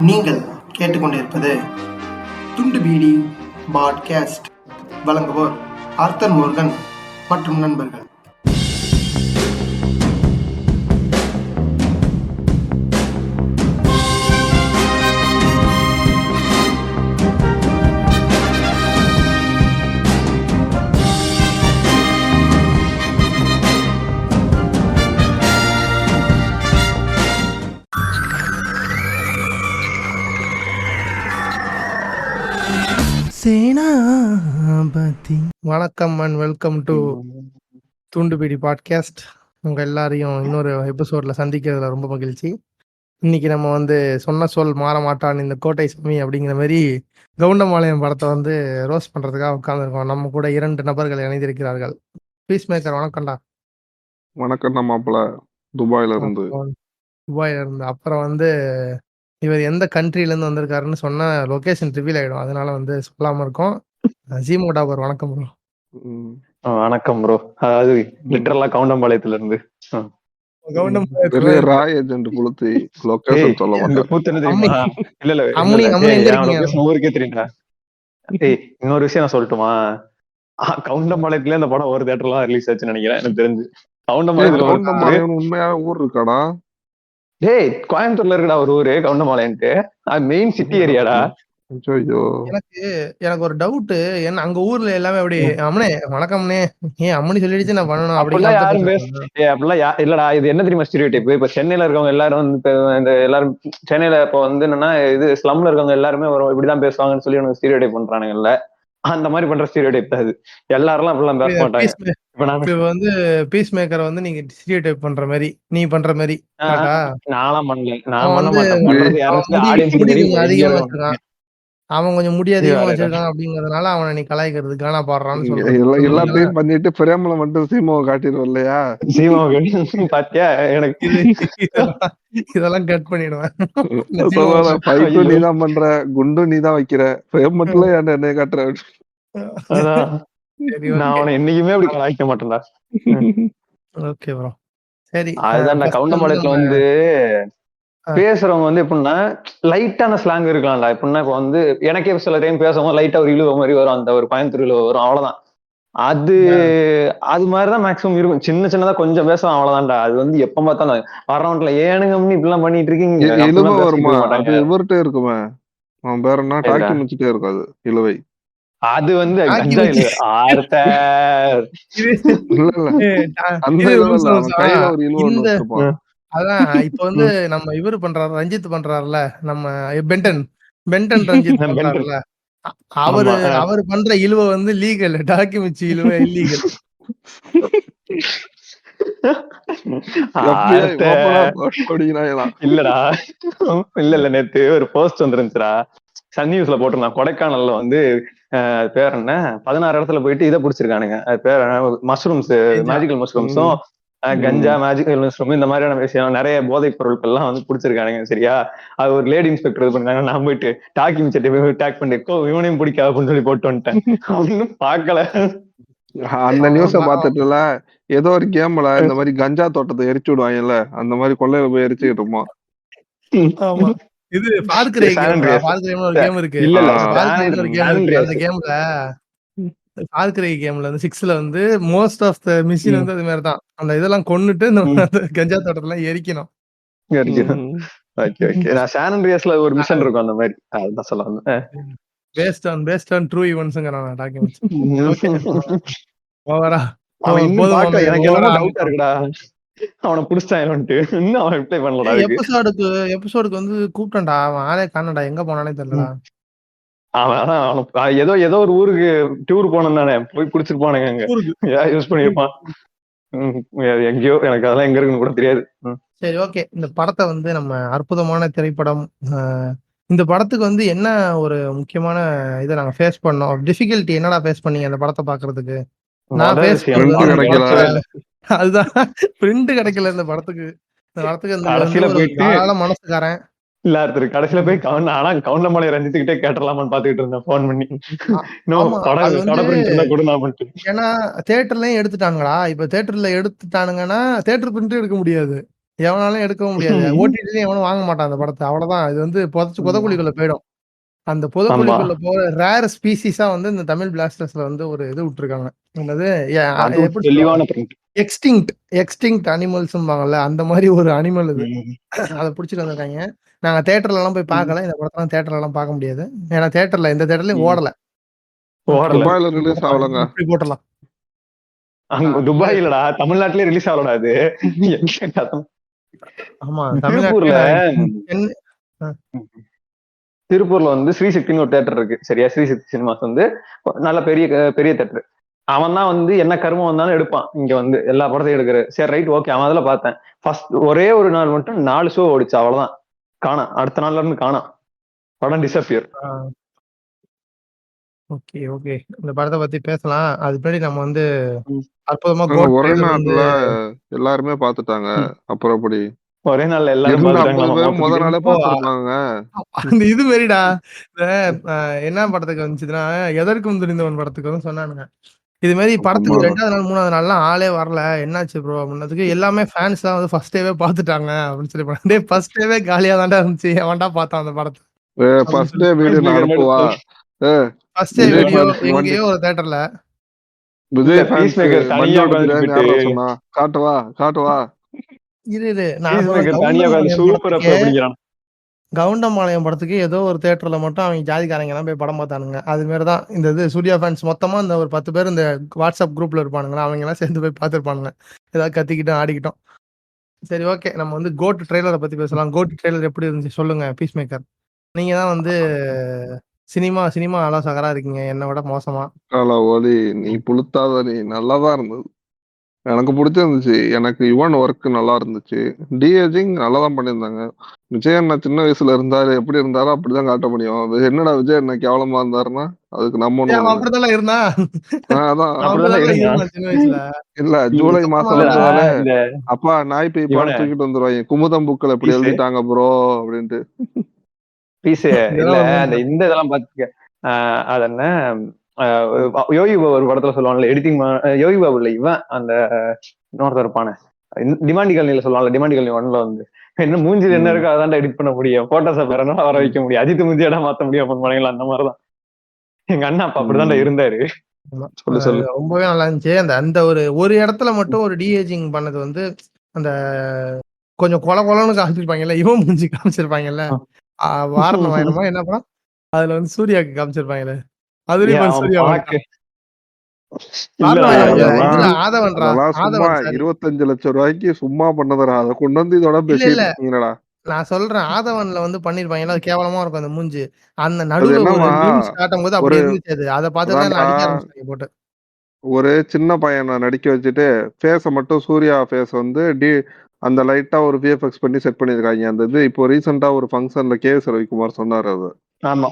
நீங்கள் கேட்டுக்கொண்டிருப்பது துண்டு பீடி பாட்காஸ்ட். வழங்குவோர் ஆர்த்தர் மோர்கன் மற்றும் நண்பர்கள். வணக்கம் அண்ட் வெல்கம் டு துண்டுபிடி பாட்காஸ்ட். உங்க எல்லாரையும் இன்னொரு எபிசோட்ல சந்திக்கிறதுல ரொம்ப மகிழ்ச்சி. இன்னைக்கு நம்ம சொன்ன சொல் மாற மாட்டான் இந்த கோட்டை சாமி அப்படிங்கிற மாதிரி கவுண்டம்பாளையம் படத்தை ரோஸ்ட் பண்றதுக்காக உட்கார்ந்துருக்கோம். நம்ம கூட 2 நபர்கள் இணைந்திருக்கிறார்கள். Piece maker வணக்கம்டா. வணக்கம் மாப்பிள, துபாயில இருந்து. அப்புறம் இவர் எந்த கண்ட்ரில இருந்து வந்திருக்காருன்னு சொன்னா லொகேஷன் ரிவீல் ஆயிடும், அதனால சொல்லாம இருக்கோம். ஜீமோடாபர் வணக்கம் ப்ரோ. வணக்கம் ப்ரோ. அதாவது லிட்டரலா கவுண்டம்பாளையத்துல இருந்து பெரிய ராய் ஏஜென்ட் புளுத்தி லொகேஷன் சொல்ல மாட்டேன். இல்ல ஊருக்கே தெரியும்டா. இன்னொரு விஷயம் நான் சொல்லட்டுமா? கவுண்டம்பாளையத்துல இந்த படம் ஒரு தியேட்டர்ல ரிலீஸ் ஆச்சுன்னு நினைக்கிறேன். எனக்கு தெரிஞ்சு கவுண்டம்பாளையம் உண்மையான ஊர் இருக்காடா? டேய், கோயம்புத்தூர்ல இருக்குடா ஒரு ஊரு கவுண்டம்பாளையன்ட்டு. அது மெயின் சிட்டி ஏரியாடா. எனக்கு ஒரு டவுட், என்ன அங்க ஊர்ல எல்லாமே அப்படி அம்மனே வணக்கம்னே ஏன் அம்மனி சொல்லிடுச்சு நான் பண்ணணும் அப்படிலாம் யாரும் அப்படிலாம் இல்லடா. இது என்ன தெரியுமா ஸ்டீரியோடைப்? இப்ப சென்னையில இருக்கவங்க எல்லாரும் இந்த எல்லாரும் சென்னையில இப்ப என்னன்னா இது ஸ்லம்ல இருக்கவங்க எல்லாருமே இப்படிதான் பேசுவாங்கன்னு சொல்லி ஸ்டீரியோடைப் பண்றானுங்கல்ல. அந்த மாதிரி பண்ற ஸ்டீரியோடைப் தான் அது. எல்லாரும் அப்படிலாம் பேச மாட்டாங்க. இப்ப பீஸ் மேக்கர் நீங்க ஸ்டீரியோடைப் பண்ற மாதிரி நீ பண்ற மாதிரி நான்லாம் பண்ணல. நான் பண்ண மாட்டேன். அதிகமா வச்சிருக்கான். அவன் கொஞ்சம் முடி அதிகமா வச்சிருக்கான் அப்படிங்கறதுனால அவனை நீ கலாய்க்கிறது காணா பாடுறான்னு சொல்றேன். எல்லாத்தையும் பண்ணிட்டு பிரேமல மட்டும் சீமாவை காட்டிடுவோம் இல்லையா? சீமாவை பாத்தியா? எனக்கு இதெல்லாம் கட் பண்ணிடுவேன். பைக்கும் நீதான் பண்ற, குண்டும் நீதான் வைக்கிற, பிரேம் மட்டும் என்ன காட்டுற. நான் அவனை என்னைக்குமே அப்படி கலாய்க்க மாட்டேன்டா. ஓகே ப்ரோ, சரி. அதுதான் கவுண்டம்பாளையத்துல பேசுறவங்க எப்படின்னா லைட்டான ஸ்லாங் இருக்கலாம்ல. எப்படின்னா இப்ப எனக்கே சில டைம் பேசும்போது லைட்டா ஒரு இழுவ மாதிரி வரும், அந்த ஒரு கோயம்புத்தூர் இழுவ வரும், அவ்வளவுதான். அது மாதிரிதான் மேக்சிமம் இருக்கும். சின்ன சின்னதா கொஞ்சம் பேசுவோம், அவ்வளவுதான்டா. அது எப்ப பார்த்தாலும் வரவன்ல ஏனுங்க இப்படிலாம் பண்ணிட்டு இருக்கீங்க. இழுவ வருமா? அது இவர்கிட்ட இருக்குமே, அவன் பேர் என்ன, டாக்கி முடிச்சுட்டே இருக்காது இழுவை. அது கஞ்சா இழுவை. அந்த இழுவ இல்ல, அவன் கையில ஒரு இழுவ ஒண்ணு வச்சிருப்பான். அதான் இப்ப நம்ம இவரு பண்றாரு, ரஞ்சித் பண்றாருல, நம்ம பென்டன் ரஞ்சித் பண்றாருல, அவரு பண்ற இழுவ லீகல், டாக்குமெண்ட்ஸ் இழுவ இல்லீகல். இல்லடா, இல்ல நேத்து ஒரு போஸ்ட் வந்துருந்துச்சுடா, சன் நியூஸ்ல போட்டிருந்தான். கொடைக்கானல்ல பேர் என்ன, 16 இடத்துல போயிட்டு இதை பிடிச்சிருக்கானுங்க. அது பேர் மஷ்ரூம்ஸ், மேஜிக்கல் மஷ்ரூம்ஸும் கஞ்சா, மேஜிக்கல் மஷ்ரூம், இந்த மாதிரியான விஷயம் நிறைய போதைப் பொருட்கள் எல்லாம் பிடிச்சிருக்கானுங்க. சரியா? அது ஒரு லேடி இன்ஸ்பெக்டர் இது பண்ணாங்க. நான் போயிட்டு டாக்கிங் சர்டிபிகேட் டேக் பண்ணிருக்கோம், இவனையும் பிடிக்காது அப்படின்னு சொல்லி போட்டு வந்துட்டேன். ஒன்னும் பாக்கல. அந்த நியூஸ பாத்துட்டுல ஏதோ ஒரு கேம்ல இந்த மாதிரி கஞ்சா தோட்டத்தை எரிச்சு விடுவாங்கல்ல, அந்த மாதிரி கொள்ளையில போய் எரிச்சுக்கிட்டு இருப்போம். இது பார்க்கரே கேம் இருக்கு. இல்ல அந்த கேம்ல பார்க்கரே கேம்ல 6ல மோஸ்ட் ஆஃப் த மிஷின் அது மாதிரி தான். அந்த இதெல்லாம் கொன்னுட்டு கஞ்சா தோட்டத்துல எரிக்கணும். நான் சான் அண்ட்ரியாஸ்ல ஒரு மிஷன் இருக்கும் அந்த மாதிரி. அதான் சொல்ல வந்தேன். பேஸ்ட் ஆன் ட்ரூ ஈவென்ட்ஸ்ங்கறானே டாக்குமெண்ட்ஸ். ஓவரா எனக்கு என்ன டவுட்டா இருக்குடா, அவனை புடிச்சாயிரம்ட்டு இன்னும் அவன் ரிப்ளை பண்ணலடா. எபிசோடுக்கு கூப்பிட்டேன்டா, அவன் ஆளே காணடா, எங்க போனானே தெரியலடா. அவன் ஏதோ ஒரு ஊருக்கு டூர் போனோம் தானே, போய் புடிச்சிட்டு போனாங்க. அங்க யூஸ் பண்ணிருப்பான் எங்கேயோ, எனக்கு அதெல்லாம் எங்க இருக்குன்னு கூட தெரியாது. சரி, ஓகே. இந்த படத்தை நம்ம அற்புதமான திரைப்படம். இந்த படத்துக்கு என்ன ஒரு முக்கியமான இதை நாங்க ஃபேஸ் பண்ணோம், டிஃபிகல்ட்டி என்னடா ஃபேஸ் பண்ணீங்க அந்த படத்தை பாக்குறதுக்கு? நான் ஃபேஸ் பண்ணது அதுதான், பிரிண்ட் கிடைக்கல இந்த படத்துக்கு. இந்த படத்துக்கு மனசுக்காரன் ஒருத்தர் கடைசியில போய் கவுண்டமலை ரஞ்சித்துக்கிட்டே கேட்டலாமான்னு பாத்துக்கிட்டு இருந்தேன் போன் பண்ணி. இன்னும் ஆமா படம் அது வந்து பிரிண்ட் இருந்தா கொடுனா பண்ணிட்டு. ஏன்னா தியேட்டர்லயும் எடுத்துட்டாங்கடா. இப்ப தியேட்டர்ல எடுத்துட்டானுங்கன்னா தியேட்டர் பிரிண்ட் எடுக்க முடியாது, எவனாலும் எடுக்கவும் முடியாது. ஓடிடிலயும் எவனும் வாங்க மாட்டான் அந்த படத்தை, அவ்வளவுதான். இது வந்து புதக்குழிக்குள்ள போயிடும். அந்த ஆமா புதக்குழிக்குள்ள போற ரேர் ஸ்பீசிஸா வந்து இந்த தமிழ் பிளாஸ்டர்ஸ்ல வந்து ஒரு இது விட்டுருக்காங்க. என்னது அதுவும் எப்படி சொல்லுவாங்க, தெளிவான பிரிண்ட். எக்ஸ்டிங்க்ட் அனிமல்ஸ்ம்பாங்கல்ல, அந்த மாதிரி ஒரு அனிமல் இது. அதை பிடிச்சிட்டு வந்திருக்காங்க. நாங்க தியேட்டர்ல எல்லாம் போய் பார்க்கல, இந்த படத்தெல்லாம் தியேட்டர்ல எல்லாம் பார்க்க முடியாது. ஏன்னா தியேட்டர்ல எந்த தியேட்டர்லயும் ஓடல. ஓடல. துபாயில ரிலீஸ் ஆகலங்க. இப்படி போட்டலாம். அங்க துபாய் இல்லடா, தமிழ்நாட்டிலே ரிலீஸ் ஆகலடா அது. ஆமா திருப்பூர்ல ஆ. திருப்பூர்ல வந்து ஸ்ரீசக்தின்னு ஒரு தேட்டர் இருக்கு, சரியா? ஸ்ரீசக்தி சினிமாஸ் வந்து நல்ல பெரிய பெரிய தேட்டர். அவன் தான் வந்து என்ன கருமம் வந்தாலும் எடுப்பான் இங்க வந்து எல்லா படத்தையும் எடுக்கிற. சரி ரைட் ஓகே, அவன் அதுல பார்த்தேன். ஃபர்ஸ்ட் ஒரே ஒரு நாள் மட்டும் 4 ஷோ ஓடிச்சு, அவ்வளவுதான். காணாம், அடுத்த நாள்ல இருந்து காணாம், படம் டிசப்பியர். ஓகே ஓகே, இந்த படத்தை பத்தி பேசலாம். அது பின்னாடி நம்ம வந்து ம். அற்புதமா ஆனா, கோட் ஒரே trailer வந்து நாட்டுல எல்லாருமே பாத்துட்டாங்க. அப்புறம் எப்படி ஒரே நாள்ல எல்லாரும் இருந்த 50 பாத்துட்டாங்களாமா பேரும் முத மொத்தத்துக்கு. நாளே இப்போ பாத்துருப்பாங்க. அந்த இது மாரிடா. இந்த என்ன படத்துக்கு வந்துச்சுன்னா, எதற்கும் துணிந்தவன் படத்துக்கு வந்து சொன்னானுங்க, இது மாதிரி படத்துக்கு ஆமா. 2வது நாள் 3வது நாள்லாம் ஆளே வரல, என்னாச்சு ப்ரோ அப்படின்னதுக்கு, எல்லாமே ஃபேன்ஸ் தான் வந்து ஃபர்ஸ்ட் டேவே பாத்துட்டாங்க அப்படின்னு சொல்லி போனாங்க. டேய் ஃபர்ஸ்ட் டேவே காலியா தான்டா இருந்துச்சு, எவன்டா பார்த்தான் அந்த படத்தை அப்படின்னு ஃபர்ஸ்ட் டே சொல்லி வீடியோ நான் அனுப்புவா. First day Vijay video fans வண்டி எங்கேயோ ஒரு தியேட்டர்ல. இல்ல, விஜய் ஃபேன்ஸ் பீஸ்மேக்கர் வண்டி தனியா ஓட்டுறதுல உட்காந்துட்டு யாரா சொன்னா? காட்டுவா காட்டுவா. இது நான் சொல்றேன், பீஸ்மேக்கர் தனியா உட்காந்து கவுண்டம்பாளையம் சூப்பர் படத்துக்கு அப்படிங்கிறான். கவுண்டம்பாளையம் படத்துக்கு ஏதோ ஒரு தியேட்டர்ல மட்டும் அவங்க ஜாதிக்காரங்க எல்லாம் போய் படம் பார்த்தானுங்க. அது மாதிரி தான் இந்த இது சூர்யா ஃபேன்ஸ் மொத்தமா இந்த ஒரு 10 பேர் இந்த வாட்ஸ்அப் குரூப்ல இருப்பானுங்களா, அவங்க எல்லாம் சேர்ந்து போய் பார்த்துருப்பானுங்க, ஏதாவது கத்திக்கிட்டோம் ஆடிக்கிட்டோம். சரி ஓகே, நம்ம வந்து கோட் ட்ரெய்லரை பத்தி பேசலாம். கோட் ட்ரெய்லர் எப்படி இருந்துச்சு சொல்லுங்க பீஸ்மேக்கர். நீங்க தான் வந்து சினிமா ஆலோசகரா இருக்கீங்க, என்னை விட மோசமா. ஓடி நீ புளுத்தாத, நீ நல்லாதான் இருந்தது. எனக்கு பிடிச்சிருந்துச்சு. எனக்கு யுவன் ஒர்க் நல்லா இருந்துச்சு. டிஏஜிங் நல்லா தான் பண்ணியிருந்தாங்க. விஜய் அண்ணா சின்ன வயசுல இருந்தாரு, எப்படி இருந்தாரோ அப்படிதான் காட்ட முடியும். அது என்னடா விஜய் அண்ணா கேவலமா இருந்தாருன்னா அதுக்கு நம்ம ஒண்ணு அவன் பண்ணணும். அப்படித்தானே இருந்தா, அதான் அவன் அப்படிதானே அப்படித்தானே இருந்தான். இருந்தான் சின்ன வயசுல. இல்ல, ஜூலை சுத்தமா மாசம் இல்லடா, வந்தாலே இந்த அப்பா நாய் இவனை பீப்பான்னு தூக்கிட்டு வந்துருவாங்க. குமுதம் புக்ல இப்படி பீஸ் எழுதிட்டாங்க ப்ரோ அப்படின்ட்டு. பீஸ் இல்ல, இதெல்லாம் அந்த உண்மைதான். இந்த இதெல்லாம் பாத்துக்க. அது என்ன, யோகி பாபு ஒரு படத்துல சொல்லுவாங்கல்ல, எடிட்டிங் யோகி பாபு இல்ல, இவன் அந்த இன்னொருத்தர் இருப்பானே, டிமாண்டி கல்னில சொல்லுவாங்கல்ல, டிமாண்டி கல்னி 1ல வந்து என்ன மூஞ்சில என்ன இருக்கோ அதான் எடிட் பண்ண முடியும், போட்டோஷாப் வேற வர வைக்க முடியும், அஜித் மூஞ்சியடா மாத்த முடியும் பண்ணுவாங்களா, அந்த மாதிரிதான் எங்க அண்ணா அப்பா அப்படிதான் இருந்தாரு. ஆமா. சொல்லு சொல்லு. ரொம்பவே நல்லா இருந்துச்சு. அந்த அந்த ஒரு இடத்துல மட்டும் ஒரு டிஏஜிங் பண்ணது வந்து அந்த கொஞ்சம் கொல கொலன்னு காமிச்சிருப்பாங்கல்ல, இவன் மூஞ்சி காமிச்சிருப்பாங்கல்ல, வாரணம் ஆயிரமா என்ன படம், அதுல வந்து சூர்யாவுக்கு காமிச்சிருப்பாங்கல்ல, அதுலயும் பாரு சூர்யா வந்துட்டான். வாரணம் ஆயிரம் இல்ல, இதுல ஆதவன்டா, அதெல்லாம் சும்மா ஆதவன் சாரி. 25 லட்சம் ரூபாய்க்கு சும்மா பண்ணதுடா. அதை கொண்டு வந்து இதோட இல்ல இல்ல, பேசிட்டு இருக்கீங்களா? நான் சொல்றேன் ஆதவன்ல வந்து பண்ணிருப்பாங்கல்ல, அது கேவலமா இருக்கும் அந்த மூஞ்சி. அந்த அது நடுவுல ஒரு என்னமா மீம்ஸ் காட்டும்போது அப்படி ஒரு இருந்துச்சு அது. அதை பார்த்து தான் அதான்டா, அடிக்க ஆரம்பிச்சிட்டாங்க போட்டு. ஒரு சின்ன பையனை நடிக்க வச்சுட்டு ஃபேஸ மட்டும் சூர்யா ஃபேஸ் வந்து அந்த லைட்டா ஒரு விஎஃப்எக்ஸ் பண்ணி செட் பண்ணிருக்காங்க. அந்த இது இப்போ ரீசெண்டா ஒரு ஃபங்க்ஷன்ல கே.எஸ். ரவிக்குமார் சொன்னாரு அது. ஆமா.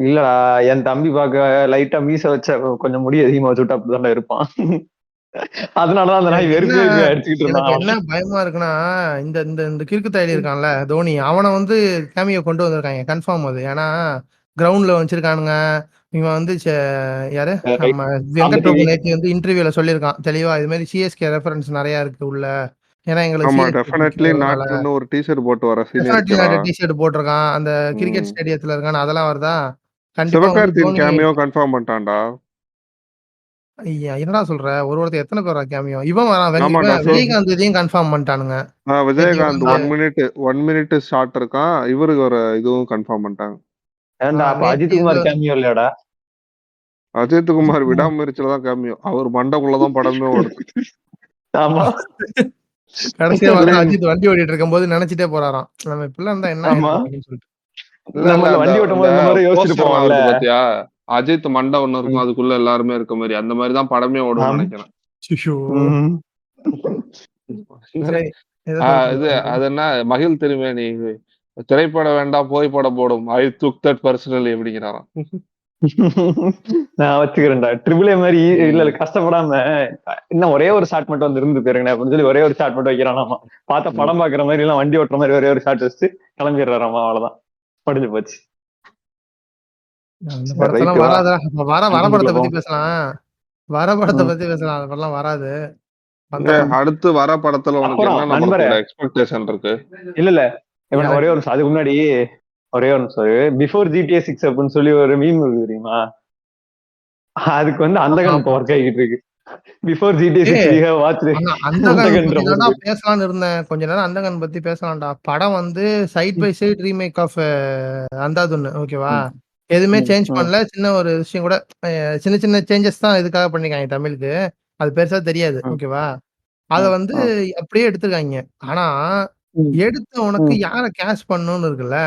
இல்லடா, என் தம்பி பாக்க லைட்டா மீச வச்ச கொஞ்சம் முடி அதிகமா வச்சுட்டு அப்படிதான் இருப்பான். அதனாலதான் அந்த நாய் வெறுப்பு அடிச்சுக்கிட்டு எனக்கு என்ன இருந்தான். பயமா இருக்குன்னா, இந்த இந்த இந்த கிறுக்கு தயலி இருக்கான்ல தோனி, அவனை வந்து கேமியோ கொண்டு வந்திருக்காங்க கன்ஃபார்ம் அது. ஏன்னா கிரவுண்ட்ல வச்சிருக்கானுங்க. இவன் வந்து யாரு நம்ம வெங்கட் பிரபு நேத்து வந்து இன்டர்வியூல சொல்லியிருக்கான் தெளிவா, இது மாதிரி சிஎஸ்கே ரெஃபரன்ஸ் நிறைய இருக்கு உள்ள. ஏன்னா எங்களுக்கு ஆமா, சிஎஸ்கே டெஃபினெட்லி நாட்னு ஒரு டி-ஷர்ட் போட்டு வர சீன் இருக்குடா. டிஷர்ட் போட்டிருக்கான், அந்த கிரிக்கெட் ஸ்டேடியத்துல இருக்கான், அதெல்லாம் வருதா கண்டிப்பா வந்து சிவகார்த்தியின் தோனி. கேமியோ கன்ஃபார்ம் பண்ணிட்டான்டா. ஐயா என்னடா சொல்ற, ஒருத்தர் எத்தனை பேரா கேமியோ, இவன் வரான், ஆமாண்டா. விஜயகாந்த் இதையும் கன்ஃபார்ம் பண்ணிட்டானுங்க. விஜயகாந்த் 1 மினிட் ஷாட் இருக்கான். இவருக்கு ஒரு இதுவும் கன்ஃபார்ம் பண்ணிட்டாங்க. ஏன்டா அப்ப அஜித் குமார் கேமியோ இல்லையாடா? அஜித் குமார் விடாமுயற்சியில தான் கேமியோ. அவர் மண்டக்குள்ளதான் படமே ஓடுது. ஆமா, கடைசியா அஜித் வண்டி ஓட்டிட்டு இருக்கும் போது நினைச்சிட்டே போறாராம், நம்ம இப்பெல்லாம் இருந்தா என்ன அப்படின்னு சொல்லிட்டு. வண்டி ஓட்டும் போது இந்த மாதிரி யோசிச்சுட்டு போவாங்கல்ல. பாத்தியா, அஜித் மண்டை ஒண்ணு இருக்கும், அதுக்குள்ள எல்லாருமே இருக்க மாதிரி, அந்த மாதிரிதான் படமே ஓடும் நினைக்கிறேன். இது அது என்ன மகிழ் திருமேனி, திரைப்பட வேண்டாம் போய் படம் போடும், ஐ டுக் தட் பர்சனலி அப்படிங்கிறாராம். நான் வச்சுக்கிறேன்டா. ட்ரிபிள் ஏ மாதிரி இல்ல கஷ்டப்படாம இன்னும் ஒரே ஒரு ஷாட் மட்டும் வந்து இருந்து போயிருங்க அப்படின்னு சொல்லி ஒரே ஒரு ஷாட் மட்டும் வைக்கிறானாமா. பார்த்தா படம் பாக்குற மாதிரி எல்லாம் வண்டி ஓட்டுற மாதிரி ஒரே ஒரு ஷாட் வச்சு கிளம்பிடுறாராமா. அவ்வளவுதான், முடிஞ்சு போச்சு. அந்த படத்தெல்லாம் ரைட்டு வா. வராதுடா. நம்ம வர படத்தை பத்தி போவோம். பேசலாம். வர படத்தை பத்தி பேசலாம். அந்த படம்லாம் வராது. வந்த படம். அடுத்து வர படத்துல உனக்கு அப்புறம் என்னென்ன நண்பரே, படத்தோட எக்ஸ்பெக்டேஷன் இருக்கு? இல்ல இப்ப நான் எனக்கு ஒரே ஒரு நிமிஷம் அதுக்கு முன்னாடி ஒரே ஒரு நிமிஷம் பிஃபோர் GTA 6 அப்படின்னு சொல்லி ஒரு மீம் இருக்கு தெரியுமா? அதுக்கு வந்து அந்தகன் இப்ப ஆமா. ஒர்க் ஆகிட்டு இருக்கு. பிஃபோர் GTA 6 ஏய், we have watched ஆனா அந்தகன் அந்தகன்ற பத்தி தான்டா போட்டு. பேசலாம்னு இருந்தேன். கொஞ்ச நேரம் அந்தகன் பத்தி பேசலாம்டா. படம் வந்து side by side remake of அந்தாதுன்னு. ஓகேவா? எதுவுமே சேஞ்ச் பண்ணல. சின்ன ஒரு விஷயம் கூட சின்ன சின்ன சேஞ்சஸ் தான் இதுக்காக பண்ணிருக்காங்க தமிழுக்கு. அது பெருசா தெரியாது. ஓகேவா? அத வந்து அப்படியே எடுத்திருக்காங்க. ஆனா எடுத்த உனக்கு யார கேஷ் பண்ணணும்னு இருக்குல்ல.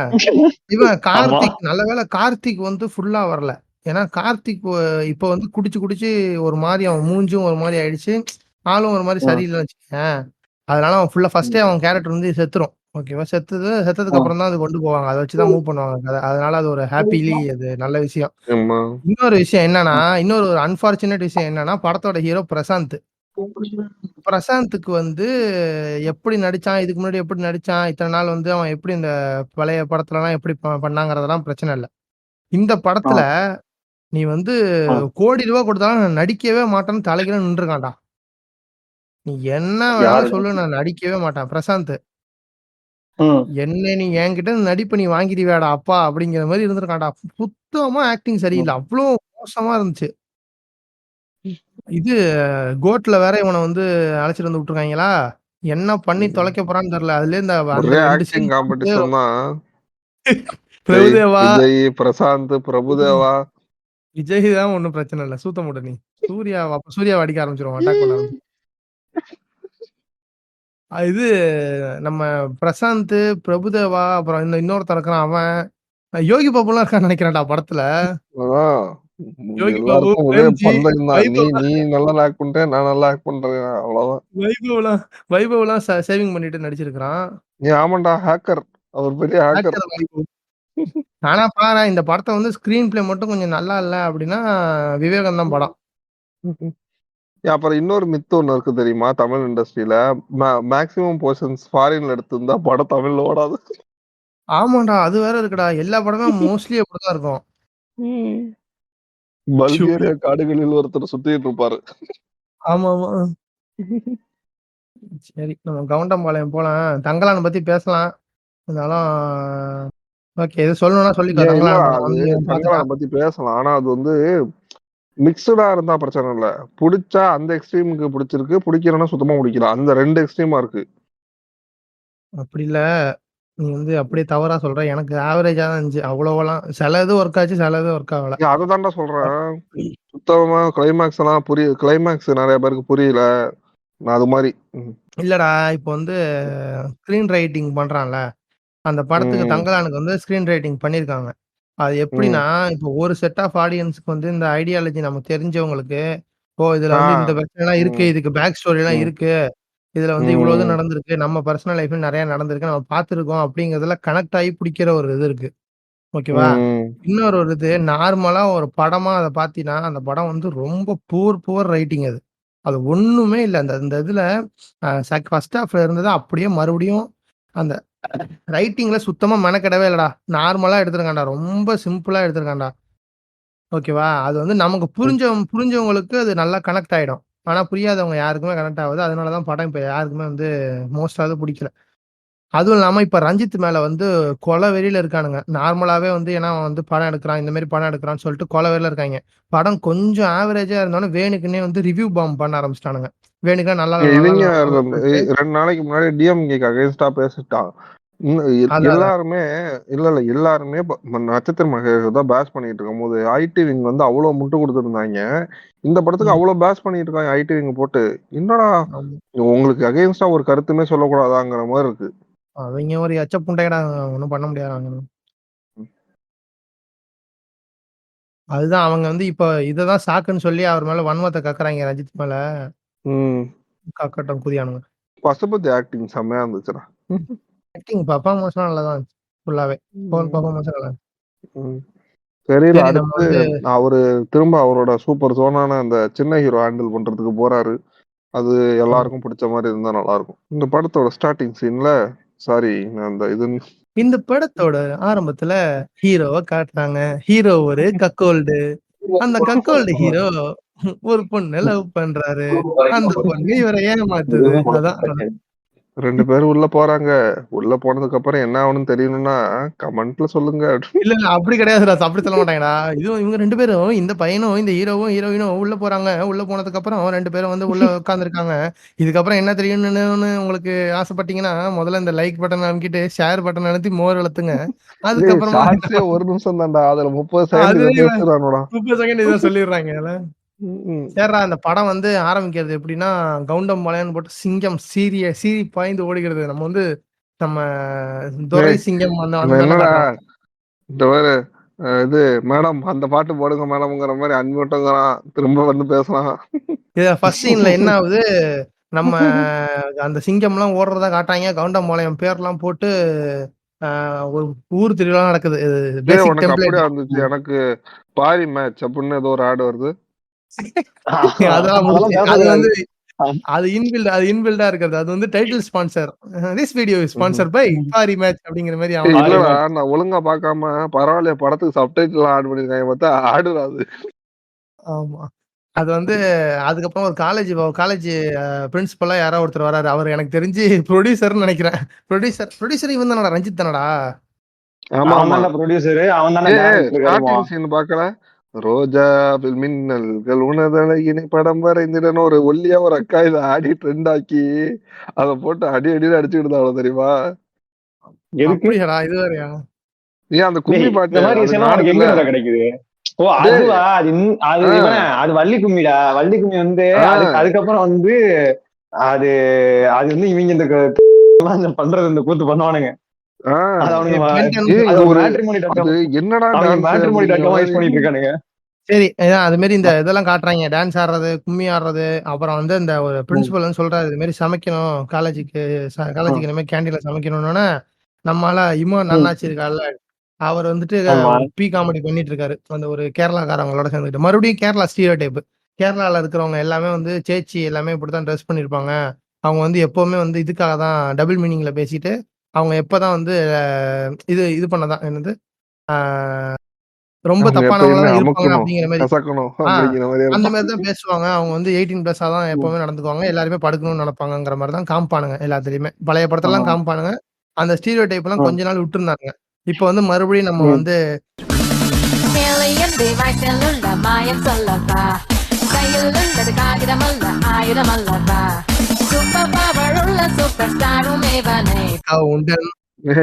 இவன் ஆமா. கார்த்திக், நல்ல வேளை கார்த்திக் வந்து ஃபுல்லா வரல. ஏன்னா கார்த்திக் இப்ப வந்து குடிச்சு குடிச்சு ஒரு மாரி அவன் மூஞ்சும் ஒரு மாரி ஆயிடுச்சு. ஆளும் ஒரு மாரி சரியில்லன்னு வச்சுக்கயேன். அதனால அவன் ஃபுல்லா ஃபர்ஸ்ட்டே அவன் கேரக்டர் வந்து செத்துரும். ஓகேவா? செத்ததுக்கு அப்புறம் தான் அது கொண்டு போவாங்க. அத வச்சு தான் மூவ் பண்ணுவாங்க கத. அதனால அது ஒரு ஹேப்பிலி அது நல்ல விஷயம். ஆமா. இன்னொரு விஷயம் என்னன்னா, இன்னொரு ஒரு அன்பார்ச்சுனேட் விஷயம் என்னன்னா, படத்தோட ஹீரோ பிரசாந்த். பிரசாந்த்‌க்கு வந்து எப்படி நடிச்சான், இதுக்கு முன்னாடி எப்படி நடிச்சான், இத்தன நாள் வந்து அவன் எப்படி இந்த பழைய படத்துலலாம் எப்படி பண்ணாங்கிறதெல்லாம் பிரச்சனை இல்ல. இந்த படத்துல நீ வந்து கோடி ரூவா கொடுத்தாலும் நான் நடிக்கவே மாட்டேன்னு தலைகீழ நின்றுருக்கான்டா. நீ என்ன யாரு? வேணாலும் சொல்லு நான் நடிக்கவே மாட்டேன். பிரசாந்த். என்ன நீ என்கிட்ட இருந்து நடிப்ப நீ வாங்கிடுவியாடா அப்பா! அப்படிங்கிற மாரி இருந்திருக்கான்டா. சுத்தமா ஆக்டிங் சரியில்ல. அவ்ளோ மோசமா இருந்துச்சு. இது கோட்ல வேற இவன வந்து அழைச்சிட்டு வந்து விட்டுருக்காய்ங்களா? என்ன பண்ணி தொலைக்க போறான்னு தெரியல. அதுலயே அந்த ஒரே 2 ஆக்டிங் சீன் போட்டு காம்படிஷன் தான். பிரபுதேவா, விஜய், பிரசாந்த், பிரபுதேவா. விஜய் தான் ஒண்ணும் பிரச்சனை இல்ல. சூத்த மூடு நீ. சூர்யாவ அடிக்க ஆரம்பிச்சுருவான். அட்டாக் பண்ண ஆரம்பிச்சுருவான். இது நம்ம பிரசாந்த், பிரபுதேவா, அப்புறம் இன்னொருத்தன் இருக்கிறான் அவன். யோகி பாபுலாம் இருக்கான்னு நெனைக்கிறேன்டா படத்துல. அதான். யோகி பாபு, எல்லாருக்கும் ஒரே பிரேம்ஜி, பந்தயம் தான். நீ வைபவ் நீ நல்லா ஆக்ட் பண்ற, நான் நல்லா ஆக்ட் பண்றேன். அவ்வளவுதான். வைபவ்லாம் வைபவ்லாம் சேவிங் பண்ணிட்டு நடிச்சிருக்கிறான். ஆமாண்டா, ஹேக்கர். அவர் பெரிய ஹேக்கர். ஆக்டர் வைபவ். ஆனா பாரேன் இந்த படத்த வந்து ஸ்கிரீன் பிளே மட்டும் கொஞ்சம் நல்லா இல்ல அப்டின்னா, விவேகம் தான் படம். அப்புறம் இன்னொரு மித்து ஒண்ணு இருக்கு தெரியுமா? தமிழ் இண்டஸ்ட்ரியில மேக்ஸிமம் போர்ஷன்ஸ் ஃபாரின்ல எடுத்திருந்தா படம் தமிழ்ல ஓடாது. ஆமாண்டா. அது வேற இருக்குடா. எல்லா படமும் மோஸ்ட்லி அப்படிதான் இருக்கும். ஷோ! பல்கேரியா காடுகளில் ஒருத்தர் சுத்திட்டு இருப்பாரு. ஆமாமா. சரி. நம்ம கவுண்டம்பாளையம் போலாம். தங்கலான பத்தி பேசலாம். இருந்தாலும் ஓகே. எதுவும் சொல்லணும்னா சொல்லிக்கோ. இல்ல தங்கலான் படம் அது வந்து தங்கலான பார்த்துட்டேன். பத்தி பேசலாம். ஆனா அது வந்து மிக்ஸ்டா இருந்தா பிரச்சனை இல்ல. புடிச்சா அந்த எக்ஸ்ட்ரீமுக்கு புடிச்சிருக்கு. புடிக்கலன்னா சுத்தமா புடிக்கல. அந்த 2 எக்ஸ்ட்ரீமா இருக்கு. அப்படி இல்ல. நீ வந்து அப்படியே தவறா சொல்ற. எனக்கு ஆவரேஜா தான் இருந்துச்சு. அவ்வளோவெல்லாம் சில இது ஒர்க் ஆச்சு, சில இது ஒர்க் ஆகல. அததான்டா சொல்றேன். சுத்தமா கிளைமாக்ஸ் எல்லாம் கிளைமாக்ஸ் நெறைய பேருக்கு புரியல. நான் அது மாரி. இல்லடா, இப்போ வந்து ஸ்க்ரீன் ரைட்டிங் பண்றான்ல. அந்த படத்துக்கு ம். தங்கலானுக்கு வந்து ஸ்க்ரீன் ரைட்டிங் பண்ணியிருக்காங்க. அது எப்படின்னா, ம். இப்போ ஒரு செட் ஆஃப் ஆடியன்ஸ்க்கு வந்து இந்த ஐடியாலஜி நமக்கு தெரிஞ்சவங்களுக்கு, ஓ! இதுல ஆ. வந்து இந்த பிரச்சனைலாம் இருக்கு. ம். இதுக்கு பேக் ஸ்டோரிலாம் ம். இருக்கு. இதுல வந்து இவ்வளோ இது ம். நடந்திருக்கு. நம்ம பர்சனல் லைஃப்ல நெறைய நடந்திருக்கு. நம்ம பார்த்துருக்கோம் அப்படிங்கிறதுல கனெக்ட் ஆகி புடிக்கிற ஒரு இது இருக்கு. ஓகேவா? ம். இன்னொரு ஒரு இது நார்மலா ஒரு படமா அத பார்த்தீன்னா, அந்த படம் வந்து ரொம்ப புவர் ரைட்டிங் அது. அது ஒண்ணுமே இல்ல. அந்த அந்த இதுல ஃபர்ஸ்ட் ஹாஃப்ல இருந்தத அப்படியே மறுபடியும் அந்த ரைட்டிங்ல சுத்தமா மெனக்கெடவே இல்லடா. நார்மலா எடுத்திருக்கான்டா. ரொம்ப சிம்பிளா எடுத்திருக்கான்டா. ஓகேவா? அது வந்து நமக்கு புரிஞ்சவங்களுக்கு அது நல்லா கனெக்ட் ஆயிடும். ஆனா புரியாதவங்க யாருக்குமே கனெக்ட் ஆவாது. அதனால தான் படம் இப்ப யாருக்குமே வந்து மோஸ்ட்டா புடிக்கல. அதுவும் இல்லாம இப்ப ரஞ்சித் மேல வந்து கொலை வெறியில இருக்கானுங்க. நார்மலாவே வந்து ஏன்னா அவன் வந்து படம் எடுக்குறான், இந்த மாரி படம் எடுக்குறான்னு சொல்லிட்டு கொலை வெறியில இருக்காய்ங்க. படம் கொஞ்சம் ஆவரேஜா இருந்தாலும் வேணுக்குன்னே வந்து ரிவ்யூ பாம் பண்ண ஆரம்பிச்சுட்டானுங்க. வேணுக்குனே நல்லா இல்ல, நல்லா இவங்க இல்ல, நல்லா இல்லன்னு சொல்லிட்டு 2 நாளைக்கு முன்னாடி டிஎம்கேக்கு அகைன்ஸ்டா பேசிட்டான். இன்னும் அதான் அதான். எல்லாருமே இல்ல எல்லாருமே நட்சத்திர மகேஷ் தான் பேஷ் பண்ணிட்டு இருக்கும்போது, ஐடி விங் வந்து அவ்வளோ முட்டு குடுத்துருந்தாய்ங்க. இந்த படத்துக்கு ம். அவ்வளோ பேஷ் பண்ணிட்டு இருக்காங்க ஐடி விங் போட்டு. என்னடா ஆமா. உங்களுக்கு அகைன்ஸ்டா ஒரு கருத்துமே சொல்லக்கூடாதாங்கிற மாரி இருக்கு. அவைங்க ஒரு எச்ச புண்டையடா. ஒண்ணும் பண்ண முடியாது. அதுதான் அவங்க வந்து இப்ப இததான் சாக்குன்னு சொல்லி அவர் மேல வன்மத்த கக்குறாய்ங்க ரஞ்சித் மேல. ம். கக்கட்டும் குதியானுங்க. பசுபதி ஆக்டிங் செம்மையா இருந்துச்சுடா. ஆக்டிங் பெர்ஃபார்மன்ஸ்லாம் நல்லா தான் இருந்துச்சு. ஃபுல்லாவே. ஹோல் ம். பெர்ஃபார்மன்ஸும் நல்லா இருந்துச்சு. ம். தெரியல. சரி நம்ம அடுத்து வந்து அவரு திரும்ப அவரோட சூப்பர் ஜோனான அந்த சின்ன ஹீரோ ஹேண்டில் பண்றதுக்கு போறாரு. அது ஆமா. எல்லாருக்கும் பிடிச்ச மாரி இருந்தா நல்லாருக்கும். இந்த படத்தோட ஸ்டார்ட்டிங் சீன்ல சாரி அந்த இது இந்த படத்தோட ஆரம்பத்துல ஹீரோவ காட்டுறாங்க. ஹீரோ ஒரு கக்கோல்டு. அந்த கக்கோல்டு ஹீரோ ஒரு பொண்ண லவ் பண்றாரு. அந்த பொண்ணு இவர ஏமாத்துது. அதான் 2 பேரும் உள்ள போறாங்க. உள்ள போனதுக்கப்புறம் என்ன ஆகும்னு தெரியணும்னா, கமெண்ட்ல சொல்லுங்க. இல்ல, இல்ல. அப்படி கிடையாதுடா. அப்படி சொல்ல மாட்டாங்கடா. இதுவும் இவங்க 2 பேரும் இந்த பையனும், இந்த ஹீரோவும், ஹீரோயினும் உள்ள போறாங்க. உள்ள போனதுக்கப்புறம் 2 பேரும் வந்து உள்ள உட்கார்ந்துருக்காங்க. இதுக்கப்புறம் என்ன தெரியும்னு உங்களுக்கு ஆசைப்பட்டீங்கன்னா, முதல்ல இந்த லைக் பட்டன் அமுக்கிட்டு, ஷேர் பட்டன் அழுத்தி மோர் அழுத்துங்க. டேய் அதுக்கப்புறமா ஷார்ட்ஸே 1 நிமிஷம் தான்டா. அதுல 30 செகண்ட் இத அதுவே பேசுறானுடா. 30 செகண்ட் இத சொல்லிடுறாங்கல்ல. ம். சேர்றா அந்த படம் வந்து ஆரம்பிக்கிறது எப்படின்னா, கவுண்டம் மலையான்னு போட்டு சிங்கம் சீறி பாய்ந்து ஓடுகிறது. நம்ம வந்து நம்ம துரை டேய் சிங்கம் இவன் அந்த தானே என்னடா காட்டுறோம். இந்த பாரு இது மேடம் அந்த பாட்டு போடுங்க மேடம்ங்கிற மாரி அன்மியூட்டுங்கிறான். திரும்ப வந்து பேசுறான். இத ஃபர்ஸ்ட் சீன்ல என்ன ஆகுது, நம்ம அந்த சிங்கம்லாம் ஓடுறதா காட்டுறாய்ங்க. கவுண்டம்பாளையம் பேர்லாம் போட்டு ஒரு ஊர் திருவிழா நடக்குது. இது டேய் பேசிக் உனக்கு டெம்ப்ளேட் அப்படியா தான். இருந்துச்சு? எனக்கு பாரி மேட்ச் அப்படின்னு ஏதோ ஒரு ஆட் வருது. அதெல்லாம் அதெல்லாம் முடிச்சு அது பேசக்கூடாது. வந்து அது இன்பில்டா இருக்கிறது. அது வந்து title sponsor. This video is ம்ஹ்ம். ஸ்பான்சர்ட் பை பாரி மேட்ச் அப்படிங்கிற மாரி ஏய் அவன் இல்லடா பாருங்க. நான் ஒழுங்கா பார்க்காம பரவாயில்லையே படத்துக்கு சப்டைட்டில் ஆட் பண்ணிருக்காங்க பார்த்தா ஆடுடா அது. ஆமா. அது வந்து அதுக்கப்புறம் ஒரு காலேஜ் பிரின்சிபலா யாரோ ஒருத்தர் வராரு. அவரு எனக்கு தெரிஞ்சு புரொடியூசர்ன்னு நெனைக்கிறேன். புரொடியூசர் இவன் தானடா, ரஞ்சித் தானடா? ஆமா அவன் ஆமா. தான்டா ப்ரொடியூசரு, அவன் தானே ஏய் டைரக்டர் ஸ்டார்ட்டிங் கருவான். சீன் பார்க்கல. ரோஜாவில் மின்னல்கள் உனதழகினை படம் வரைந்திடன்னு ஒரு ஒல்லியா ஒரு அக்கா இதை ஆடி ட்ரெண்ட் ஆக்கி அதை போட்டு அடி அடின்னு அடிச்சுட்டு இருந்தாங்க தெரியுமா? எதுக்கு? அப்படியாடா? இது வேறயா? ஏன் அந்த டேய் கும்மி இந்த பாட்டு மாதிரி அதுக்கு விஷயம்லாம் உனக்கு ஆடுதுல்ல. எங்க இருந்தா கிடைக்குது? ஓ டேய் அதுவா? அது ஆ இவன அது வள்ளி கும்மிடா. வள்ளி கும்மி வந்து ஆ அதுக்கப்புறம் வந்து அது அது வந்து இவங்க இந்த பண்றது இந்த கூத்து பண்ணுவானுங்க. ஆ அது அவனுங்க பென்டன் ஏய் அது இது ஒரு ஒரு மேட்ரிமோனி அது டாட் என்னடா அவங்க டான்ஸ் மேட்ரிமோனி அப்படிங்கிற டாட் யூஸ் மாதிரி. பண்ணிட்டு இருக்கானுங்க. சரி. அதான் அது மாரி இந்த இதெல்லாம் காட்டுறாய்ங்க. டான்ஸ் ஆடுறது, கும்மி ஆடுறது, அப்புறம் வந்து இந்த ஒரு ம், பிரின்சிபல் வந்து சொல்றாரு, "இது மாரி சமைக்கணும். ம், காலேஜுக்கு இந்த மாரி கேன்டீன்ல சமைக்கணும்னோனே" நம்ம ஆள இமான் ம். அண்ணாச்சி இருக்கார்ல, அவர் வந்துட்டு ஆமா. ஒரு காமெடி பண்ணிட்டு இருக்காரு. அந்த ஒரு கேரளாக்காரவங்களோட சேர்ந்துட்டு. மறுபடியும் கேரளா ஸ்டீரியோடைப். கேரளால இருக்கிறவங்க எல்லாமே வந்து சேச்சி எல்லாமே இப்படித்தான் டிரெஸ் பண்ணியிருப்பாங்க. அவங்க வந்து எப்பவுமே வந்து இதுக்காக தான் டபுள் மீனிங்ல பேசிட்டு, அவங்க எப்பதான் வந்து இது இது பண்ணதான் என்னது? ஆ ரொம்ப அவங்க தப்பானவங்களா எப்பயுமே தான் இருப்பாங்க அமுக்கணும் அப்படிங்கிற மாரி. கசக்கணும் ஆ. அப்படிங்கிற மாதிரி அந்த இருக்கும். மாரி தான் பேசுவாங்க. அவங்க வந்து 18 பிளஸ்ஸா தான் ம், எப்பவுமே நடந்துக்குவாங்க. எல்லாருமே படுக்கணும்னு நெனப்பாங்கங்கிற மாரி தான் காமிப்பானுங்க எல்லாத்துலயுமே. பழைய படத்துலலாம் ம், காமிப்பானுங்க. அந்த ஸ்டீரியோடைப்லாம் ம், கொஞ்ச நாள் விட்டுருந்தாங்க. இப்ப வந்து மறுபடியும் நம்ம ம். வந்து Alien device உள்ள மாயம் சொல்லவா கையில் உள்ளது காகிதமல்ல ஆயுதமல்லவா சூப்பர் பவர் உள்ள சூப்பர் ஸ்டாரும் இவனே உண்டன்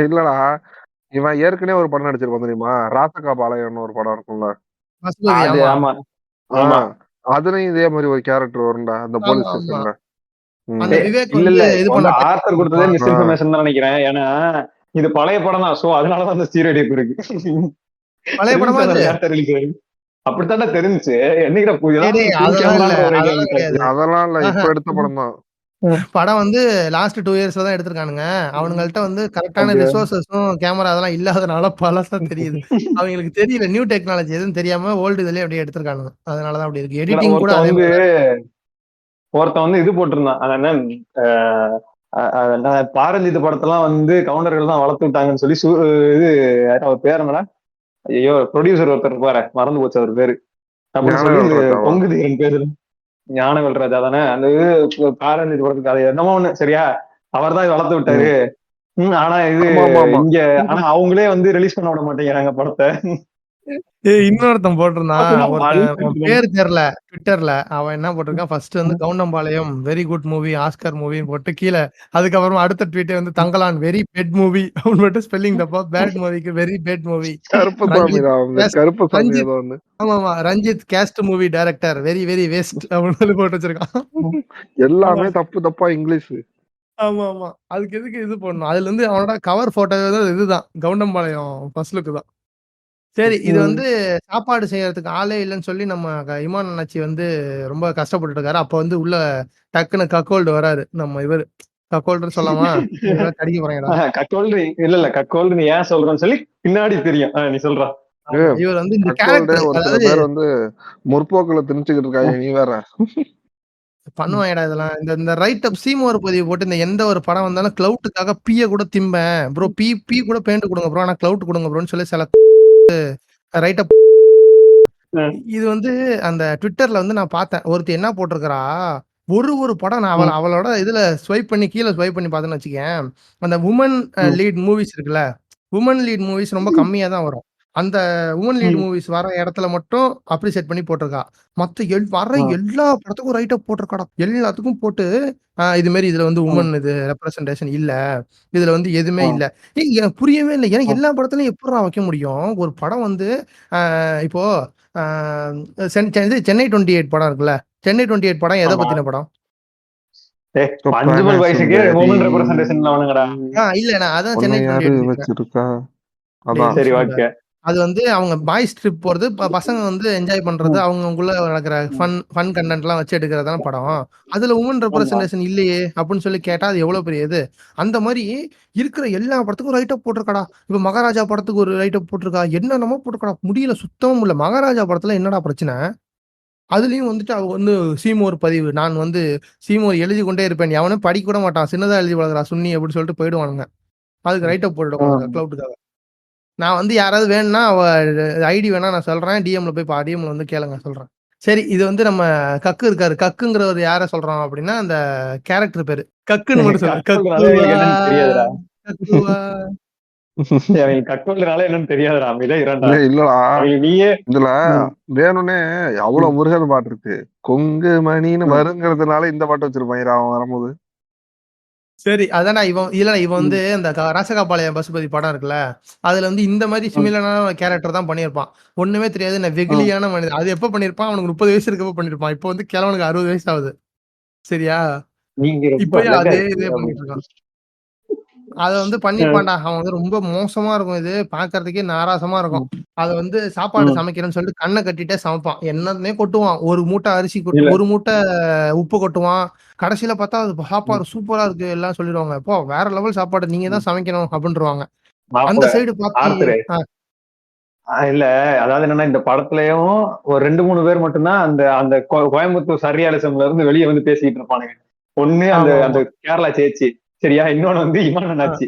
இல்லடா இவன் ஏற்கனவே ஒரு படம் நடிச்சிருப்பான் தெரியுமா? ராசகா பாளையம்னு ஒரு படம் இருக்கும்ல. பசுபதி. அது ஆமா. ஆமா, ஆ ஆமா. அதுலயும் இதே மாதிரி ஒரு கேரக்டர் வரும்டா அந்த ஆமா, போலீஸ் ஆமா. ஸ்டேஷன்ல. அந்த ம். விவேக் இல்ல வந்து இல்ல இது இப்ப பண்ண வந்து ட்ரை ஆர்த்தர் கொடுத்ததே பண்ணுவான். மிஸ் ஆ இன்ஃபர்மேஷன் தான் நினைக்கிறேன். ஏன்னா இது பழைய படம் தான். சோ அதனாலதான் அந்த ஸ்டீரியோடைப் இருக்கு. பழைய படமா தெரிஞ்சு இது? லேட்டர் ரிலீஸ் ஆயிருக்கு. அப்படித்தாண்டா தெரிஞ்சுச்சு. என்னைக்கு டேய், ஏதாவது டேய் ஃபுல் அதெல்லாம் இல்ல. கேமரான்ற ஒரு ஐடியா அதெல்லாம் இருந்துச்சு. கிடையாது. அதெல்லாம் இல்ல. ஆஹ. இப்ப எடுத்த படம் தான். படம் வந்து லாஸ்ட் 2 இயர்ஸ்ல தான் எடுத்திருக்கானுங்க. அவனுங்கள்ட்ட வந்து கரெக்ட்டான அப்படியா? ரிசோர்ஸஸும், கேமரா அதெல்லாம் இல்லாதனால பழசா தெரியுது. அவங்களுக்கு தெரியல. நியூ டெக்னாலஜி எதுவும் தெரியாம ஓல்டு இதுலயே அப்படியே எடுத்திருக்கானுங்க. அதனால தான் அப்படி இருக்கு. இல்லடா, எடிட்டிங் கூட அதே மாரி தான் இருக்கு. ஒருத்தன் வந்து இது போட்டிருந்தான். அது என்ன பாரஞ்சித் படத்தெல்லாம் வந்து கவுண்டர்கள் தான் வளர்த்து விட்டாங்கன்னு சொல்லி இது அவர் பேர் என்னடா? ஐயோ ப்ரொடியூசர் ஒருத்தர் இருப்பாரு, மறந்து போச்சு அவர் பேரு. அப்படின்னு சொல்லி ஞானவேல் ராஜாவா? பொங்குது என் பேரு. ஞானவேல் ராஜா தானே அந்த இது பாரஞ்சித் படத்துக்கு அது என்னமோ ஒண்ணு சரியா? அவர் தான் வளர்த்து விட்டாரு. ம். ஆனா இது ஆமா ஆமா ஆமா. இங்க ஆனா அவங்களே வந்து ரிலீஸ் பண்ண விட மாட்டேங்கிறாங்க படத்தை. இன்னொருத்தன் போட்டிருந்தான். அவன் அழுத்திட்டு பேரு தெரியல. ட்விட்டர்ல. அவன் என்ன போட்டிருக்கான், ஃபர்ஸ்ட் வந்து Koundampalayam very good movie, Oscar மூவின்னு போட்டு கீழ அதுக்கப்புறமா அடுத்த ட்வீட்டே வந்து தங்கலான் வெரி பெட் மூவி அப்படின்னு மட்டும் ஸ்பெல்லிங் தப்பா பேட் மூவிக்கு very bad movie. Karuppasamy Ranjith தான் அவங்க. கேஸ்ட் கருப்பசாமி ரஞ்சித் ஏதோ ஒண்ணு. ஆமாமா. Ranjith caste movie director very very waste அப்படின்னு சொல்லி போட்டு வச்சிருக்கான். எல்லாமே தப்பு தப்பா இங்கிலீஷ். ஆமாமா. அதுக்கு எதுக்கு இது பண்ணணும்? அதுல இருந்து அவனோட கவர் போட்டோ இதுதான். கவுண்டம்பாளையம் ஃபர்ஸ்ட் லுக் தான். சரி. இது வந்து சாப்பாடு செய்யறதுக்கு ஆளே இல்லன்னு சொல்லி நம்ம இமான் அண்ணாச்சி வந்து ரொம்ப கஷ்டப்பட்டுட்டு இருக்காரு. அப்ப வந்து உள்ள டக்குனு கக்கோல்டு வராரு. நம்ம இவரு. கக்கோல்டுன்னு சொல்லாமா? கடிக்க போறாங்கடா. கக்கோல்டு இல்ல இல்ல கக்கோல்டு நீ ஏன் சொல்றேன்னு சொல்லி பின்னாடி தெரியும். நீ சொல்ற. ஏ ஆமா. இவர் வந்து இந்த கட்ரோல்டே கேரக்டர் ஒரு சில அதாவது பேர் வந்து முற்போக்குல திணிச்சுக்கிட்டு இருக்காங்க. நீ வேற. பண்ணுவாங்கடா இதெல்லாம். இந்த இந்த ரைட் அப் சீமோர் பதிவு போட்டு இந்த எந்த ஒரு படம் வந்தாலும் கிளவுட்டுக்காக பீய கூட திம்பேன். ப்ரோ பீ கூட பேண்ட் குடுங்க ப்ரோ. ஆனா கிளவுட் குடுங்க ப்ரோன்னு சொல்லி சில ரைட் அப் இது வந்து அந்த ட்விட்டர்ல வந்து நான் பார்த்தேன். ஒருத்தி என்ன போட்டிருக்கிறா, ஒரு படம் நான் அவளோட இதுல ஸ்வைப் பண்ணி கீழ ஸ்வைப் பண்ணி பார்த்தேன்னு வச்சுக்கயேன், அந்த வுமன் லீட் மூவிஸ் இருக்குல்ல, வுமன் லீட் மூவிஸ் ரொம்ப கம்மியா தான் வரும். அந்த வுமன் லீட் மூவிஸ் வர இடத்துல மட்டும் அப்ரிஷியேட் பண்ணி போட்டிருக்கா. மத்த வர எல்லா படத்துக்கும் ரைட் அப் போட்டிருக்காடா. எல்லாத்துக்கும் போட்டு இது மாரி இதுல வந்து வுமன் இது ரெப்ரசன்டேஷன் இல்ல. இதுல வந்து எதுவுமே இல்ல. எனக்கு புரியவே இல்ல. ஏன்னா எல்லா படத்துலயும் எப்புட்றா வைக்க முடியும்? ஒரு படம் வந்து இப்போ ஆ சென்னை 28 படம் இருக்குல்ல. சென்னை 28 படம் எத பத்தின படம்? பஞ்சுமல் வயசுக்கு வுமன் ரெப்ரசன்டேஷன் அவனுங்கடா. இல்ல நான் அதான் உன்னை சென்னை யாரு 28 வச்சிருக்கா? டேய் அதான். சரி லூசுடா. ஓகே. அது வந்து அவங்க பாய்ஸ் ட்ரிப் போறது, பசங்க வந்து என்ஜாய் பண்றது, அவங்கவங்களுக்குள்ள நடக்கிற ஃபன் கன்டென்ட்லாம் வச்சு எடுக்கிறதான படம். அதுல வுமன் ரெப்ரசன்டேஷன் இல்லையே அப்படின்னு சொல்லி கேட்டா, அது எவ்வளவு பெரிய இது. அந்த மாரி இருக்கிற எல்லா படத்துக்கும் ரைட் அப் போட்டிருக்காடா. இப்ப மகாராஜா படத்துக்கு ஒரு ரைட் அப் போட்டிருக்கா. என்னென்னமோ போட்டிருக்காடா. முடியல சுத்தமா முடியல. மகாராஜா படத்துல என்னடா பிரச்சனை? அதுலயும் வந்துட்டு அவ வந்து சீமோர் பதிவு. நான் வந்து சீமோர் எழுதி கொண்டே இருப்பேன். எவனும் படிக்க கூட மாட்டான். சின்னதா எழுதி வளர்க்குறா சுன்னி அப்படின்னு சொல்லிட்டு போயிடுவானுங்க. அதுக்கு ரைட் அப் போட்டுட்டு உட்காந்துருக்கா கிளவுட்டுக்காக. நான் வந்து யாராவது வேணும்னா அவ ஐடி வேணா நான் சொல்றேன். டிஎம்ல போய் டிஎம்ல வந்து கேளுங்க சொல்றேன். சரி இது வந்து நம்ம கக்கு இருக்காரு. கக்குங்கிறவர் யார சொல்றோம் அப்படின்னா, அந்த கேரக்டர் பேரு. கக்குன்னு மட்டும் சொல்லு. கக்குவா என்னன்னு தெரியாதுடா. கக்குவா. கட்ரோல்னால என்னன்னு தெரியாதுடா. அமைதியா இரண்டா. இல்லடா. நீயே இதுல வேணும்னே அவ்வளவு முருகன் பாட்டு இருக்கு. கொங்கு மணின்னு வருங்கிறதுனால இந்த பாட்டு வச்சிருப்பாங்க அவன் வரும்போது. சரி அதானா இவன் வந்து அந்த ராசகாபாளையம் பசுபதி படம் இருக்குல்ல, அதுல வந்து இந்த மாதிரி சிமிலரான கேரக்டர் தான் பண்ணியிருப்பான். ஒண்ணுமே தெரியாது நான் வெகுளியான மனிதன். அது எப்ப பண்ணிருப்பான்? அவனுக்கு 30 வயசு இருக்கப்ப பண்ணிருப்பான். இப்போ வந்து கிழவனுக்கு 60 வயசு ஆகுது. சரியா? நீங்க ரொம்ப இப்பயும் அழகா அதே இருக்கீங்க. இதே பண்ணிட்டு இருக்கான். அத வந்து பண்ணிருப்பான்டா. அவன் வந்து ரொம்ப மோசமா இருக்கும் இது. பார்க்கறதுக்கே நாராசமா இருக்கும். அத வந்து சாப்பாடு சமைக்கிறேன்னு சொல்லிட்டு கண்ண கட்டிட்டே சமைப்பான். என்னன்னே கொட்டுவான். ஒரு மூட்டை அரிசி ஒரு மூட்டை உப்பு கொட்டுவான். கடைசியில பார்த்தா அது சாப்பாடு சூப்பரா இருக்கு எல்லாம் சொல்லிடுவாங்க. "அப்பா வேற லெவல் சாப்பாடு நீங்க தான் சமைக்கணும்" அப்படின்றுவாங்க. அந்த மாப்பிள சைடு பார்த்து ஆர்த்தரு. இல்ல அதாவது என்னன்னா இந்த படத்துலயும் ஒரு 2-3 பேர் மட்டும்தான் அந்த அந்த கோயம்புத்தூர் சர்ரியாலிசம்ல இருந்து வெளியே வந்து பேசிட்டு இருப்பானுங்க. ஒண்ணு அந்த ஆமா, அந்த ஆமா. கேரளா சேச்சி சரியா, இன்னொன்னு வந்து இமான் ஆச்சி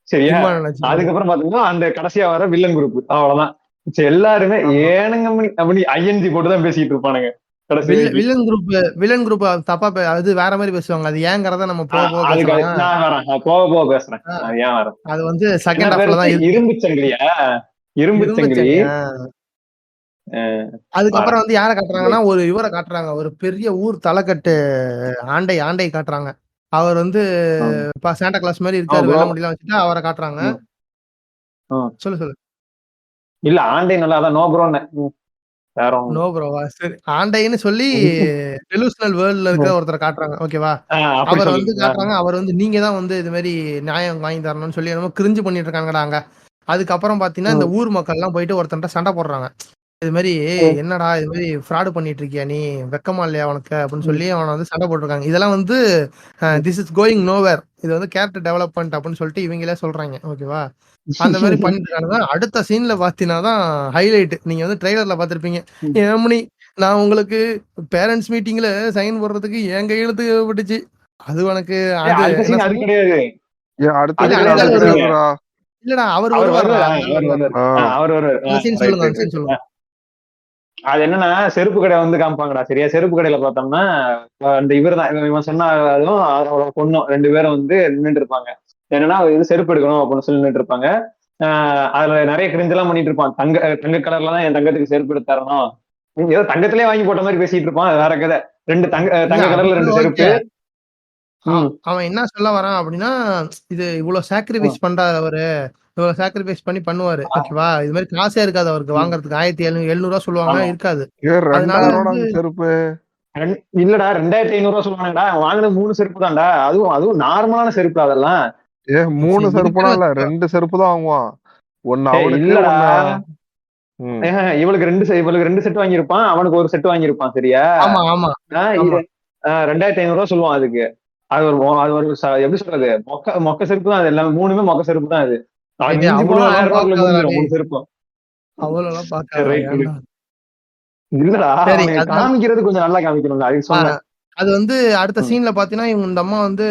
சரியா, இம்மான் நினைச்சு. அதுக்கப்புறம் பாத்தீங்கன்னா அந்த கடைசியா வர வில்லன் குரூப் அவ்வளவுதான். சரி, எல்லாருமே ஆமா. ஏனுங்க அப்படி ஐஎன்ஜி போட்டுதான் பேசிட்டு இருப்பானுங்க கடைசி வரைக்கும். வில்லன் குரூப் தப்பா அது வேற மாதிரி பேசுவாங்க. அது ஏங்கிறத நம்ம போக போக அதுக்கு பேசலாம். நான் வரேன், போக போக பேசுறேன். அது ஏன் வரேன். அது வந்து என்ன செகண்ட் பேரு? ஹாஃப்ல தான் இருக்கு. இரும்பு சங்கிலியா? இரும்பு சங்கிலி. அதுக்கப்புறம் வந்து யார காட்டுறாங்கன்னா, ஒரு இவர காட்டுறாங்க. ஒரு பெரிய ஊர் தலைக்கட்டு ஆண்டை காட்டுறாங்க. அவர் வந்து சாண்டா கிளாஸ் மாரி இருக்காரு. வெள்ள முடியெல்லாம் வச்சுட்டு அவர காட்டுறாங்க. சொல்லு. இல்ல ஆண்டை நல்லா அதான் நோ ப்ரோன்னு. நோ ப்ரோவா? சரி. ஆண்டைன்னு சொல்லி டெலூஷனல் வேர்ல்ட்ல இருக்கிற ஒருத்தர காட்டுறாங்க. ஓகேவா? அவர வந்து காட்டுறாங்க. அவர் வந்து நீங்க தான் வந்து இது மாரி நியாயம் வாங்கி தரணும்னு சொல்லி என்னமோ கிரிஞ்சு பண்ணிட்டு இருக்காங்கடா அங்க. அதுக்கப்புறம் பார்த்தீங்கன்னா, இந்த ஊர் மக்கள்லாம் போயிட்டு ஒருத்தன்ட்ட சண்டை போடுறாங்க. இது மாரி என்னடா இது மாரி ஃப்ராட் பண்ணிட்டு இருக்கியா நீ? வெக்கமா இல்லையா உனக்கு? அப்படின்னு சொல்லி அவன வந்து சண்டை போட்டுருக்காங்க. இதெல்லாம் வந்து திஸ் இஸ் கோயிங் நோவேர். இது வந்து கேரக்டர் டெவலப்மென்ட் அப்படின்னு சொல்லிட்டு இவங்களே சொல்றாங்க. ஓகேவா? அந்த மாரி பண்ணிட்டு இருக்கானுங்க. அடுத்த சீன்ல பார்த்தீங்கன்னா தான் ஹைலைட். நீங்க வந்து ட்ரெய்லர்ல பார்த்திருப்பீங்க. ஏம்னி நான் உங்களுக்கு பேரண்ட்ஸ் மீட்டிங்ல சைன் போடுறதுக்கு என் கையெழுத்து தேவைப்பட்டுச்சு. அது உனக்கு அது அடுத்த என்ன சீன் அது சொன்ன? கிடையாது. அடுத்த இல்ல சீன் அடுத்த அது ஆள் வருவாரு. கிடையாதுடா. இல்லடா அவர் அவர் வருவாருடா. வருவாரு. அவர் வருவாரு. அந்த சீன் சொல்லுங்க. அந்த சீன் சொல்லுங்க. அது என்னன்னா செருப்பு கடை வந்து காமிப்பாங்கடா சரியா. செருப்பு கடையில பார்த்தோம்னா அந்த இவர் தான் இவன் சொன்ன அதுவும் அவரோட பொண்ணும் 2 பேரும் வந்து நின்றுட்டு இருப்பாங்க. என்னன்னா இது செருப்பு எடுக்கணும் அப்படின்னு சொல்லி நின்றுட்டு இருப்பாங்க. அதுல நிறைய கிரிஞ்செல்லாம் பண்ணிட்டு இருப்பான். தங்க கலர்ல தான் என் தங்கத்துக்கு செருப்பு எடுத்து தரணும். ஏதோ தங்கத்திலே வாங்கி போட்ட மாதிரி பேசிட்டு இருப்பான். அது வேற கதை. 2 தங்க கலர்ல 2 செருப்பு. அவன் என்ன சொல்ல வரான் அப்படின்னா, இது இவ்வளவு சாக்ரிஃபைஸ் பண்றாரு அவரு. இவ்வளவு சாக்ரிஃபைஸ் பண்ணி பண்ணுவாரு. ஓகேவா? இது மாதிரி காசே இருக்காது அவருக்கு வாங்குறதுக்கு. 1700 சொல்லுவாங்க. இருக்காது. அதனால 2000 வந்து செருப்பு. இல்லடா 2500 சொல்லுவாங்கடா. வாங்கினது 3 செருப்பு தான்டா. அதுவும் நார்மலான செருப்பு அதெல்லாம். 3 செருப்புலாம் இல்ல, இருக்குன்னு 2 செருப்பு தான் வாங்குவான். ஒண்ணு அவனுக்கு இல்லடா இவளுக்கு 2 செட் வாங்கியிருப்பான். அவனுக்கு ஒரு செட் வாங்கியிருப்பான் சரியா. ஆமா. 2500 சொல்லுவான் அதுக்கு. அது ஒரு எப்படி சொல்றது, மொக்க செருப்பு தான் அது. எல்லாமே 3மே மொக்க செருப்பு தான் அது. அவ்வளவு 1000 ரூபாய்க்குள்ள முடிஞ்சிடும் 3 செருப்பும். அவ்வளோலாம் பார்க்காதடா ரைட். ஏன்டா? இல்லடா, சரி அவனுக்கு அதனால காமிக்கிறது கொஞ்சம் நல்லா காமிக்கணும்ல, அதுக்கு ஆ சொன்னேன். அது வந்து அடுத்த ம். சீன்ல பார்த்தீங்கன்னா, இவங்க இந்த அம்மா வந்து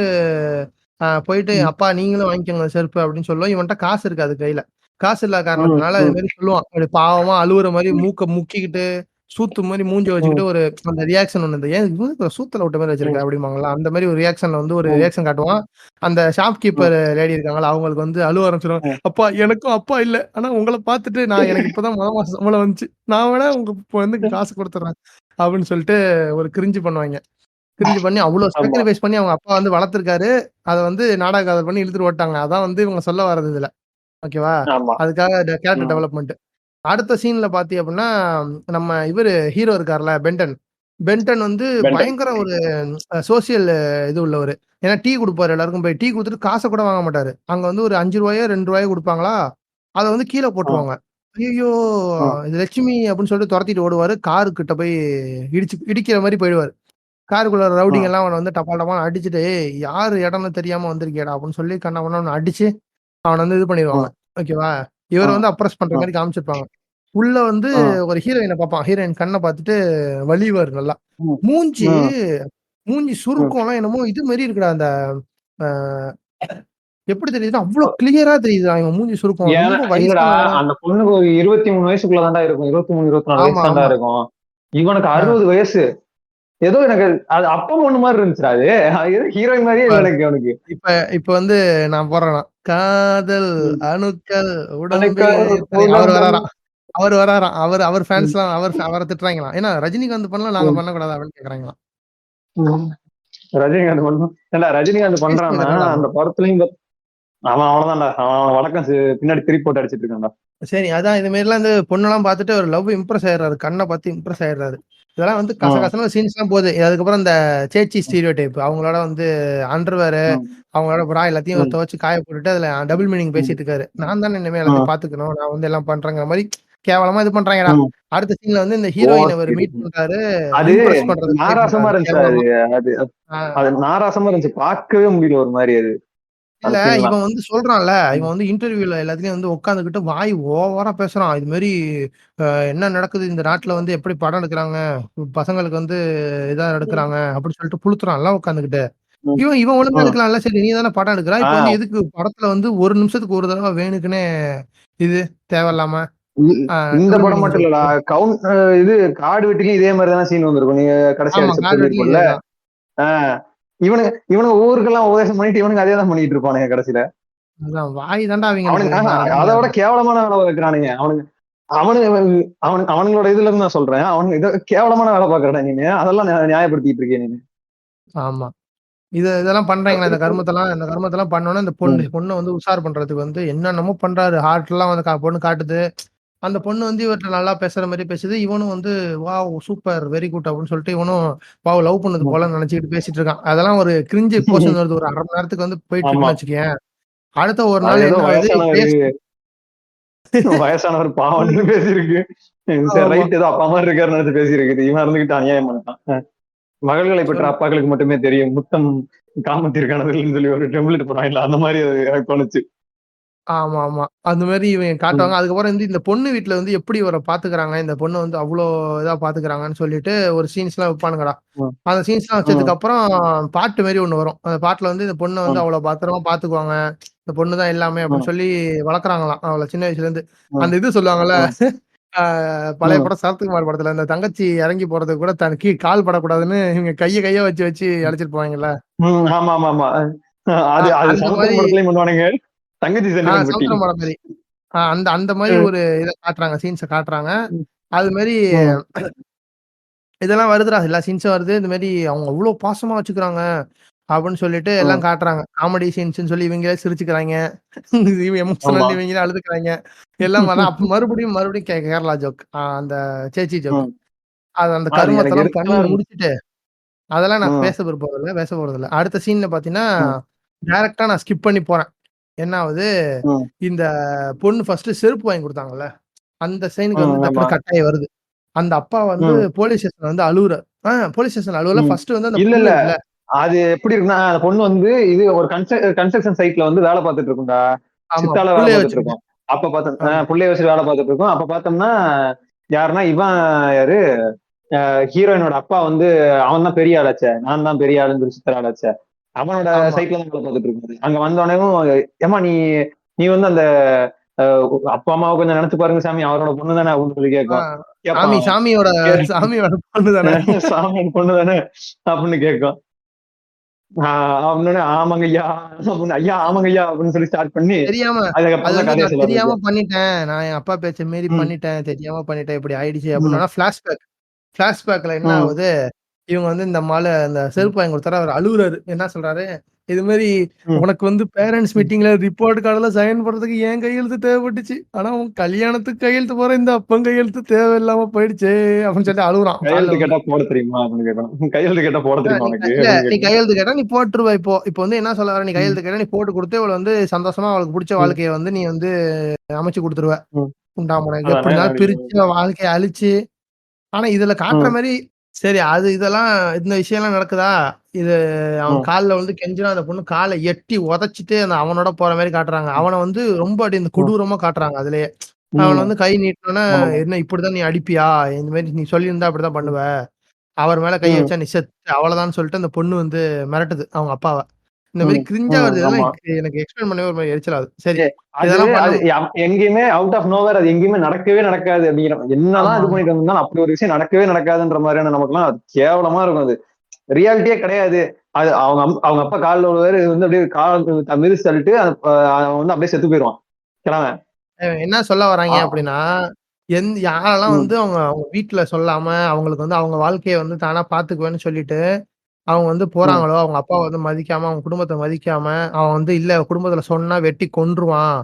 போயிட்டு, ம். "அப்பா நீங்களும் வாங்கிக்கோங்க செருப்பு" அப்படின்னு சொல்லும். இவன்ட்ட காசு இருக்காது கையில. காசு இல்லாத ம். காரணத்தினால இது ம். மாரி சொல்லுவான். அப்படி பாவமா அழுவுற மாரி மூக்க முக்கிக்கிட்டு, சூத்து மாரி மூஞ்சிய ம். வச்சுக்கிட்டு ஒரு அந்த ரியாக்ஷன் ஒண்ணு. "ஏன் இவனுக்கு சூத்துல விட்ட மாரி வச்சிருக்க?" ம். அப்படிம்பாங்கல்ல. அந்த மாரி ஒரு ரியாக்ஷன்ல வந்து ஒரு ம். ரியாக்ஷன் காட்டுவான். அந்த ம். ஷாப்கீப்பர் லேடி இருக்காங்கல்ல, அவங்களுக்கு வந்து அழுவ ஆரம்பிச்சுருவாங்க. ம். "அப்பா எனக்கும் அப்பா இல்ல. ஆனா உங்கள பார்த்துட்டு எனக்கு இப்ப தான் மாசம் சம்பளம் வந்துச்சு. நான் வேணா இப்ப வந்து காசு குடுத்துர்றேன்." அப்படின்னு சொல்லிட்டு ஒரு கிரிஞ்சு பண்ணுவாய்ங்க. கிரிஞ்சு பண்ணி அவ்ளோ ஆமா. சாக்ரிஃபைஸ் பண்ணி அவங்க அப்பா வந்து வளர்த்துருக்காரு. அத வந்து நாடக காதல் பண்ணி இழுத்துட்டு ஓட்டாங்க. அதான் வந்து இவங்க சொல்ல வர்றது இதுல. ஓகேவா? ஆமா. அதுக்காக கேரக்டர் ம். டெவலப்மென்ட். அடுத்த சீன்ல பார்த்தீங்க அப்டின்னா, நம்ம இவரு ஹீரோ இருக்கார்ல பென்டன். பென்டன் வந்து பென்டன். பயங்கர ஒரு சோசியல் இது உள்ளவரு. ஏன்னா டீ குடுப்பாரு எல்லாருக்கும் போய். டீ குடுத்துட்டு காச கூட வாங்க மாட்டாரு. அங்க வந்து ஒரு ரூ. 5 ரூ. 2 குடுப்பாங்களா, அத வந்து கீழ ஆ. போட்டுருவாங்க. ஐய்யய்யோ! ஆ. இது லட்சுமி அப்டின்னு சொல்லிட்டு தொரத்திட்டு ஓடுவாரு. காரு கிட்ட போய் இடிக்கிற மாரி போயிடுவாரு. காருக்குள்ள ஆ. ரவுடிங்க எல்லாம் அவன வந்து டபால் டபால்னு அடிச்சுட்டு, "ஏய் யாரு இடம்னு தெரியாம வந்திருக்கியேடா" அப்படின்னு சொல்லி கண்ணா பின்னான்னு அடிச்சு, அவன வந்து இது ஆ. பண்ணிருவாங்க. ஓகேவா? ஆ. இவர வந்து அப்ரஸ் பண்ற ஆ. மாரி காமிச்சிருப்பாங்க. உள்ள வந்து ஆ. ஒரு ஹீரோயின பார்ப்பான். ஹீரோயின் கண்ண பார்த்துட்டு வலிவாரு நல்லா. ம். மூஞ்சி ம். மூஞ்சி ம். சுருக்கம்லாம் என்னமோ இது மாரி இருக்குடா. அந்த அ எப்படி தெரியுதுன்னா, அவ்ளோ கிளியரா தெரியுதுடா இவன் மூஞ்சி சுருக்கம். ஏன்னா ரொம்ப இல்லடா, வயசானவனா அந்த பொண்ணுக்கு ஒரு 23 வயசுக்குள்ள தான்டா இருக்கும். 23, 24 வயசு ஆமா, தான்டா ஆமா. இருக்கும். இவனுக்கு ஆ 60 வயசு. ஏதோ எனக்கு அது அப்பா பொண்ணு மாரி இருந்துச்சுடா அது. அது ஏதோ ஹீரோயின் மாரியே இப்ப இல்ல எனக்கு அவனுக்கு. இப்ப இப்ப வந்து நான் போடுறேனா, காதல் ம். அணுக்கள் எனக்கு உடம்பில் எத்தனை அவர் உடம்பம். வராராம். அவர் வராராம். அவர் அவர் ம். ஃபேன்ஸ்லாம் அவர திட்டுறாய்ங்களாம். ஏன்னா ரஜினிகாந்த் பண்ணலாம் நாங்க ம். பண்ணக்கூடாதா? அப்படின்னு கேட்கறாய்ங்களாம். ம். ரஜினிகாந்த் பண்ணணும். ஏன்டா ரஜினிகாந்த் பண்றான்னா, பேசுனது என்னடா அது? அந்த படத்துலயும் அவன் அவ்வளவுதான்டா. அவன் வழக்கம் பின்னாடி திருப்பி போட்டு அடிச்சிட்டு இருக்கான்டா. சரி அதான் இது மாரிலாம் இந்த பொண்ணெல்லாம் பார்த்துட்டு ஒரு லவ் இம்ப்ரெஸ் ஆயிடுறாரு. கண்ண பார்த்து இம்ப்ரெஸ் ஆயிடுறாரு. இதெல்லாம் வந்து ம். கசகசன்னு சீன்ஸ்லாம் போகுது. அதுக்கப்புறம் இந்த சேச்சி ஸ்டீரியோடைப் அவங்களோட வந்து அண்டர்வேர் ம். அவங்களோட ப்ரா எல்லாத்தையும் ம். துவச்சு காய போட்டுட்டு அதுல டபுள் மீனிங் ம். பேசிட்டு இருக்காரு. நான் தானே இனிமே ம். எல்லாத்தையும் பார்த்துக்கணும். நான் வந்து எல்லாம் பண்றேங்கிற மாரி கேவலமா இது பண்றாங்கடா. ம். அடுத்த சீன்ல வந்து இந்த ஹீரோயின அவரு மீட் ஓகே. பண்றாரு. அது இம்ப்ரெஸ் பண்றதுக்கு ட்ரை நாராசமா பண்றாரு. இருந்துச்சுடா அது. கேவலமா. அது ஆ. அது நாராசமா இருந்துச்சு. பார்க்கவே முடியல ஒரு மாரி அது. இல்ல அந்த சீன்லாம். இவன் வந்து சொல்றான்ல, ம். இவன் வந்து இன்டர்வியூல எல்லாத்துலயும் வந்து உட்கார்ந்துகிட்டு வாய் ஓவரா பேசுறான். இது மாரி என்ன நடக்குது இந்த நாட்டுல வந்து எப்படி படம் எடுக்குறாங்க? பசங்களுக்கு வந்து இதா எடுக்குறாங்க அப்படின்னு சொல்லிட்டு புளுத்துறான்ல உட்கார்ந்துகிட்டு. ம். இவன் இவன் ஒழுங்கா ம். எடுக்கலாம்ல. சரி நீ தானே படம் எடுக்குற. இப்ப வந்து ஆ. எதுக்கு படத்துல வந்து 1 நிமிஷத்துக்கு ஒரு தடவ வேணுக்குன்னே இது தேவையில்லாம இ- அ இந்த டபுள் படம் மீனிங் மட்டும் இல்லடா. ஜோக். இது காடு வெட்டிலயும் இதே மாதிரி தானே சீன் வந்திருக்கும். நீங்க கடைசி ஆமா அடிச்சு கால்வெட்டிலயும் சொல்லியிருப்போம்ல. இதேதான். ஆ. இவனுங்க ஊருக்கெல்லாம் உபதேசம் பண்ணிட்டு இவனுங்க அதே தான் பண்ணிட்டு இருப்பானுங்க கடைசியில. அதான் வாய் தான்டா அவிங்களுக்கு. அவனுங்க வேற எதுவும் அதை விட கிடையாது. கேவலமான வேலை வைக்கிறானுங்க அவனுங்க. அவனுங்க அவனுங்களோட இதுல இருந்து நான் சொல்றேன். அவனுங்க இதை கேவலமான வேலை பாக்குறடா நீங்க. அதெல்லாம் நியாயப்படுத்திட்டு இருக்கேன் நீங்க. ஆமா. இதெல்லாம் பண்றாய்ங்களா, இந்த கருமத்தெல்லாம் பண்ணோனே, இந்த ம். பொண்ண வந்து உஷார் பண்றதுக்கு வந்து என்னென்னமோ பண்றாரு. ஹார்ட்லாம் வந்து பொண்ணு காட்டுது. அந்த பொண்ணு வந்து இவர்ட்ட நல்லா பேசுற மாரி பேசுது. இவனும் வந்து வாவ்! சூப்பர் வெரி குட் அப்படின்னு சொல்லிட்டு இவனும் வாவ்! லவ் பண்ணுது ம். போலன்னு நெனச்சுக்கிட்டு பேசிட்டு இருக்கான். அதெல்லாம் ஒரு கிரிஞ்சு போர்ஷன் வருது. ஒரு 1/2 மணி நேரத்துக்கு வந்து போயிட்டு ஆமா. இருக்குன்னு வச்சுக்கயேன். அடுத்த ஒரு அது நாள் ஏதோ என்ன ஆகுது? வயசானவர் கேஸ். வயசானவர் பாவம்னு பேசியிருக்கு. சரி ஆமா, ரைட், ஏதோ அப்பா மாதிரி இருக்காருன்னு நினைச்சு பேசியிருக்குது. இவன் இருந்துகிட்டு அநியாயம் பண்ணிட்டான். மகள்களை பெற்ற சொல் அப்பாக்களுக்கு மட்டுமே தெரியும் முத்தம் காமத்திற்கானதுன்னு சொல்லி ஒரு டெம்ப்ளேட் போடுறாங்கல்ல, அந்த மாதிரி அது எனக்கு தோணுச்சு. ஆமா, ஆமா. அந்த மாரி இவன் ம். காட்டுவாங்க. அதுக்கப்புறம் வந்து இந்த பொண்ணு வீட்ல வந்து எப்படி இவர பாத்துக்குறாங்க, இந்த பொண்ண வந்து அவ்ளோ இதா பாத்துக்குறாங்கன்னு சொல்லிட்டு ஒரு சீன்ஸ்லாம் வைப்பானுங்கடா. ம். அந்த சீன்ஸ்லாம் ம். வச்சதுக்கு அப்புறம் பாட்டு மாரி ஒண்ணு வரும். அந்த பாட்டுல வந்து இந்த பொண்ண வந்து ம். அவ்வளோ பத்திரமா பாத்துக்குவாங்க. இந்த பொண்ணு தான் எல்லாமே அப்படின்னு ம். சொல்லி வளர்க்குறாங்களாம். அவள சின்ன வயசுலேருந்து. ம். அந்த இது சொல்லுவாங்கல்ல, ம். அ பழைய ம். படம் சரத்குமார் படத்துல இந்த தங்கச்சி இறங்கி போறதுக்கு கூட தன் கால் படக்கூடாதுன்னு இவங்க கைய வச்சு வச்சு அழைச்சிட்டு போவாங்கல்ல. ம். ஆமா ஆமா ஆமா. அது அது அந்த சமுத்திரம் மாரி படத்துலயும் பண்ணுவானுங்க. தங்கச்சி சென்டிமெண்ட் பட்டி. சமுத்திரம் படம் மாரி. அந்த மாரி ம். ஒரு இத காட்டுறாங்க. சீன்ஸ காட்டுறாங்க. ம். அது மாரி ம். இதெல்லாம் வருதுடா. எல்லா சீன்ஸும் வருது. இந்த மாரி அவங்க அவ்ளோ பாசமா வச்சுக்கிறாங்க. அப்படின்னு சொல்லிட்டு எல்லாம் ம். காட்டுறாங்க. காமெடி சீன்ஸ்ன்னு சொல்லி இவங்களே சிரிச்சுக்கிறாய்ங்க. இவன் ஆமா. எமோஷனல் இவங்களே அழுதுக்கிறாய்ங்க. எல்லாம் வரலாம். அப்ப மறுபடியும் கேரளா ஜோக். அந்த சேச்சி ஜோக். ம். அது அந்த அது எனக்கு கருமத்தெல்லாம் பண்ணி எரிச்சலா இருந்துச்சு. முடிச்சுட்டு, அதெல்லாம் நான் ம். பேச போறதில்ல. அடுத்த சீன்ல பார்த்தீங்கன்னா, ம். டைரக்ட்டா நான் ஸ்கிப் பண்ணி போறேன். என்ன ஆவுது, ம். இந்த பொண்ணு ஃபர்ஸ்ட்டு செருப்பு வாங்கி குடுத்தாங்கல்ல, அந்த சீனுக்கு ம். வந்து ஆமா. டக்குனு கட் ஆயி வருது. அந்த அப்பா வந்து ம். போலீஸ் ஸ்டேஷன்ல வந்து அழுவுறாரு. போலீஸ் ஸ்டேஷன்ல அழுவல. ம். ஃபர்ஸ்ட்டு வந்து அந்த இல்ல பொண்ணு இல்ல. இருக்குல்ல. அது எப்படி இருக்குன்னா, அந்த பொண்ணு வந்து இது ஒரு கன்ஸ்ட்ரக்ஷன் சைட்ல வந்து வேலை பார்த்துட்டு இருக்கும்டா. ஆமா. சித்தால வேலை புள்ளைய பார்த்துட்டு வச்சுக்கிட்டு. இருக்கும். அப்ப பார்த்தோம் ஆமா புள்ளைய வச்சு வேலை பார்த்துட்டு இருக்கோம். அப்ப பார்த்தோம்னா யாருன்னா இவன் யாரு ஹீரோயினோட அப்பா வந்து அவன் தான் பெரிய ஆளாச்சே, நான் தான் பெரிய ஆளுன்னு சொல்லி சுத்துற ஆளாச்சே, அவனோட ஆமா சைட்ல தான் வேலை பார்த்துட்டு இருக்காரு. அங்க வந்தோடனேவும் ஏமா நீ நீ வந்து அந்த அப்பா அம்மாவை கொஞ்சம் நினைச்சு பாருங்க சாமி, அவரோட பொண்ணு தானே அப்படின்னு சொல்லி கேட்கும். ஆஹ் கேட்பான் அவன். சாமியோட சாமியோட பொண்ணு தானே. சாமி பொண்ணு தானே அப்படின்னு கேட்கும். அவனோட ஆமாங்க ஐயா அப்படின்னு, ஐயா ஆமாங்க ஐயா அப்படின்னு சொல்லி ஸ்டார்ட் பண்ணி தெரியாம அது அதுக்கப்புறம் தான் வந்து கதையை நான் சொல்ல தெரியாம ஆரம்பிக்கும். பண்ணிட்டேன், நான் என் அப்பா பேச்ச மீறி ம், பண்ணிட்டேன், தெரியாம பண்ணிட்டேன், இப்படி ஆயிடுச்சு ம், அப்படின்னா பிளாஷ்பேக்ல என்ன ம், ஆகுது, இவங்க வந்து இந்த மாலை அந்த செருப்பு வாங்கி கொடுத்தாரு, அவர் அழுகுறாரு. என்ன சொல்றாரு, இது மாதிரி ம், உனக்கு வந்து பேரண்ட்ஸ் ம். மீட்டிங்ல ரிப்போர்ட் கார்டுல சைன் பண்றதுக்கு என் கையெழுத்து தேவைப்பட்டுச்சு, ஆனா உன் கல்யாணத்துக்கு கையெழுத்து போற இந்த அப்பன் கையெழுத்து தேவையில்லாம போயிடுச்சு அப்படின்னு சொல்லிட்டு அழுகுறான் காலைல கையெழுத்து வந்து. கேட்டா போட தெரியுமா அப்படின்னு கேட்கணும். கையெழுத்து கேட்டா போட தெரியுமா நீ உனக்கு இல்ல அப்படின்னு நீ கேட்கணும். கையெழுத்து கேட்டா நீ போட்டுருவ. இப்போ வந்து என்ன சொல்ல வர, நீ ம், கையெழுத்து கேட்டா நீ போட்டு கொடுத்து இவளை வந்து சந்தோஷமா அவளுக்கு பிடிச்ச ம், வாழ்க்கையை வந்து நீ வந்து அமைச்சு கொடுத்துருவ. ம். உண்டாமனக்கு எப்படி அதானே இருந்தாலும் அப்படின்னு. பிரிச்சு வாழ்க்கைய அழிச்சு, ஆனா இதுல காட்டுற ம், மாதிரி சரி அது இதெல்லாம் இந்த விஷயம் எல்லாம் நடக்குதா, இது அவன் ம், கால்ல வந்து கெஞ்சினா அந்த பொண்ணு காலை எட்டி உதைச்சிட்டு அந்த அவனோட போற மாதிரி காட்டுறாங்க. அவனை வந்து ரொம்ப அப்படி இந்த ம், கொடூரமா காட்டுறாங்க அதுலயே. அவனை ம். வந்து கை நீட்டினோன்னா, ஆமா. என்ன இப்படிதான் நீ அடிப்பியா, இந்த மாதிரி நீ சொல்லியிருந்தா அப்படிதான் ம், பண்ணுவ, அவர் மேல கை ம், வச்சா நீ செத்து அவ்வளவுதான்னு சொல்லிட்டு அந்த பொண்ணு வந்து மிரட்டுது அவங்க அப்பாவ. இந்த மாதிரி ம், கிரிஞ்சா ம். வருது. இதெல்லாம் ஆமா. எனக்கு எக்ஸ்பிளைன் பண்ணவே ஒரு மாதிரி எரிச்சல் ஆகுது. சரி அது இதெல்லாம் அது பண்ணும். எங்கேயுமே அவுட் ஆஃப் நோவேர் அது எங்கேயுமே நடக்கவே நடக்காது அப்படிங்கிற என்னதான் ஆமா இது ஆமா பண்ணிட்டு இருந்தாலும் அப்படி ஒரு விஷயம் நடக்கவே நடக்காதுன்ற மாதிரியான நமக்குலாம் அது கேவலமா இருக்கும். அது ரியாலிட்டியே கிடையாது. அது அவங்க அப்பா காலில் உள்ளவர் வந்து அப்படியே கால் மிதிச்சு தள்ளிட்டு அவன் வந்து அப்படியே செத்து போயிடுவான் கிழவன். என்ன சொல்ல வராங்க ஆ, அப்படின்னா, யாரெல்லாம் ம், வந்து அவங்க அவங்க வீட்ல சொல்லாம, அவங்களுக்கு வந்து அவங்க வாழ்க்கைய வந்து தானா பார்த்துக்குவேன்னு சொல்லிட்டு, அவங்க வந்து ம், போறாங்களோ, அவங்க அப்பாவ வந்து மதிக்காம, அவங்க குடும்பத்த மதிக்காம, அவன் வந்து இல்ல குடும்பத்துல சொன்னா வெட்டி கொன்றுவான்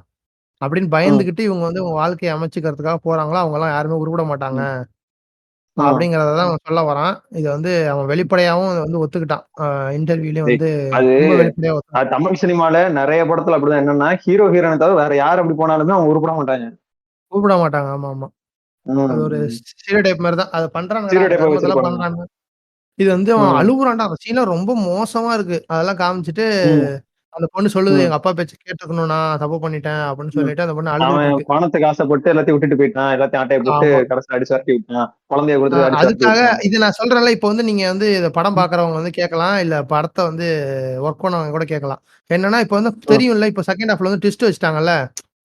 அப்படின்னு ம், பயந்துகிட்டு இவங்க வந்து உங்க வாழ்க்கைய அமைச்சுக்கிறதுக்காக போறாங்களோ, அவங்கலாம் யாருமே உருப்பட மாட்டாங்க. ம், ம். அப்படிங்கிறத தான் அவன் சொல்ல வரான். இத வந்து அவன் வெளிப்படையாவும் வந்து ஒத்துக்கிட்டான். இன்டர்வியூலயும் டேய், வந்து அது ரொம்ப வெளிப்படையா ஒத்துக்கிட்டான். அது தமிழ் சினிமால நிறைய படத்துல அப்படிதான். என்னன்னா ஹீரோ ஹீரோனை தவிர வேற யார் அப்படி போனாலுமே அவங்க உருப்பட மாட்டாங்க. உருப்பட மாட்டாங்க. ஆமா, ஆமா. அது ஒரு ம். ஸ்டீரியோடைப் மாரி தான். அத பண்றானுங்கடா, ஸ்டீரியோ டைப்பா தர்மத்தெல்லாம் வச்சிருப்பானுங்க. பண்றானுங்க. இது வந்து அவன் ம், அழுவுறான்டா. அந்த சீன்லாம் ரொம்ப மோசமா இருக்கு. அதெல்லாம் காமிச்சுட்டு, ம், அந்த பொண்ணு சொல்லுது, ம், "எங்க அப்பா பேச்ச கேட்டுருக்கணும் நான் தப்பு பண்ணிட்டேன்" அப்படின்னு ம். சொல்லிட்டு அந்த பொண்ணு அழுதுட்டு அவன் இருக்கு. பணத்துக்கு ஆசைப்பட்டு எல்லாத்தையும் விட்டுட்டு போயிட்டான். எல்லாத்தையும் ஆட்டைய போட்டு ஆமா. கடைசியில அடிச்சு விரட்டி விட்டான். குழந்தைய கொடுத்துட்டு அடிச்சு விரட்டி அதுக்காக விட்டான். இது நான் சொல்றேன்ல, இப்ப வந்து நீங்க வந்து இத படம் பார்க்குறவங்க வந்து கேட்கலாம். இல்ல படத்த வந்து ஒர்க் பண்ணவங்க கூட கேட்கலாம். என்னன்னா, இப்ப வந்து ம், தெரியும்ல, இப்ப செகண்ட் ஹாஃப்ல வந்து ட்விஸ்ட் வச்சுட்டாங்கல்ல.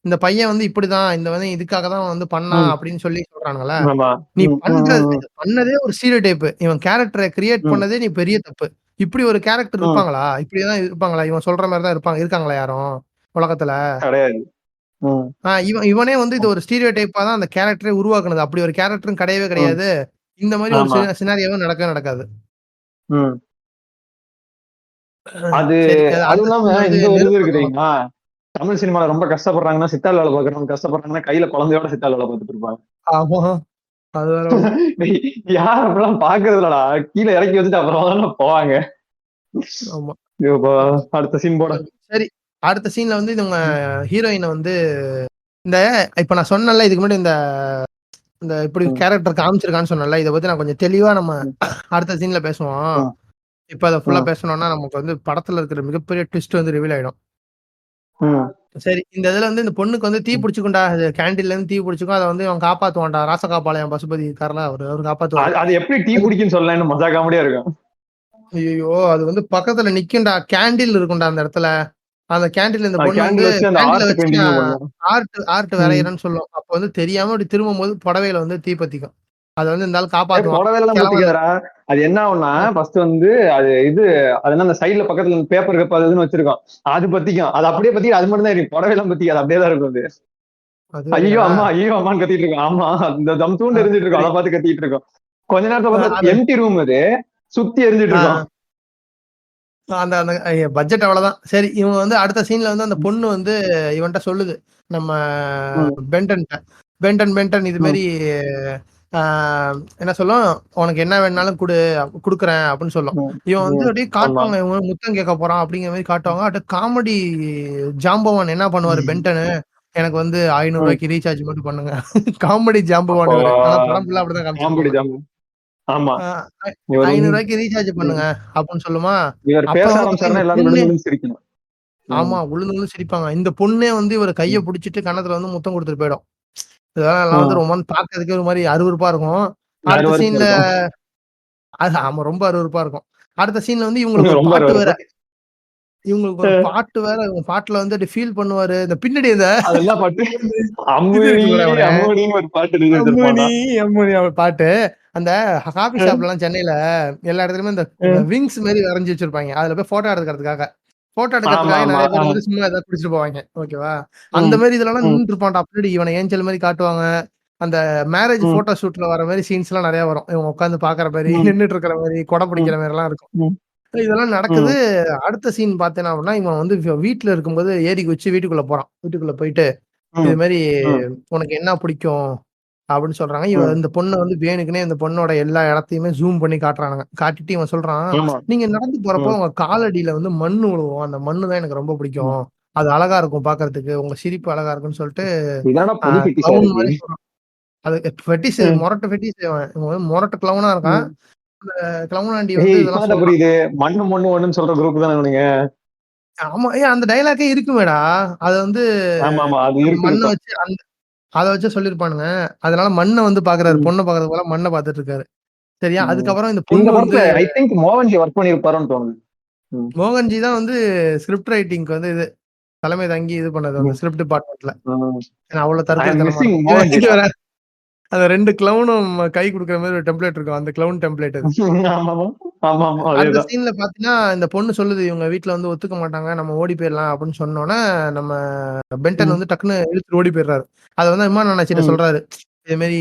இந்த பையன் வந்து இப்படிதான், இந்த வந்து இதுக்காக தான் வந்து பண்ணான் ம். அப்படின்னு சொல்லி சொல்றானுங்கல்ல. ஆமா. நீ ம், ம், பண்றது ம், இது பண்ணதே ஒரு ஸ்டீரியோடைப். இவன் கேரக்டர கிரியேட் ம், பண்ணதே நீ பெரிய தப்பு. இப்படி ஒரு கேரக்டர் ம். இருப்பாங்களா? இப்படிதான் இருப்பாங்களா? இவன் சொல்ற மாரி தான் இருக்காங்களா யாரும்? உலகத்துல? கிடையாது. ம், இவனே வந்து இது ஒரு ஸ்டீரியோடைப்பா தான் அந்த கேரக்டரே உருவாக்குனது. அப்படி ஒரு கேரக்டரும் கிடையவே ம். கிடையாது. இந்த மாரி ஒரு ஆமா. சினாரியோவும் நடக்கவே நடக்காது. ம். அது சரி. அடுத்த அதுவும் இல்லாம சீன்ல வந்து இந்த ஒரு இது நெருப்பு இருக்கு தெரியுமா? தமிழ் சினிமால ரொம்ப கஷ்டப்படுறாங்கன்னா, சித்தாள் வேலை பார்க்குறவங்க கஷ்டப்படுறாங்கன்னா, கையில குழந்தையோட சித்தாள் வேலை பார்த்துட்டு இருப்பாங்க. ஆமா. அது வேற ஒண்ணு. டேய், யாரும் அப்படிலாம் பார்க்கறது இல்லடா. கீழ இறக்கி வச்சுட்டு அப்புறமா தானே போவாங்க. ஆமா. ஐயோப்பா! அடுத்த சீன் போட. சரி. அடுத்த சீன்ல வந்து இவங்க ம், ஹீரோயின வந்து இந்த இப்ப நான் சொன்னேன்ல இதுக்கு முன்னாடி இந்த இந்த இப்படி ம், கேரக்டர் காமிச்சிருக்கான்னு சொன்னேன்ல. இத பத்தி நான் கொஞ்சம் தெளிவா நம்ம ம், அடுத்த சீன்ல பேசுவோம். ம், இப்ப அத ஃபுல்லா ம், பேசணும்னா நமக்கு வந்து படத்துல இருக்கிற மிகப்பெரிய ட்விஸ்ட் வந்து ரிவீல் ஆயிடும். ம், சரி. இந்த இதுல வந்து இந்த பொண்ணுக்கு வந்து தீ ம். பிடிச்சுக்கும்டா. கேண்டீன்ல இருந்து தீ பிடிச்சுக்கும். அத வந்து அவன் காப்பாத்துவான்டா. ராசகாபாளையம் பசுபதி இருக்கார்ல அவரு காப்பாத்துவாரு. அது எப்படி டீ அது குடிக்குன்னு சொல்லலாம்னு மஜா காமெடியா இருக்கும். ஐயய்யோ! அது வந்து பக்கத்துல நிக்கும்டா. கேண்டில் இருக்கும்டா அந்த இடத்துல. அந்த கேண்டில்ல இந்த பொண்ணு வந்து கேண்டில் வச்சு அந்த கேண்டில ஆர்ட் வச்சு பெயிண்டிங் நான் பண்ணும். ஆர்ட் ம். வரையறேன்னு சொல்லும். அப்ப வந்து தெரியாம இப்டி திரும்பும்போது புடவையில வந்து தீ பத்திக்கும். அத வந்து இந்த ஆளு காப்பாத்துவான். புடவைல எல்லாம் கிழவன் பத்திக்காதடா. அது என்ன ஆகும்னா, ஃபர்ஸ்ட் வந்து அது இது அது என்ன அந்த சைடுல பக்கத்துல பேப்பர் கப் அது இதுன்னு வச்சிருக்கோம். அது பத்திக்கும். அது அப்படியே பத்தி அது மட்டும் தான் எரியும். புடவை எல்லாம் பத்திக்காது. அப்படியே தான் இருக்கும் அது. அது ஐயோ வேறயா? அம்மா, ஐயோ அம்மான்னு கத்திட்டு இருக்கோம். ஆமா. அந்த தம் தூண்டு எரிஞ்சிட்டு இருக்கும். சரி. அத பார்த்து கத்திட்டு இருக்கோம். கொஞ்ச நேரத்துல பார்த்தா அது எம்ப்டி ரூம் அது. சுத்தி எரிஞ்சிட்டு இருக்கும். ஆ அந்த அந்த பட்ஜெட் அவ்வளவுதான். சரி இவங்க வந்து அடுத்த சீன்ல வந்து அந்த பொண்ணு வந்து இவன்ட்ட சொல்லுது. நம்ம ம், பென்டன்ட்ட. பென்டன் இது ம், மாரி ஆ என்ன சொல்லும், "உனக்கு என்ன வேணும்னாலும் குடுக்குறேன்" அப்படின்னு சொல்லும். ம், இவன் வந்து ம். அப்படியே ஆமா. காட்டுவாங்க. இவன் முத்தம் கேட்க போறான் அப்படிங்கிற மாரி காட்டுவாங்க. அப்படியே காமெடி ஜாம்பவான் என்ன பண்ணுவாரு ம், பென்டனு, "எனக்கு வந்து ரூ. ம். 500 ரீசார்ஜ் மட்டும் பண்ணுங்க." காமெடி அப்போ ஜாம்பவான் இவரு. ஆனா படம் ஃபுல்லா அப்படிதான் காமெடி காமிச்சிருப்பாங்க. ஜாம். ஆமா. ஆ ரூ. இவர் வந்து 500 ரீசார்ஜ் ம். பண்ணுங்க அப்படின்னு சொல்லுமா. இவர் பேச அப்புறம் வந்து இந்த ஆரம்பிச்சாருன்னா எல்லாரும் பொண்ணு விழுந்து விழுந்து சிரிக்கணும். ஆமா. உழுந்து உழுந்து சிரிப்பாங்க. இந்த பொண்ணே வந்து இவர கைய புடிச்சிட்டு கன்னத்துல வந்து முத்தம் குடுத்துட்டு போயிடும். இதெல்லாம் வந்து ரொம்ப பாக்குறதுக்கே ஒரு மாரி அருவருப்பா இருக்கும். அடுத்த சீன்ல அது ஆமா ரொம்ப அருவருப்பா இருக்கும். அடுத்த சீன்ல வந்து இவங்களுக்கு ஒரு ரொம்ப பாட்டு வேற. இவங்களுக்கு ஒரு பாட்டு வேற. இவங்க பாட்டுல வந்து அப்டி ஃபீல் பண்ணுவாரு. இந்த பின்னாடி இந்த அதெல்லாம் பாட்டு இது அம்முனி இருக்குல்ல அவனே. அம்முனின்னு ஒரு பாட்டு எழுதி அம்மணி வச்சிருப்பான்டா. அம்மணி அவன் பாட்டு. அந்த காஃபி ஷாப்லலாம் சென்னையில எல்லா இடத்துலயுமே இந்த விங்ஸ் மாரி வரைஞ்சு வச்சிருப்பாய்ங்க. அதுல போய் ஃபோட்டோ எடுக்கிறதுக்காக. ஃபோட்டோ ஆமா எடுக்கிறதுக்காக ஆமா. நெறைய பேர் வந்து சும்மா ஏதாவது குடிச்சிட்டு போவாய்ங்க. ஓகேவா? அந்த ம், மாரி இதுலலாம் ம், நின்னுட்டு இருப்பான்டா. பின்னாடி இவன ஏஞ்சல் மாரி காட்டுவாங்க. அந்த மேரேஜ் ம், ஃபோட்டோ ஷூட்ல வர மாரி சீன்ஸ்லாம் நெறைய வரும். இவங்க உட்கார்ந்து பார்க்குற மாரி, ம், நின்னுட்டு இருக்கிற மாரி, கொடை ம், பிடிக்கிற மாரிலாம் இருக்கும். ம், இதெல்லாம் நடக்குது. ம், அடுத்த சீன் பார்த்தேன் அப்படின்னா, இவன் வந்து வீட்ல இருக்கும்போது ஏறி குதிச்சு வீட்டுக்குள்ள போறான். வீட்டுக்குள்ள போயிட்டு, இது ம், மாரி ம், "உனக்கு என்ன பிடிக்கும்?" அப்படின்னு சொல்றாங்க. ம். இந்த பொண்ண வந்து வேணுக்குன்னே இந்த பொண்ணோட எல்லா இடத்தையுமே ஜூம் பண்ணி காட்டுறானுங்க. காட்டிட்டு இவன் சொல்றான், ஆமா. "நீங்க நடந்து போறப்போ ம், உங்க காலடியில வந்து மண்ணு விழுவும். அந்த மண்ணு தான் எனக்கு ரொம்ப ம். பிடிக்கும். அது அழகா இருக்கும் பார்க்கறதுக்கு. உங்க சிரிப்பு அழகா இருக்குன்னு" சொல்லிட்டு இதான்டா அ புது பெட்டிஷா கிளவுன் இருக்கு. மாரி சொல்றான். அது ஃபெட்டிஷ் ம், மொரட்டு ஃபெட்டிஷ் அவன். இவன் வந்து மொரட்டு கிளவுனா இருக்கான். ம். கிளவுன் ஆண்டி வந்து ஏய் இதெல்லாம் இப்பதான்டா சொல்றான். புரியுது. மண்ணு மண்ணு ஒண்ணுன்னு சொல்ற குரூப் தானே நீங்க. ஆமா. அந்த டயலாக்கே இருக்குமேடா. அத வந்து ஆமா ஆமா. அது மண்ண இருக்கும். வச்சு அத வச்சு சொல்லியிருப்பானுங்க. அதனால மண்ண வந்து பார்க்குறாரு. ம், பொண்ண பார்க்கறதுக்கு பதிலா மண்ண பார்த்துட்டு இருக்காரு. சரியா? ம். அதுக்கப்புறம் இந்த இந்த பொண்ணு வந்து படத்துல ஐ திங்க் மோகன்ஜி ஒர்க் பண்ணிருப்பாருன்னு தோணுது. ம், மோகன்ஜி தான் வந்து ஸ்கிரிப்ட் ரைட்டிங்க்கு வந்து தலைமை தாங்கி இது பண்ணது அந்த ம், ஸ்கிரிப்ட் டிபார்ட்மெண்ட்ல. ம். ஏன்னா அவ்வளோ ஐ அம் தருத்திரத்தனமா மிஸ்ஸிங் இருக்கும். இது மோகன்ஜிடா. வேற அந்த 2 கிளவுனும் கை குடுக்குற மாரி ஒரு டெம்ப்ளேட் இருக்கும். அந்த கிளவுன் டெம்ப்ளேட் அது. ஆமாமா. ஆமாமா. அடுத்த அதேதான். சீன்ல பார்த்தீங்கன்னா, இந்த பொண்ணு சொல்லுது, இவங்க வீட்ல வந்து ஒத்துக்க மாட்டாங்க. நம்ம ஓடி போயிரலாம் அப்படின்னு சொன்னோனே, நம்ம பென்டன் ம், வந்து டக்குன்னு இழுத்துட்டு ஓடி போயிடுறாரு. அத வந்து விமான அண்ணாச்சிட்ட ம், சொல்றாரு. இது மாரி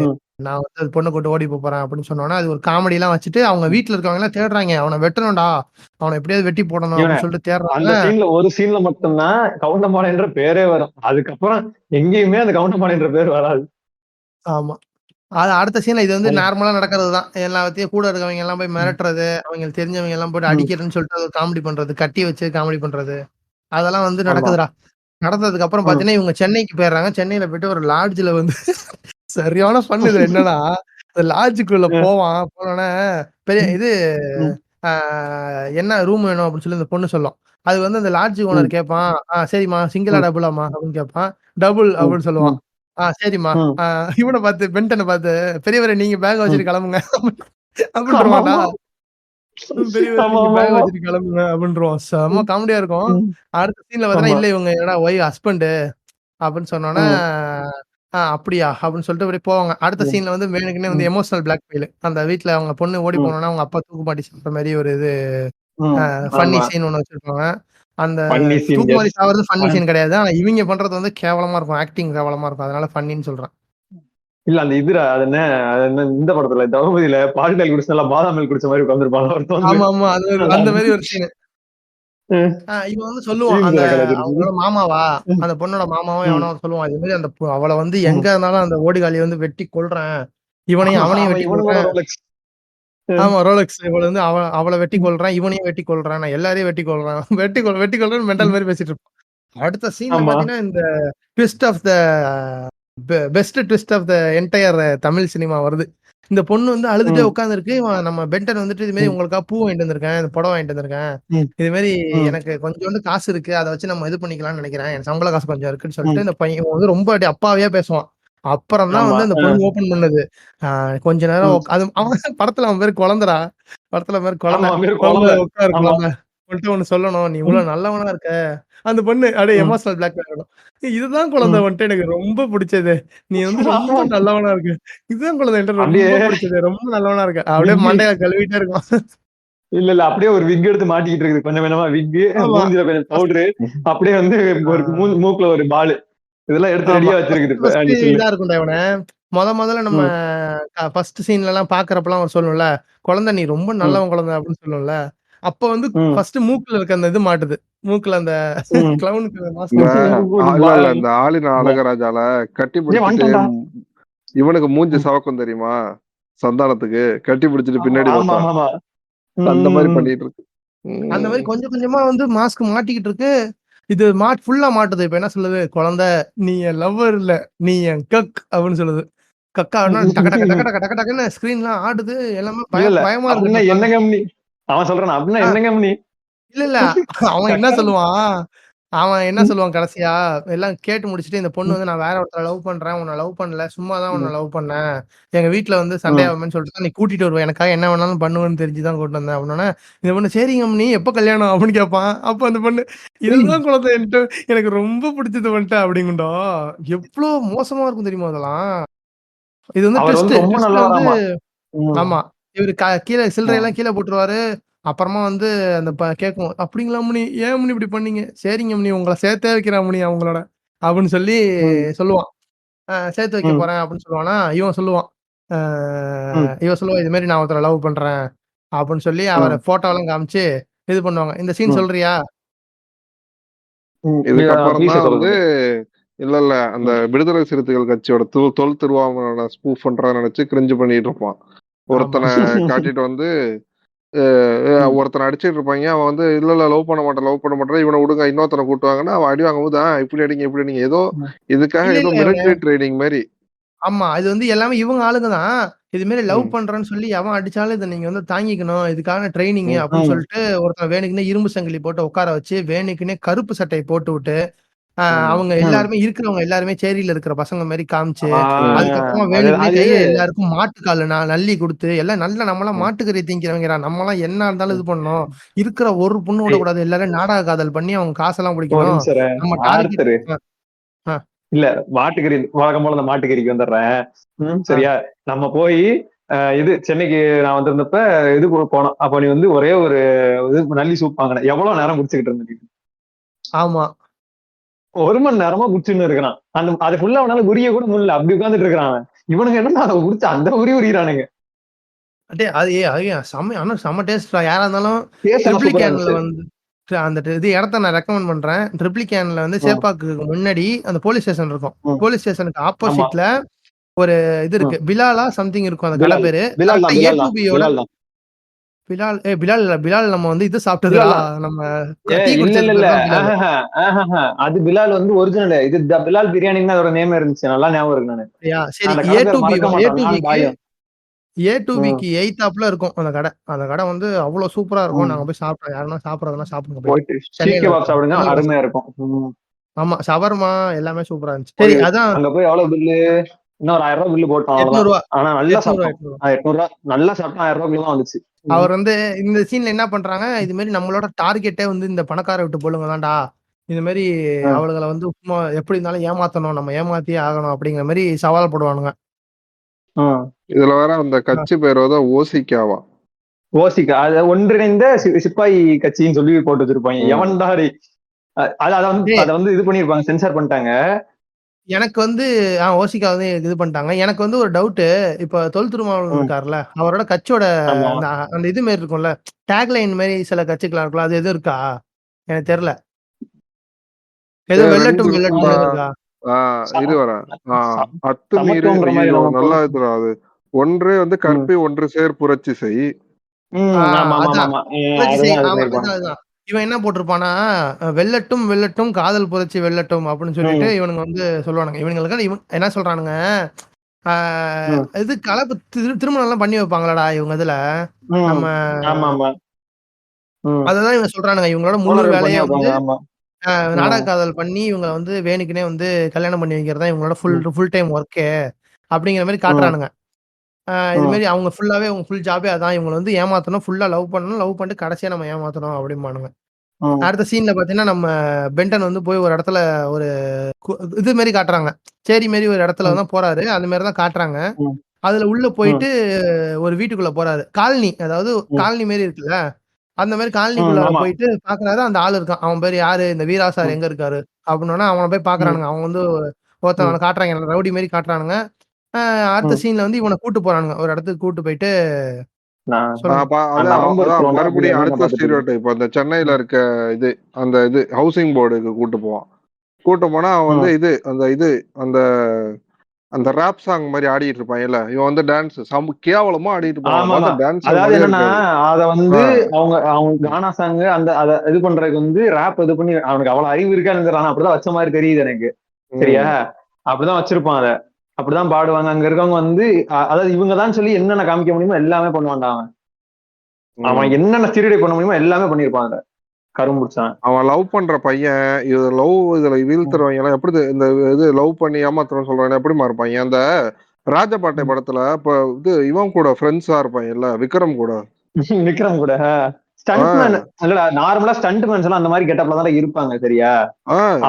ம். நான் வந்து அந்த பொண்ண கூட்டு ஓடி போறேன் அப்படின்னு சொன்னோனே, அது ஒரு காமெடிலாம் வச்சுட்டு அவங்க ம். வீட்ல இருக்கவங்கலாம் தேடுறாய்ங்க. அவன வெட்டணும்டா. அவன எப்படியாவது வெட்டி போடணும் இவன அப்படின்னு சொல்லிட்டு தேடுறாங்க. அந்த சீன்ல ஒரு சீன்ல மட்டும் தான் கவுண்டமணின்ற பேரே வரும். அதுக்கப்புறம் எங்கேயுமே அந்த கவுண்டமணின்ற பேர் வராது. ஆமா. அது அடுத்த சீன்ல இது வந்து அது நார்மலா நடக்கிறது தான். எல்லாத்தையும் கூட இருக்கவங்க எல்லாம் போய் ம், மிரட்டுறது, அவங்களுக்கு தெரிஞ்சவங்க எல்லாம் போட்டு ம். அடிக்கிறேன்னு சொல்லிட்டு அது காமெடி பண்றது, கட்டி வச்சு காமெடி பண்றது. அதெல்லாம் வந்து ஆமா. நடக்குதுடா. நடந்ததுக்கு அப்புறம் ம், பார்த்தீங்கன்னா, இவங்க சென்னைக்கு போயிடுறாங்க. சென்னையில போயிட்டு ஒரு லாட்ஜ்ல வந்து சரியான ஃபன் இதுல என்னன்னா, அந்த லாட்ஜுக்குள்ள ம், போவான். போனோனே பெரிய ம், இது ம், ஆ என்ன ரூம் வேணும் அப்படின்னு சொல்லி அந்த பொண்ணு சொல்லும். அது வந்து அந்த லாட்ஜ் ஓனர் ம், கேட்பான். சரிம்மா சிங்கிளா, ம், டபுளாம்மா அப்படின்னு கேட்பான். டபுள் ம், அப்படின்னு சொல்லுவான். ம், சரிம்மா. ம். ஆ இவன பார்த்து பென்டன பார்த்து, பெரியவரே நீங்க பேக்க ம். வச்சுட்டு கிளம்புங்க அப்படின்ருவான்டா. ஆமாமா. பெரியவரே நீங்க பேக்க ஆமாமாமா. வச்சுட்டு கிளம்புங்க அப்படின்ருவான். செம்ம ம், காமெடியா இருக்கும். ம். அடுத்த சீன்ல பார்த்தீங்கன்னா, ஆமா. இல்ல இவங்க என்னடா ஹஸ்பண்ட் அப்படின்னு சொன்னோனே, ம், அப்படியா? அப்படின்னு சொல்லிட்டு அப்படியே போவாங்க. அடுத்த ம், சீன்ல வந்து வேணுக்குன்னே வந்து ம், எமோஷனல் பிளாக்மெயில். அந்த வீட்ல அவங்க பொண்ணு ஓடி ம், போனோனே, அவங்க அப்பா தூக்கு மாட்டி சாப்பிட்ட மாரி ஒரு இது ம். ஃபன்னி ஆமா. சீன் ஒண்ணு வச்சிருப்பாங்க. அந்த ஃபன்னி சீன் தூக்கு மாட்டி எஸ். சாவறது ஃபன்னி சீன் கிடையாது. ஆனா இவிங்க பண்றது வந்து கேவலமா இருக்கும். ஆக்டிங் கேவலமா இருக்கும். அதனால ஃபன்னின்னு சொல்றேன். இல்ல அந்த இதுடா அது என்ன இந்த படத்துல தளபதியில பால்டால் குடிச்சு நல்லா பாதாம் மில்க் குடிச்ச மாதிரி உட்கார்ந்திருப்பான் ஒருத்தன் வந்து. ஆமாமா. அந்த மாரி ஒரு சீனு. இவன் வந்து சொல்லுவான். ஈவ்ஸ் அந்த இறக்கல. அவங்களோட மாமாவா, ம், அந்த பொண்ணோட மாமாவோ ம், எவனோ சொல்லுவான். இது மாரி அந்த அவள வந்து ம். எங்க இருந்தாலும் அந்த ஓடிகாலிய வந்து வெட்டி கொல்றேன். அவனையும் அவன் வெட்டி இவனுங்களோட கொல்றேன். ரோலெக்ஸ். ஆமா. ரோலெக்ஸ் இவள வந்து அவள வெட்டி கொல்றேன். இவனையும் வெட்டி கொல்றேன். நான் எல்லாரையும் வெட்டி கொல்றேன். வெட்டி கொல்றேன்னு மெண்டல் மாரி பேசிட்டு இருப்பான். அடுத்த சீன்ல ஆமா. பார்த்தீங்கன்னா, இந்த twist of the best twist of the entire Tamil cinema வருது. இந்த பொண்ணு வந்து அழுதுட்டே ம், உட்கார்ந்திருக்கு. இவன் நம்ம பென்டன் வந்துட்டு இது மாரி ம், உங்களுக்காக பூ வாங்கிட்டு வந்திருக்கேன். இந்த புடவ வாங்கிட்டு வந்திருக்கேன். ம், இது மாரி ம், எனக்கு கொஞ்சோண்டு காசு இருக்கு. அத வச்சு நம்ம இது பண்ணிக்கலாம்னு நெனைக்கிறேன். எனக்கு சம்பள காசு கொஞ்சம் இருக்குன்னு ம். சொல்லிட்டு இந்த பையன் இவன் வந்து ரொம்ப அப்படியே அப்பாவியா பேசுவான். அப்புறம் தான் ஆமா. வந்து அந்த பொண்ணு ஓப்பன் பண்ணுது. ஆ கொஞ்ச நேரம் ம். அது அவன் படத்துல அவன் பேரு குழந்தடா. படத்துல அவன் பேரு குழந்த. ஆமா. பேரு குழந்த குழந்தை. உட்காரு ஆமா. குழந்த. உன்ட்ட ஒண்ணு சொல்லணும். நீ இவ்ளோ ம், நல்லவனா இருக்க. அந்த பொண்ணு அப்படியே ம், எமோஷனல் பிளாக்மெயில் ஆயிடும். இதுதான் குழந்தை ம். வந்துட்டு எனக்கு ரொம்ப புடிச்சது. நீ வந்து ரொம்ப ஆமா. நல்லவனா இருக்க. இதுதான் குழந்தை என்ட்ட அப்படியே ரொம்ப புடிச்சது. ரொம்ப நல்லவனா இருக்க. அப்படியே விக்கு மண்டைய கழுவிட்டே இருக்கும். இல்ல இல்ல அப்படியே ஒரு விக் எடுத்து மாட்டிக்கிட்டு இருக்குது. கொஞ்சம் கொஞ்சமா விக்கு, ஆமா. மூஞ்சில கொஞ்சம் ஃபர்ஸ்ட் பவுடரு, அப்படியே வந்து ஆ ஒரு மூக்குல ஒரு பாலு. இதெல்லாம் எடுத்து ஆமா. ரெடியா வச்சிருக்குது இப்ப ஃபர்ஸ்ட் நிச்சில்னு. இதா இருக்கும்டா இவன. மொதல்ல நம்ம ம், ஃபர்ஸ்ட் சீன்லலாம் பார்க்கறப்பலாம் அவர் சொல்லும்ல, "குழந்தை நீ ரொம்ப ம், நல்லவன் குழந்தை" அப்படின்னு சொல்லும்ல. அப்ப வந்து ம், ஃபர்ஸ்ட் மூக்குல இருக்க அந்த இது மாட்டுது. மூக்குல அந்த ம். கிளவுனுக்கு மாஸ்க் இந்த மாட்டுது. இல்ல இல்ல இந்த ஆளின அழகராஜால கட்டி ஏய் பிடிச்சிட்டு வந்துட்டான்டா. இவனுக்கு மூஞ்சி ம். சவக்கும் தெரியுமா? சந்தானத்துக்கு கட்டி பிடிச்சிட்டு பின்னாடி ஆமா வைப்பான். ஆமா. அந்த மாரி ம். பண்ணிட்டு இருக்கு. அந்த மாரி ம். கொஞ்சம் கொஞ்சமா வந்து மாஸ்க் மாட்டிக்கிட்டு இருக்கு. இது ஃபுல்லா மாட்டுது. இப்ப என்ன சொல்லுது? "குழந்தை நீ என் லவ்வர் இல்ல. நீ என் கக்" அப்படின்னு சொல்லுது. கக்கான்னா டக டக டக டக டக டகன்னு ஸ்க்ரீன்லாம் ஆடுது. எல்லாமே இல்ல இல்ல. பயமா அப்படின்னா இருக்குடா என்ன பாக்க. கம்பெனி? அவன் சொல்றான் அப்படின்னா ஆ என்ன கம்பெனி? இல்ல, இல்ல. அவன் என்ன சொல்லுவான் கடைசியா, எல்லாம் கேட்டு முடிச்சுட்டு, இந்த பொண்ணு வந்து நான் வேற ஒருத்தர லவ் பண்றேன். உன்ன லவ் பண்ணல. சும்மா தான் உன்ன லவ் பண்ணேன். எங்க வீட்ல வந்து சண்டையாகுமேன்னு சொல்லிட்டு தான் நீ கூட்டிட்டு வருவ. எனக்காக என்ன வேணாலும் பண்ணுவேன்னு தெரிஞ்சு தான் கூட்டிட்டு வந்தேன். அப்படின்னோனே, இந்த பொண்ணு சரிங்க அம்மனி எப்ப கல்யாணம்? அப்படின்னு கேட்பான். அப்ப அந்த பொண்ணு, இதுதான் குழந்தைன்ட்டு எனக்கு ரொம்ப பிடிச்சது வந்துட்டு அப்படிங்குண்டோ. எவ்ளோ மோசமா இருக்கும் தெரியுமா அதெல்லாம்? இது வந்து அவர் ட்விஸ்ட். வந்து ரொம்ப ட்விஸ்ட் வந்து நல்லவராமா. ஆமா. இவரு கீழ சில்லறையெல்லாம் கீழ போட்டுருவாரு. அப்புறமா வந்து அந்த கேட்கும். "அப்படிங்களா அம்மனி? ஏன் அம்மனி இப்படி பண்ணீங்க?" "சரிங்க அம்மனி, உங்கள சேர்த்தே வைக்கிறேன் அம்மனி அவங்களோட." அப்படின்னு சொல்லி சொல்லுவான். சேர்த்து வைக்க ம், போறேன் அப்படின்னு சொல்லுவானா, இவன் சொல்லுவான். அ ம், இவன் சொல்லுவா, "இது மாரி நான் ஒருத்தர லவ் பண்றேன்." அப்படின்னு சொல்லி அவர ம், ஃபோட்டோலாம் காமிச்சு இது பண்ணுவாங்க. "இந்த சீன் ம், சொல்றியா?" ம். இதுக்கப்புறம் ப்ளீஸ் தான் வந்து சொல்லுங்க. இல்ல அந்த ம். விடுதலை சிறுத்தைகள் கட்சியோட தொல் திருமாவளவன ஸ்பூஃப் பண்றான்னு நினைச்சு கிரிஞ்சு பண்ணிட்டு இருப்பான். ஆமா. ஒருத்தனை காட்டிட்டு வந்து ம், ஒருத்தனை அடிச்சிட்டு இருப்பாங்க. அவன் வந்து இல்ல லவ் பண்ண மாட்டேன் இவனை விடுங்க இன்னொருத்தனை கூட்டுவாங்கன்னா அவன் அடி வாங்கும்போது இப்படி அடிங்க ஏதோ ம். இதுக்காக இல்ல, ஏதோ இல்ல. மிலிட்டரி ட்ரைனிங் மாதிரி. ஆமா. இது வந்து எல்லாமே இவங்க ஆளுங்க தான். இது மாரி லவ் ம், பண்றேன்னு சொல்லி எவன் அடிச்சாலும் இத நீங்க வந்து தாங்கிக்கணும். இதுக்கான ட்ரெய்னிங்கு ம், அப்படின்னு ம். சொல்லிட்டு ஒருத்தன் வேணுக்குன்னே இரும்பு சங்கிலி போட்டு உட்கார வச்சு, வேணுக்குன்னே கருப்பு சட்டைய போட்டுவுட்டு, ஆமா. அவங்க ம். எல்லாருமே இருக்கிறவங்க எல்லாருமே சேரியில இருக்கிற பசங்க மாரி காமிச்சு, ஆ ம், அதுக்கப்புறமா அது வேணுக்குன்னே அது கைய எல்லாருக்கும் மாட்டுக்காலு நல்லி குடுத்து, எல்லாம் நல்ல நம்மலாம் ம். மாட்டுக்கறி திங்கிறவங்கடா. நம்மலாம் என்ன இருந்தாலும் ம். இது பண்ணணும். இருக்கிற ஒரு பொண்ணு ஏய், விடக்கூடாது. எல்லாரையும் நாடக காதல் பண்ணி அவங்க காசெல்லாம் ஒரு புடிக்கணும். நிமிஷம் இரு. நம்ம டார்கெட் ஆர்த்தரு அ, அ, இல்ல மாட்டுக்கறி வழக்கம் போல அந்த மாட்டுக்கறிக்கு வந்துடுறேன். அ. சரியா? நம்ம போய் இது சென்னைக்கு நான் வந்திருந்தப்ப இது போனோம். அப்ப நீ வந்து ஒரே ஒரு இது நல்லி சூப் வாங்கின. எவ்வளவு நேரம் குடிச்சுக்கிட்டு இருந்த நீ? ஆமா. 1 மணி நேரமா குடிச்சுன்னு இருக்கிறான். அது ஃபுல்லா அவனால உரிய கூட முடியல. அப்படி உட்கார்ந்துட்டு இருக்கிறான் அவன். இவனுங்க என்னன்னா அதை குடிச்சு அந்த உரியிறானுங்க. அது செம்ம ஆனா செம்ம டேஸ்ட்ரா. யாரா இருந்தாலும் டேஸ்ட் எல்லாம் சூப்பரா ட்ரிப்ளிகேன்ல இருந்துச்சு. வந்து அந்த இது இடத்த நான் ரெக்கமெண்ட் பண்றேன். ட்ரிப்ளிகேன்ல வந்து ம், சேப்பாக்குக்கு முன்னாடி அந்த போலீஸ் ஸ்டேஷன் இருக்கும். ம். போலீஸ் ஸ்டேஷனுக்கு ஆமா. ஆப்போசிட்ல ஒரு இது ம். இருக்கு. பிலாலா சம்திங் இருக்கும் அந்த கடை பிலால் பேரு. பிலால் கரெக்ட்டா தான் பிலால் தான் A2Bயோட பிலால் தான் பிலால் இல்ல. பிலால் நம்ம வந்து இது சாப்பிட்டதுடா. பிலால் தான். நம்ம டீ இல்ல இல்ல குடிச்சது இல்ல பேர் தான் பிலால். அது பிலால் வந்து ஒரிஜினல். இது பிலால் பிரியாணின்னு அதோட நேம் இருந்துச்சு. நல்லா ஞாபகம் இருக்கு நானு. சரியா? சரி அந்த கடை பேர் A2B மறக்க மாட்டோம். நான் A2Bக்கு பாயும். ம், A2Bக்கு எய்த்தாப்ல இருக்கும் அந்த கடை. அந்த கடை வந்து அவ்ளோ சூப்பரா இருக்கும். ம். நாங்க போய் சாப்பிட்டோம். யாருன்னா சாப்பிடுறதுன்னா சாப்பிடுங்க போயிட்டு. போயிட்டு ஸ்ரீ சென்னையில கபாப் இருக்கும். சாப்பிடுங்க. சென்னை பஸ் அருமையா இருக்கும். ஆமா. ஷவர்மா எல்லாமே சூப்பரா இருந்துச்சு. போய் சரி அதான் அங்க போய் எவ்வளவு பில்லு? இன்னும் ஒரு 1000 ரூபாய் பில்லு போட்டோம் ரூ. அவ்வளவுதான். 800 ஆனா நல்லா 800 சாப்பிட்டோம். 800 800 நல்லா சாப்பிட்டோம். 1000 ரூபாய் தான் வந்துச்சு. ம், அவர் வந்து இந்த சீன்ல என்ன பண்றாங்க, இது மாரி நம்மளோட டார்கெட்டே வந்து இந்த பணக்கார வீட்டு பொண்ணுங்க தான்டா. இது மாரி ம், அவளுகள வந்து சும்மா எப்படி இருந்தாலும் ஏமாத்தணும். நம்ம ஏமாத்தியே ஆகணும் அப்படிங்கிற மாரி சவால் போடுவானுங்க. ம். இதுல வேற அந்த அ கட்சி பேர் வந்து ஓசிக்காவா. ஓசிக்கா அது ஒன்றிணைந்த சிப்பாய் கட்சின்னு சொல்லி போட்டு வச்சிருப்பாங்க. ம். எவன்டா டேய் அத வந்து இது பண்ணிருப்பாங்க. சென்சார் பண்ணிட்டாங்க. எனக்கு வந்து ஓசிக்கா வந்து இது பண்ணிட்டாங்க. எனக்கு வந்து ஒரு டவுட்டு. இப்ப தொல் திருமாவளவன் ம். இருக்கார்ல, அவரோட கட்சியோட ஆமா. அந்த அந்த இது மாரி இருக்கும்ல, டேக்லைன் மாரி சில கட்சிக்கெல்லாம் இருக்கும்ல, அது எதுவும் இருக்கா? எனக்கு தெரியல. ஏதோ 2 வெல்லட்டும் இருக்கும்டா. வெல்லட்டும்னு இருக்கா? ஆ ச- இரு வரேன். ஆ ச- அத்துமீறு சமத்துவம்ன்ற மாதிரி ஐய்யய்யோ! நம்ம நல்லா இருக்குடா அது. ஒன்று வந்து ம். கற்பி ஒன்று சேர் புரட்சி செய். ஆ ஆமா ஆமா ஆமா அதான். ஆமா. புரட்சி செய் அதுதான் அது ஆமா பண்ணிருப்பாங்க. அதுதான், அதுதான். இவன் என்ன போட்டிருப்பான்னா, "வெல்லட்டும் வெல்லட்டும் காதல் புரட்சி வெல்லட்டும்" அப்படின்னு சொல்லிட்டு ம், இவனுங்க வந்து சொல்லுவானுங்க. இவனுங்களுக்கு என்ன சொல்றானுங்க, ஆ ம், இது கலப்பு திருமணம்லாம் பண்ணி வைப்பாங்களாடா இவங்க இதுல. ம். நம்ம ஆமா ஆமா. ம். அததான் இவங்க சொல்றானுங்க. இவங்களோட முழு தோழர்கள் பண்ணி வேலையே வந்து வைப்பாங்க. ஆமா. நாடக ம், காதல் பண்ணி இவங்கள வந்து வேணுக்குன்னே வந்து கல்யாணம் பண்ணி வைக்கிறது தான் இவங்களோட ம், ஃபுல் டைம் ஒர்க்கே அப்படிங்கிற மாரி ம், காட்டுறானுங்க. இது ம், மாரி அவங்க ஃபுல் ஜாபே அதான். இவங்கள வந்து ஏமாத்தணும். ஃபுல்லா லவ் பண்ணணும். லவ் பண்ணிட்டு கடைசியா நம்ம ஏமாத்தணும் அப்படிம்பானுங்க. ம், அடுத்த சீன்ல பார்த்தீங்கன்னா, நம்ம பென்டன் வந்து போய் ஒரு இடத்துல ஒரு கு இது மாரி காட்டுறாங்க. சேரி மாரி ஒரு இடத்துல ம், தான் போறாரு. அந்த மாரி தான் காட்டுறாங்க. ம், அதுல உள்ள ம், போயிட்டு ஒரு வீட்டுக்குள்ள போறாரு. காலனி அதாவது ம், காலனி மாரி இருக்குல்ல. அந்த மாரி ம். காலனிக்குள்ளார ஆமா. போயிட்டு பார்க்குறாரு. அந்த ஆள் இருக்கான். அவன் பேரு யாரு? இந்த வீரா சார் ம், எங்க இருக்காரு? அப்டின்னோனே அவன போய் ம், பார்க்குறானுங்க. அவன் வந்து ம், ஒருத்தவன காட்டுறாய்ங்க. ரவுடி மாரி காட்டுறானுங்க. அடுத்த ம். சீன்ல வந்து இவன கூட்டு போறானுங்க. ஒரு இடத்துக்கு கூட்டு போயிட்டு நான் சொல்லுங்க. நான் அதான் நவம்பர் அதான் குரோண்டா மறுபடியும் அப்படிங்கிற அடுத்த பார்த்துட்டு இருக்கேன். ஸ்டீரியோடைப். அந்த சென்னையில ம். இருக்க இது அந்த இது ஹவுசிங் போர்டுக்கு கூட்டு போவான். கூட்டு போனா அவன் வந்து ம். அந்த அந்த ராப் சாங் மாரி ஆடிட்டு இருப்பான்ல. இவன் வந்து டான்ஸ் கேவலமா ஆடிட்டு போவான். ஆமாமா. பார்த்தா டான்ஸர் அதாவது மாரியே என்னன்னா, இருக்காது. அத ஆ. வந்து அவங்க ம். கானா சாங் அத இது பண்றதுக்கு வந்து ராப் இது பண்ணி அவனுக்கு அவ்வளவு அறிவு இருக்கான்னு ஆனா அப்படிதான் வச்ச மாதிரி தெரியுது எனக்கு. சரியா? ம். அப்படிதான் வச்சிருப்பான் அத. அப்படிதான் பாடுவாங்க. அங்க இருக்கவங்க வந்து அதாவது இவங்க தான் சொல்லி என்னென்ன காமிக்க முடியுமோ எல்லாமே பண்ணுவான்டா அவன். அவன் ம். என்னென்ன சீருடை பண்ண முடியுமோ எல்லாமே பண்ணியிருப்பான் அதுல. கரும்புடிச்சான். அவன் லவ் பண்ற பையன் இதுல வீழ்த்துறவங்க எல்லாம் எப்படி இந்த இது லவ் பண்ணி ஏமாத்துறோம்னு சொல்றாங்க எப்படிமா இருப்பாங்க? அந்த ராஜபாட்டை படத்துல இப்ப இது இவன் கூட ஃப்ரெண்ட்ஸா இருப்பாங்க இல்ல, விக்ரம் கூட. விக்ரம் கூட ஸ்டண்ட்மேன் இல்லடா, நார்மலா ஸ்டண்ட்மேன்ஸ் எல்லாம் அந்த மாதிரி கெட்டப்ல தான் இருப்பாங்க சரியா.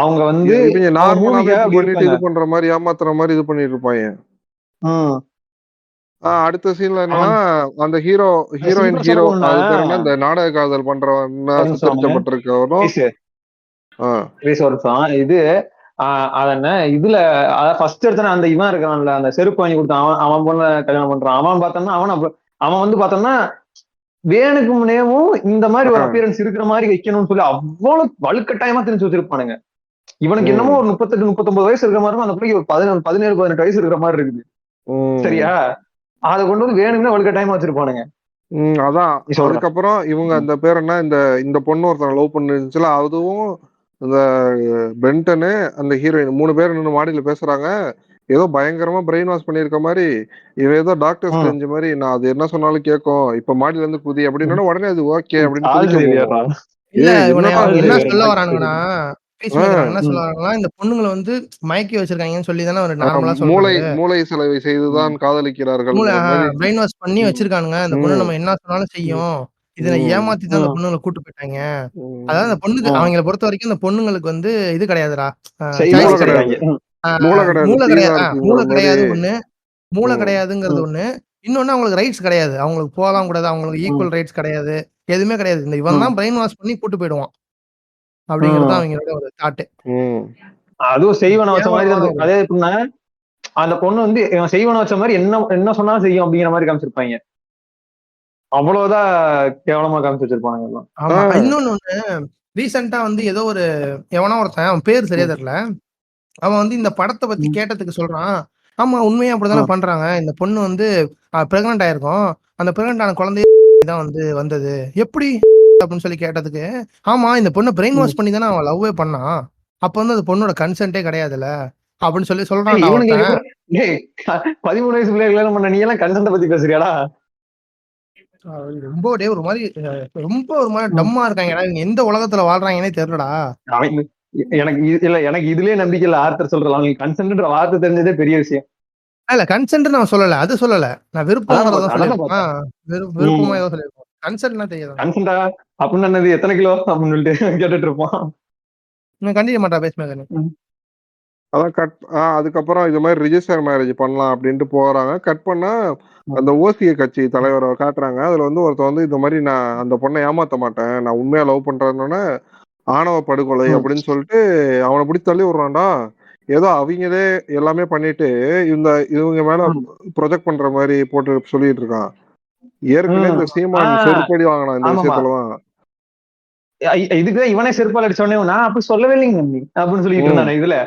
அவங்க வந்து இவங்க நார்மலாவே பண்ணிட்டு இது பண்ற மாதிரி ஏமாத்துற மாதிரி இது பண்ணிட்டு இருப்பாங்க. அடுத்த சீன்ல என்னன்னா அந்த ஹீரோயின் ஹீரோ அது பேர் என்ன, இந்த நாடக காதல் பண்றவன் சித்தரிக்கப்பட்டிருக்கவரும் இது அதென்ன இதுல ஃபர்ஸ்ட் எடுத்தன அந்த இவன் இருக்கான்ல, அந்த செருப்பு வாங்கி கொடுத்தான், அவன் பொண்ணு கல்யாணம் பண்றான். அவன் பார்த்தோம்னா அவன் வந்து பார்த்தோம்னா வேணுக்கு முன்னேவும் இந்த மாதிரி ஒரு அப்பியரன்ஸ் இருக்கிற மாதிரி வைக்கணும்னு சொல்லி அவ்வளவு வலுக்கட்டாயமா தெரிஞ்சு வச்சிருப்பானுங்க. இவனுக்கு என்னமோ ஒரு 38-39 வயசு இருக்கிற மாதிரி, அந்த பிள்ளைக்கு ஒரு 17-18 வயசு இருக்கிற மாதிரி இருக்குது சரியா. அதை கொண்டு வந்து வேணும்னு வலுக்கட்டாயமா வச்சிருப்பானுங்க. அதான் அதுக்கப்புறம் இவங்க அந்த பேர் என்ன, இந்த பொண்ணு ஒருத்தன் லவ் பண்ணிருந்துச்சுல, அதுவும் இந்த பென்டனு அந்த ஹீரோயின் 3 பேர் நின்று மாடியில பேசுறாங்க. ஏதோ பயங்கரமா பிரெயின் வாஷ் பண்ணிருக்க மாதிரி, இவன் ஏதோ டாக்டர் ஸ்ட்ரேஞ்ச் மாதிரி, நான் அது என்ன சொன்னாலும் கேட்கும், இப்ப மாடியில இருந்து குதி அப்படின்னா உடனே அது ஓகே அப்படின்னு என்ன சொல்ல வரானுங்கன்னா என்ன சொல்ல வராங்கன்னா, இந்த பொண்ணுங்களை வந்து மயக்கி வச்சிருக்காங்கன்னு சொல்லி தானே ஒரு நார்மலா மூளை செலவை செய்துதான் காதலிக்கிறார்கள், பிரெயின் வாஷ் பண்ணி வச்சிருக்கானுங்க. அந்த பொண்ணு நம்ம என்ன சொன்னாலும் செய்யும், இதை ஏமாத்தி தான் அந்த பொண்ணுங்களை கூட்டு போயிட்டாங்க. அதாவது அந்த பொண்ணுக்கு அவங்களை பொறுத்த வரைக்கும் இந்த பொண்ணுங்களுக்கு வந்து இது கிடையாதுடா, மூளை கிடையாது ஒண்ணு, மூளை கிடையாதுங்கிறது ஒண்ணு. இன்னொன்னு அவங்களுக்கு ரைட்ஸ் கிடையாது, அவங்களுக்கு போகலாம் கூடாது, அவங்களுக்கு ஈக்குவல் ரைட்ஸ் கிடையாது, எதுவுமே கிடையாது. இந்த இவன் தான் பிரெயின் வாஷ் பண்ணி கூட்டு போயிடுவான் அப்படிங்கிறது அவங்களோட ஒரு தாட்டு. அதுவும் செய்வன வச்ச மாதிரி தான். அதே எப்படின்னா அந்த பொண்ணு வந்து இவன் செய்வன வச்ச மாதிரி என்ன சொன்னாலும் செய்யும் அப்படிங்கிற மாதிரி காமிச்சிருப்பாங்க. அவ்வளவுதான் கேவலமா காமிச்சு வச்சிருப்பாங்க. இன்னொன்னு ஒண்ணு, ரீசெண்டா வந்து ஏதோ ஒரு எவனா ஒருத்தன், அவன் பேர் சரியா தெரியல, அவன் வந்து இந்த படத்தை பத்தி கேட்டதுக்கு சொல்றான், ஆமா உண்மையா அப்படித்தானே பண்றாங்க, இந்த பொண்ணு வந்து பிரெக்னன்ட் ஆயிருக்கும், அந்த பிரெக்னன்ட் ஆன குழந்தைதான் வந்து வந்தது எப்படி அப்படின்னு சொல்லி கேட்டதுக்கு, ஆமா இந்த பொண்ணு பிரெயின் வாஷ் பண்ணி தானே அவன் லவ்வே பண்ணான், அப்ப வந்து அந்த பொண்ணோட கன்சென்ட்டே கிடையாதுல்ல அப்படின்னு சொல்லி சொல்றான். 13 வயசு பிள்ளைகள் பண்ண நீ எல்லாம் கன்சென்ட் பத்தி பேசுறியாடா? ரொம்ப ஒரு மாதிரி டம்மா இருக்காங்க, எந்த உலகத்துல வாழ்றாங்கன்னே தெரியலடா. எனக்கு இதுலயே நம்பிக்கை இல்ல. ஆர்த்தர் சொல்றல அவங்களுக்கு கன்சென்ட்ன்ற வார்த்தை தெரிஞ்சதே பெரிய விஷயம். இல்ல கன்சென்ட் நான் சொல்லல, அது சொல்லல, நான் விருப்பம்ங்கறத சொல்லிருக்கேன். விருப்பமா ஏதோ சொல்லிருக்கேன், கன்சென்ட்னா தெரியாது. கன்சென்ட்டா அப்படின்னா என்னது, எத்தனை கிலோ அப்படின்னு சொல்லிட்டு கேட்டுட்டு இருப்போம். நான் கண்டிப்பா மாட்டா பேசுறேன். அதான் அதுக்கப்புறம் இது மாதிரி ரிஜிஸ்டர் மேரேஜ் பண்ணலாம் அப்படின்ட்டு போறாங்க. கட் பண்ணா அந்த ஓசிய கட்சி தலைவரை காட்டுறாங்க. அதுல வந்து ஒருத்தர் வந்து இந்த மாதிரி நான் அந்த பொண்ணை ஏமாத்த மாட்டேன், நான் உண்மையா லவ் பண்றேன்னு ஆணவ படுகொலை அப்படின்னு சொல்லிட்டு அவனை பிடிச்சி தள்ளி விடுறான்டா. ஏதோ அவங்களே எல்லாமே பண்ணிட்டு இவங்க மேல ப்ரொஜெக்ட் பண்ற மாதிரி போட்டு சொல்லிட்டு இருக்கான். ஏற்கனவே இந்த சீமான் செருப்படி வாங்கினான் இந்த விஷயத்துலதான். இதுக்குதான் இவனே செருப்பால் அடிச்சோடனே நான் அப்படி சொல்லவே இல்லைங்க அப்படின்னு சொல்லிட்டு இருந்தானே இதுல.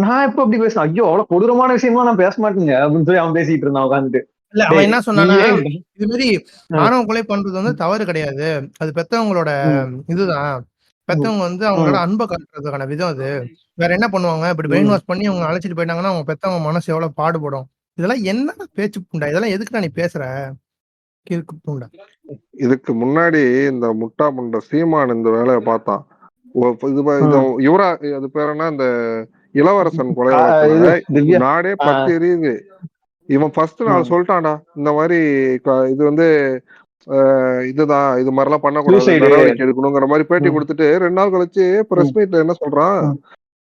நான் எப்ப அப்படி பேசுறேன், ஐயோ அவ்வளவு கொடூரமான விஷயமா நான் பேச மாட்டேங்க அப்படின்னு சொல்லி அவன் பேசிட்டு இருந்தான் உட்காந்துட்டு. இல்ல அவன் என்ன சொன்னானா, இது மாதிரி ஆணவ கொலை பண்றது வந்து தவறு கிடையாது, அது பெத்தவங்களோட இதுதான், பெத்தவங்க வந்து அவங்களோட அன்பை காட்டுறதுக்கான விதம் அது, வேற என்ன பண்ணுவாங்க, இப்படி பிரெயின் வாஷ் பண்ணி அவங்க அழைச்சிட்டு போயிட்டாங்கன்னா அவங்க பெத்தவங்க மனசு எவ்வளவு பாடுபடும். இதெல்லாம் என்ன பேச்சு புண்டா, இதெல்லாம் எதுக்கு நீ பேசுற கிறுக்கு புண்டா. இதுக்கு முன்னாடி இந்த முட்டா புண்ட சீமான் இந்த வேலையை பார்த்தான். இவரா அது பேர் என்ன, இந்த இளவரசன் கொலை வழக்குல நாடே பத்து எரியுது. இவன் ஃபர்ஸ்ட் நாள் சொல்லிட்டான்டா, இந்த மாதிரி இது வந்து இதுதான், இது மாதிரிலாம் பண்ணக்கூடாது, நடவடிக்கை எடுக்கணுங்கிற மாதிரி பேட்டி கொடுத்துட்டு 2 நாள் கழிச்சு பிரஸ் மீட்ல என்ன சொல்றான்,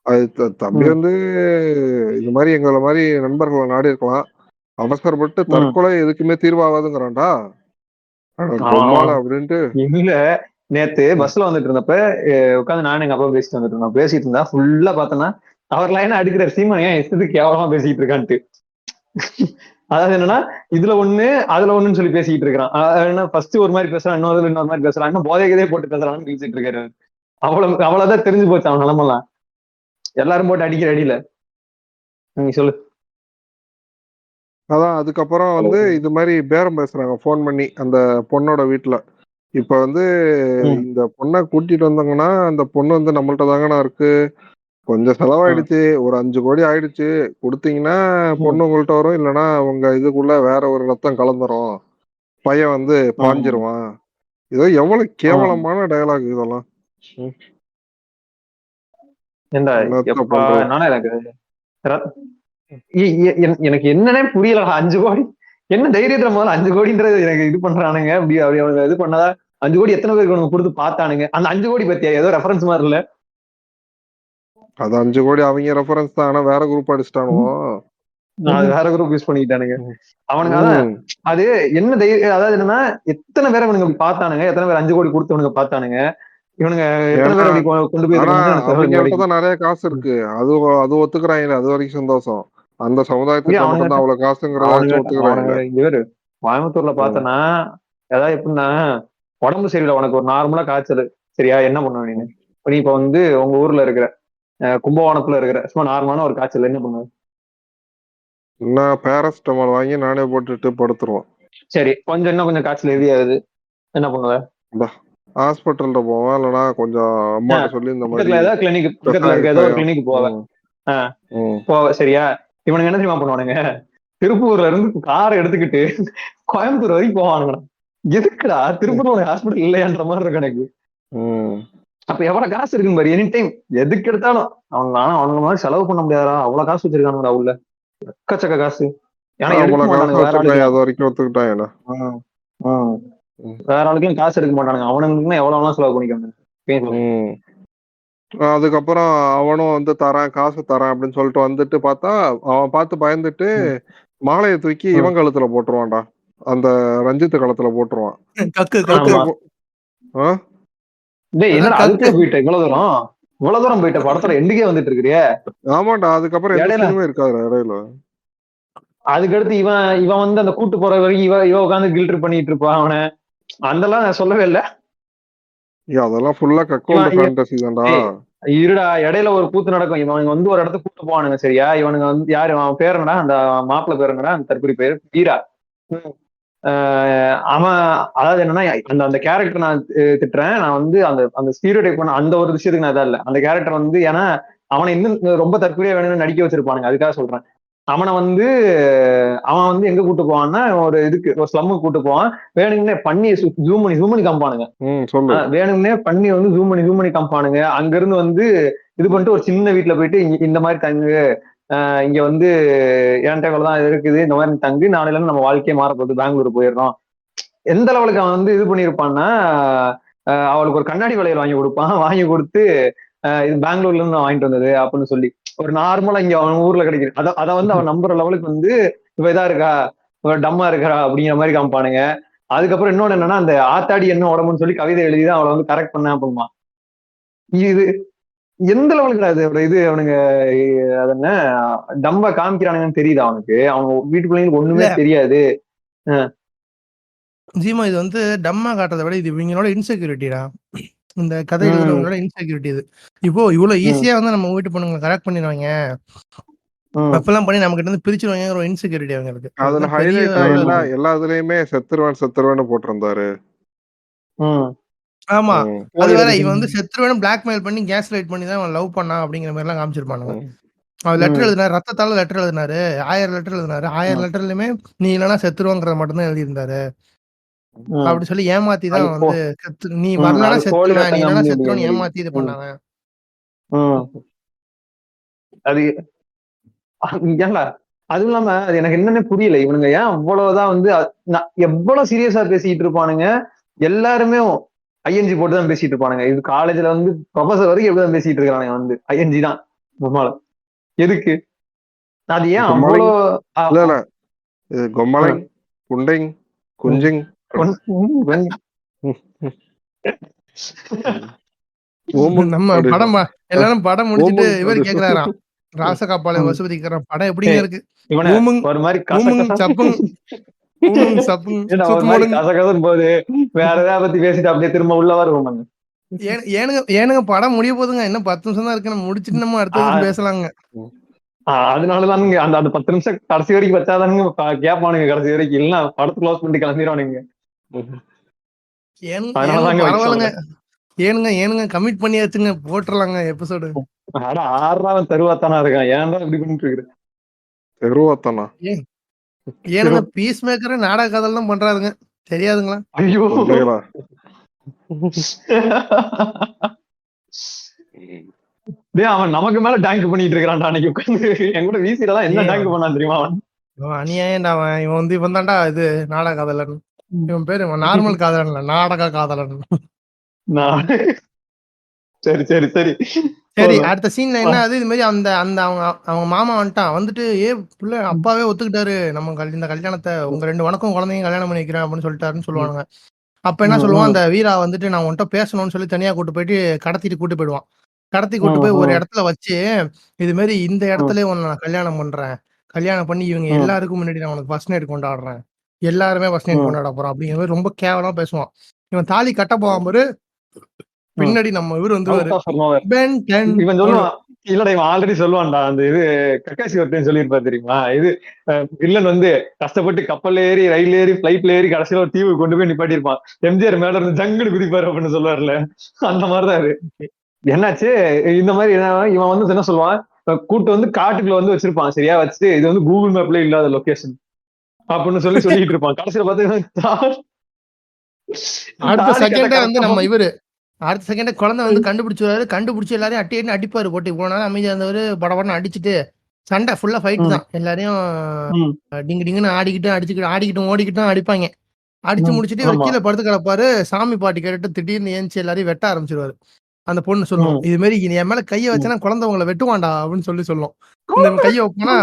அது தம்பி வந்து இது மாதிரி எங்களை மாதிரி நண்பர்களை நாடி இருக்கலாம், அவசரப்பட்டு தற்கொலை எதுக்குமே தீர்வாகாதுங்கிறான்டா அப்படின்ட்டு. இல்ல நேத்து பஸ்ல வந்துட்டு இருந்தப்ப உட்காந்து நானும் எங்க அப்பா பேசிட்டு வந்துட்டு இருந்தோம். பேசிட்டு இருந்தா ஃபுல்லா பார்த்தோன்னா அவர் லைனா அடிக்கிற சீமான் ஏன் எஸ்துக்கு கேவலமா பேசிட்டு இருக்கான்ட்டு. அதாவது என்னன்னா இதுல ஒண்ணு அதுல ஒண்ணுன்னு சொல்லி பேசிட்டு இருக்கிறான். ஃபர்ஸ்ட் ஒரு மாதிரி பேசுறான், இன்னொரு மாதிரி பேசுறான், இன்னும் போதைகதே போட்டு பேசுறான்னு பேசிட்டு இருக்காரு. அவ்வளவுதான் தெரிஞ்சு போச்சு அவன் நிலமெல்லாம். எல்லாரும் போட்டு அடிக்கிற அடியில. நீங்க சொல்லு. அதான் அதுக்கப்புறம் வந்து இது மாதிரி பேரம் பேசுறாங்க போன் பண்ணி அந்த பொண்ணோட வீட்டுல. இப்ப வந்து இந்த பொண்ணை கூட்டிட்டு வந்தாங்கன்னா அந்த பொண்ணு வந்து நம்மள்ட்ட தாங்கண்ணா இருக்கு, கொஞ்சம் செலவாயிடுச்சு, ஒரு 5 கோடி ஆயிடுச்சு, கொடுத்தீங்கன்னா பொண்ணு உங்கள்கிட்ட வரும், இல்லைன்னா உங்க இதுக்குள்ள வேற ஒரு ரத்தம் கலந்துரும், பையன் வந்து பாஞ்சிருவான், இதோ எவ்வளவு கேவலமான டயலாக் இதெல்லாம். ஏண்டா என்னத்த எப்பா பண்றது? நானே எனக்கு என்னன்னே புரியல. 5 கோடி என்ன தைரியத்துல முதல்ல 5 கோடின்றது எனக்கு இது பண்றானுங்க. அப்படி அப்படி அவனுங்க இது பண்ணதா 5 கோடி எத்தனை பேருக்கு உனக்கு கொடுத்து பார்த்தானுங்க. அந்த 5 கோடி பத்தியா ஏதோ ரெஃபரன்ஸ் மாதிரி இல்ல. அது 5 கோடி அவங்க ரெஃபரன்ஸ் தான். ஆனா வேற குரூப் அடிச்சிட்டானுவோ. அது வேற குரூப் யூஸ் பண்ணிட்டானுங்க அவனுங்க. அதான் அது என்ன தைரியம். அதாவது என்னன்னா எத்தனை பேரை இவனுங்க அப்படி பார்த்தானுங்க, எத்தனை பேர் 5 கோடி கொடுத்தவனுங்க பார்த்தானுங்க. இவனுங்க எத்தனை பேர் அப்படி கொண்டு போய் அவங்கள்ட்ட தான் நிறைய காசு இருக்கு. அது ஒத்துக்கிறாங்க. அது வரைக்கும் சந்தோஷம். அந்த சமுதாயத்துக்கு மட்டும் தான் அவ்வளவு காசுங்கிறத ஒத்துக்கிறாங்க. இவரு கோயம்புத்தூர்ல பார்த்தனா ஏதாவது எப்படின்னா உடம்பு சரியில்லை, உனக்கு ஒரு நார்மலா காய்ச்சல் சரியா, என்ன பண்ணுவ நீ? நீ இப்ப வந்து உங்க ஊர்ல இருக்கிற கும்பகோணத்துல இருக்கிற சும்மா நார்மலான ஒரு காய்ச்சல் என்ன பண்ணுவ? நான் பேராசிட்டமால் வாங்கி நானே போட்டுட்டு படுத்துருவோம். சரி, இன்னும் கொஞ்சம் காய்ச்சல் ஹெவியாகுது, என்ன பண்ணுவ? ஹாஸ்பிட்டல்ல போவேன். இல்லைன்னா கொஞ்சம் அம்மாட்ட சொல்லி இந்த மாதிரி ஏதாவது கிளினிக் பக்கத்துல இருக்க ஏதோ ஒரு கிளினிக் போவேன். சரியா, இவனுங்க என்ன தெரியுமா பண்ணுவானுங்க? திருப்பூர்ல இருந்து காரை எடுத்துக்கிட்டு கோயம்புத்தூர் வரைக்கும் போவானுங்கடா. எதுக்குடா திருப்பூர் ஹாஸ்பிட்டல் இல்லையான்ற மாதிரி இருக்கு எனக்கு. அப்ப எவ்வளவு காசு இருக்குன்னு பாரு. எனி டைம் எதுக்கு எடுத்தாலும் அவங்க மாதிரி செலவு பண்ண முடியாதா? அவ்வளவு காசு வச்சிருக்கானுங்கடா உள்ள, எக்கச்சக்க காசு. ஏன்னா அது வரைக்கும் ஒத்துக்கிட்டாங்க. வேற ஆளுக்கும் காசு எடுக்க மாட்டானுங்க. அவனுக்கு எவ்வளவு செலவு பண்ணிக்காங்க. அதுக்கப்புறம் அவனும் வந்து தரேன், காசு தரேன் அப்படின்னு சொல்லிட்டு வந்துட்டு பார்த்தா அவன் பார்த்து பயந்துட்டு மாலையை தூக்கி இவன் கழுத்துல போட்டுருவான்டா. அந்த ரஞ்சித் கழுத்துல போட்டுருவான். இவ்வளவு தூரம் போயிட்ட படத்துல எண்டுக்கே வந்துட்டு இருக்கிறிய. ஆமாண்டா, அதுக்கப்புறம் எதுவுமே இருக்காது இடையில. அதுக்கடுத்து இவன் வந்து அந்த கூட்டு போற வரைக்கும் இவ உட்காந்து கில்டர் பண்ணிட்டு இருப்பான் அவனை. அதெல்லாம் நான் சொல்லவே இல்லை. அதெல்லாம் ஃபுல்லா கக்கோல்ட் ஃபேண்டசி தான்டா. இருடா, இடையில ஒரு கூத்து நடக்கும். இவனுங்க வந்து ஒரு இடத்துக்கு கூட்டு போவானுங்க சரியா. இவனுங்க வந்து யாரு அவன் பேர் என்னடா, அந்த மாப்பிள்ள பேர் என்னடா, அந்த தற்கொலை பேர் வீரா. அவன் அதாவது என்னன்னா அந்த கேரக்டர் நான் திட்டுறேன். நான் வந்து அந்த ஸ்டீரியோடைப் பண்ண அந்த ஒரு விஷயத்துக்கு நான் இதான் இல்லை. அந்த கேரக்டர் வந்து ஏன்னா அவனை இன்னும் ரொம்ப தற்கொலையா வேணும்னு நடிக்க வச்சிருப்பானுங்க. அதுக்காக சொல்றேன். அவன் வந்து எங்க கூட்டு போவான்னா ஒரு இதுக்கு ஒரு ஸ்லம்முக்கு கூட்டு போவான். வேணுங்கன்னே பண்ணி ஜூம் பண்ணி காமிப்பானுங்க. வேணுங்கன்னே பண்ணி வந்து ஜூம் பண்ணி காமிப்பானுங்க. அங்க இருந்து வந்து இது பண்ணிட்டு ஒரு சின்ன வீட்டுல போயிட்டு இந்த மாதிரி தங்கு, இங்க வந்து என்கிட்ட இவ்வளவுதான் இருக்குது, இந்த மாதிரி தங்கு, நாளையில இருந்து நம்ம வாழ்க்கையே மாறப்போகுது, பெங்களூர் போயிடுறோம். எந்த லெவலுக்கு அவன் வந்து இது பண்ணிருப்பான்னா அவளுக்கு ஒரு கண்ணாடி வளையல் வாங்கி கொடுப்பான். வாங்கி கொடுத்து இது பெங்களூர்ல இருந்து நான் வாங்கிட்டு வந்தது அப்படின்னு சொல்லி ஒரு நார்மலா இங்க அவன் ஊர்ல கிடைக்குது. அதை வந்து அவன் நம்புற லெவலுக்கு வந்து இவ இதா இருக்கா, டம்மா இருக்கா அப்படிங்கிற மாதிரி காமிப்பானுங்க. அதுக்கப்புறம் இன்னொன்னு என்னன்னா அந்த ஆத்தாடி என்ன உடம்புன்னு சொல்லி கவிதை எழுதிதான் அவளை வந்து கரெக்ட் பண்ண அப்படிமா. இது எந்த லெவலுக்கு அது இது அவனுங்க அது என்ன டம்பா காமிக்கிறானுங்கன்னு தெரியுது அவனுக்கு. அவங்க வீட்டுக்குள்ளேயும் ஒண்ணுமே தெரியாது. ஜீமா இது வந்து டம்மா காட்டுறதை விட இது இவங்களோட இன்செக்யூரிட்டிடா. இந்த கதை எழுதுறவங்களோட இன்செக்யூரிட்டி இது. இப்போ இவ்வளவு ஈஸியா வந்து நம்ம வீட்டு பொண்ணுங்களை கரெக்ட் பண்ணிடுவாங்க, அப்பெல்லாம் பண்ணி நம்ம கிட்ட இருந்து பிரிச்சிருவாங்க ஒரு இன்செக்யூரிட்டி அவங்களுக்கு. அதுல ஹைலைட் எல்லா இதுலயுமே செத்துருவான்னு போட்டிருந்தாரு. ஆமா, அது வேற. இவன் வந்து செத்துருவேன்னு பிளாக்மெயில் பண்ணி கேஸ் லைட் பண்ணி தான் அவன் லவ் பண்ணா அப்படிங்கிற மாதிரி எல்லாம் காமிச்சிருப்பானுங்க. அவர் லெட்டர் எழுதினாரு, ரத்தத்தால லெட்டர் எழுதினாரு, 1000 லெட்டர் எழுதினாரு. 1000 லெட்டர்லயுமே நீ இல்லைன்னா செத்துருவாங்கிறத மட்டும்தான் எழுதியிருந்தாரு. அப்படி சொல்லி ஏமாத்தி தான் வந்து நீ வரலன்னா செத்துருவேன், நீ இல்லைன்னா செத்துருவேன்னு ஏமாத்தி இது பண்ணாங்க. அது ஏன்டா அதுவும் இல்லாம அது எனக்கு என்னன்னு புரியல. இவனுங்க ஏன் அவ்வளவுதான் வந்து எவ்வளவு சீரியஸா பேசிட்டு இருப்பானுங்க. எல்லாருமே ஐஎன்ஜி போட்டு தான் பேசிட்டு இருப்பானுங்க. இது காலேஜ்ல வந்து ப்ரொஃபசர் வரைக்கும் எப்படிதான் பேசிட்டு இருக்கானுங்க வந்து ஐஎன்ஜி தான். எதுக்கு அது ஏன் அவ்வளோ குஞ்சிங் நம்ம படம் எல்லாரும் படம் முடிச்சிட்டு இவர் கேக்குறாராம், ராசகாப்பாளையம் வசுபதி கேக்குறான், படம் எப்படிங்க இருக்கு? ஒரு மாதிரி போது வேற ஏதாவது பத்தி பேசிட்டு அப்படியே திரும்ப உள்ள வருவோம். ஏனுங்க படம் முடிய போதுங்க, இன்னும் 10 நிமிஷம் தான் இருக்கு, நம்ம முடிச்சுட்டு நம்ம அடுத்தது பேசலாங்க. அதனாலதானுங்க அந்த 10 நிமிஷம் கடைசி வரைக்கும் வச்சாதானுங்க கேட்பானுங்க கடைசி வரைக்கும். இல்லைன்னா படத்தை க்ளோஸ் பண்ணிட்டு கிளம்பிடுவானுங்க. பரவாயில்லைங்க, ஏனுங்க கமிட் பண்ணியாச்சுங்க, போட்டுடலாங்க எபிசோடு. ஆனா 6 தருவாத்தானா இருக்கான், ஏன்டா இப்படி பண்ணிட்டு இருக்கிற? தெருவாத்தானா ஏனுங்க பீஸ் மேக்கர் நாடக கதை தான் பண்றாருங்க, தெரியாதுங்களா? ஐயோ டேய் அவன் நமக்கு மேல டேங்க் பண்ணிட்டு இருக்கான்டா அன்னைக்கு உட்காந்து என் கூட வீசில தான் என்ன ஏய் டேங்க் பண்ணான் தெரியுமா அவன். இவன் அநியாயம்டா அவன். இவன் வந்து இவன் தான்டா இது நாடக காதலன். இவன் பேரு நார்மல் காதலன் இல்ல, நாடக காதலன். நான் சரி சரி சரி சரி, போதும். அடுத்த சீன்ல என்ன ஆகுது, இது மாதிரி அந்த அந்த அவங்க அவங்க மாமா வந்துட்டான். வந்துட்டு புள்ள அப்பாவே ஒத்துக்கிட்டாரு, நம்ம இந்த கல்யாணத்தை உங்க 2 வணக்கம் குழந்தைங்க கல்யாணம் பண்ணி வைக்கிறேன் அப்படின்னு சொல்லிட்டாருன்னு சொல்லுவானுங்க. அப்ப என்ன சொல்லுவான், அந்த வீரா வந்துட்டு நான் உன்கிட்ட பேசணும்னு சொல்லி தனியா கூட்டு போயிட்டு கடத்திட்டு கூட்டு போயிடுவான். கடத்தி கூட்டு போய் ஒரு இடத்துல வச்சு, இது மாதிரி இந்த இடத்துல உன்னை நான் கல்யாணம் பண்றேன், கல்யாணம் பண்ணி இவங்க எல்லாருக்கும் முன்னாடி நான் உனக்கு ஃபர்ஸ்ட் நைட் கொண்டாடுறேன், எல்லாருமே ஃபர்ஸ்ட் நைட் கொண்டாட போறோம் அப்படிங்கிற மாதிரி ரொம்ப கேவலமா பேசுவான். இவன் தாலி கட்ட போவான் பாரு, பின்னாடி நம்ம இவர் வந்துருவாரு, பென் 10 இவன் சொல்லுவான் இல்லடா இவன் ஆல்ரெடி சொல்லுவான்டா அந்த இது கக்காசி ஒருத்தன் சொல்லியிருப்பாரு தெரியுமா, இது வில்லன் வந்து கஷ்டப்பட்டு கப்பல்ல ஏறி ரயில் ஏறி பிளைட்ல ஏறி கடைசியில ஒரு தீவு கொண்டு போய் நிப்பாட்டியிருப்பான், எம்ஜிஆர் மேல இருந்து ஜங்குன்னு குதிப்பாரு அப்படின்னு சொல்லுவார்ல, அந்த மாதிரிதான் இது. என்னாச்சு இந்த மாதிரி இவன் வந்து என்ன சொல்லுவான், கூட்டு வந்து காட்டுக்குள்ள வந்து வச்சிருப்பான் சரியா, வச்சுட்டு இது வந்து கூகுள் மேப்ல இல்லாத லொகேஷன் அப்படின்னு சொல்லிட்டு இருப்பான். கடைசியில பாத்தீங்கன்னா அடுத்த தாலி கட்ட செகண்டே வந்து கரெக்டா நம்ம இவரு அடுத்த செகண்டே குழந்தை வந்து கண்டுபிடிச்சிருவாரு. கண்டுபிடிச்சு எல்லாரையும் அட்டி அடிப்பாரு போட்டு. இவ்வளவு நேரம் அமைதியா இருந்தவரு படபடன்னு அடிச்சுட்டு சண்டை ஃபுல்லா ஃபைட் தான். எல்லாரையும் டிங்கு டிங்குன்னு ஆடிக்கிட்டும் ஓடிக்கிட்டும் அடிப்பாங்க. அடிச்சு முடிச்சுட்டு இவர் ஆமா கீழே படுத்து கிடப்பாரு. சாமி பாட்டு கேட்டுட்டு திடீர்னு ஏஞ்சி எல்லாரையும் வெட்ட ஆரம்பிச்சிருவாரு. அந்த பொண்ணு சொல்லும், இது மாதிரி நீ என் மேல கையை வச்சனா குழந்தை உங்களை வெட்டுவான்டா அப்படின்னு சொல்லும். இந்த கையை வைப்போனா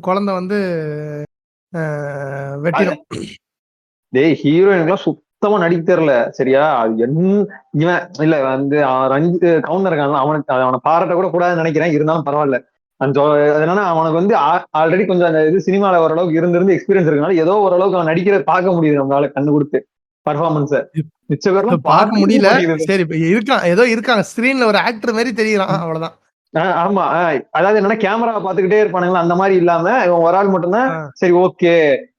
குழந்தை வந்து வெட்டிடும். டேய் ஹீரோயினுக்குலாம் சுத்தமா நடிக்க தெரியல சரியா, அது இவன் இல்ல வந்து ரஞ்சித் கவுண்டர் இருக்கான்ல, அவனை பாராட்ட கூட கூடாதுன்னு நினைக்கிறேன், இருந்தாலும் பரவாயில்ல. என்னன்னா அவனுக்கு வந்து ஆல்ரெடி கொஞ்சம் அந்த இது சினிமால ஓரளவுக்கு இருந்து எக்ஸ்பீரியன்ஸ் இருக்கனால ஏதோ ஓரளவுக்கு அவன் நடிக்கிறத பார்க்க முடியுது நம்மளால கண்ணு கொடுத்து பர்ஃபார்மன்ஸ. மிச்ச பேர்லாம் பார்க்க முடியல. சரி இருக்கான், ஏதோ இருக்கான் ஸ்கிரீன்ல ஒரு ஆக்டர் மாதிரி தெரியறான், அவ்வளவுதான். ஆமா அதாவது என்னன்னா கேமரா பாத்துக்கிட்டே இருப்பானுங்களா அந்த மாதிரி இல்லாம இவன் ஒரு ஆள் மட்டும்தான் சரி ஓகே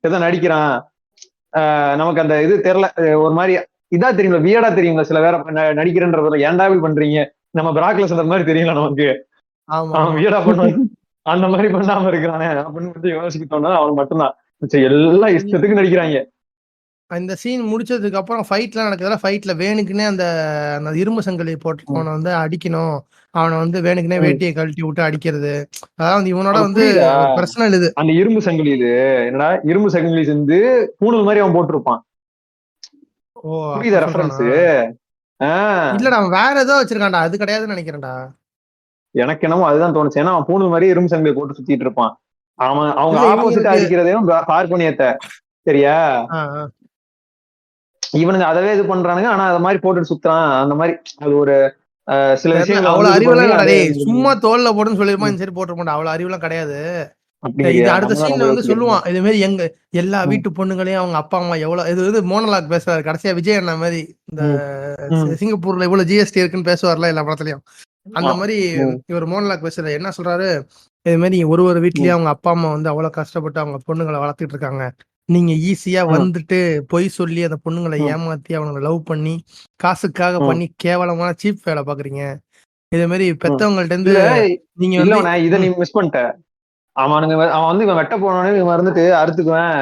ஏதோ நடிக்கிறான், நமக்கு அந்த இது தெரியல, ஒரு மாதிரி இதா தெரியுங்களா, வியடா தெரியுங்களா, சில வேற நடிக்கிறன்ற ஏன்டா இப்படி பண்றீங்க, நம்ம பிராக்லஸ் அந்த மாதிரி தெரியல நமக்கு, அவன் வியடா பண்ணுவான் அந்த மாதிரி பண்ணாம இருக்கிறானே அப்படின்னு யோசிக்கிட்டோம்னா அவன் மட்டும்தான், எல்லாம் இஷ்டத்துக்கு நடிக்கிறாங்க. இந்த சீன் முடிச்சதுக்கு அப்புறம் ஃபைட்லாம் நடக்குதுல, ஃபைட்ல வேணுக்குன்னே அந்த இரும்பு சங்கிலி போட்டுருக்கவனை வந்து அடிக்கணும், அவனை வந்து வேணுக்குன்னே வேட்டியை கழட்டி விட்டு அடிக்கிறது, அதாவது இவனோட வந்து பர்சனல் இது. அந்த இரும்பு சங்கிலி இது என்னடா இரும்பு சங்கிலி செஞ்சு பூணல் மாதிரி அவன் போட்டிருப்பான். புரியுதா ரெஃபரன்ஸ்? இல்லடா அவன் வேற ஏதோ வச்சிருக்கான்டா, அது கிடையாதுன்னு நினைக்கிறேன்டா. எனக்கு என்னமோ அதுதான் தோணுச்சு, ஏன்னா அவன் பூணல் மாதிரி இரும்பு சங்கிலி போட்டு சுத்திட்டு இருப்பான். அவங்க ஆப்போசிட்டா அடிக்கிறதையும் பார்ப்பனியத்தை சரியா, இவனுங்க அதவே இது பண்றானுங்க, ஆனா அத மாதிரி போட்டுட்டு சுத்துறான் அந்த மாதிரி. அது ஒரு சில விஷயங்கள் அவ்வளவு அறிவுலாம் சும்மா தோல்ல போடுன்னு சொல்லிருப்பான், சரி போட்டுருப்பான், அவ்வளவு அறிவுலாம் கிடையாது. இது அடுத்த சீன்ல வந்து சொல்லுவான், இது மாதிரி எங்க எல்லா வீட்டு பொண்ணுங்களையும் அவங்க அப்பா அம்மா எவ்வளவு இது வந்து மோனலாக் பேசுறாரு கடைசியா விஜய் அண்ணா மாதிரி, இந்த சிங்கப்பூர்ல இவ்வளவு ஜிஎஸ்டி இருக்குன்னு பேசுவார்ல எல்லா படத்துலயும், அந்த மாதிரி இவர் மோனலாக் பேசுறாரு. என்ன சொல்றாரு, இது மாதிரி ஒரு வீட்லயும் அவங்க அப்பா அம்மா வந்து அவ்வளவு கஷ்டப்பட்டு அவங்க பொண்ணுங்களை வளர்த்துட்டு இருக்காங்க, நீங்க ஈஸியா வந்துட்டு பொய் சொல்லி அந்த பொண்ணுங்களை ஏமாத்தி அவங்களை லவ் பண்ணி காசுக்காக பண்ணி கேவலமான சீப் வேலை பாக்குறீங்க, இதே மாதிரி பெத்தவங்கள்ட்ட இருந்து நீங்க வந்து இதை நீ மிஸ் பண்ணிட்ட, அவன் வந்து இவன் வெட்ட போனோடனே இவன் இருந்துட்டு அறுத்துக்குவேன்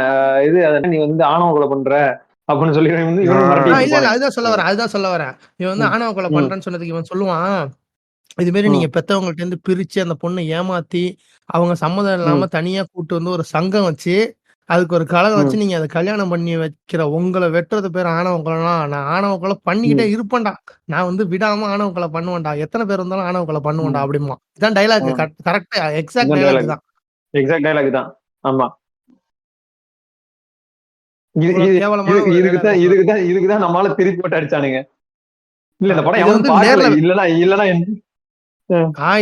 இது நீ வந்து ஆணவ கொலை பண்ற அப்படின்னு சொல்லி இல்ல அதுதான் சொல்ல வரேன் இவன் வந்து ஆணவ கொலை பண்றேன்னு சொன்னதுக்கு இவன் சொல்லுவான், இது மாதிரி நீங்க பெத்தவங்கள்ட்ட இருந்து பிரிச்சு அந்த பொண்ணை ஏமாத்தி அவங்க சம்மதம் இல்லாம தனியா கூட்டு வந்து ஒரு சங்கம் வச்சு அதுக்கு ஒரு கலகம் வச்சு நீங்க அதை கல்யாணம் பண்ணி வைக்கிற உங்களை வெட்டுறது பேர் ஆணவ கொலைனா, நான் ஆணவ கொலை பண்ணிக்கிட்டே இருப்பேன்டா, நான் வந்து விடாம ஆணவ கொலை பண்ணுவேன்டா, எத்தனை பேர் இருந்தாலும் ஆணவ கொலை பண்ணுவேன்டா அப்படிமா. இதான் டைலாக், கரெக்டா எக்ஸாக்ட் டைலாக் தான். எக்ஸாக்ட் டைலாக் தான். ஆமா இதுக்குதான் நம்மளால திருப்பி போட்டு அடிச்சானுங்க. இல்ல இந்த படம் எவனும் பார்க்கல, இல்லனா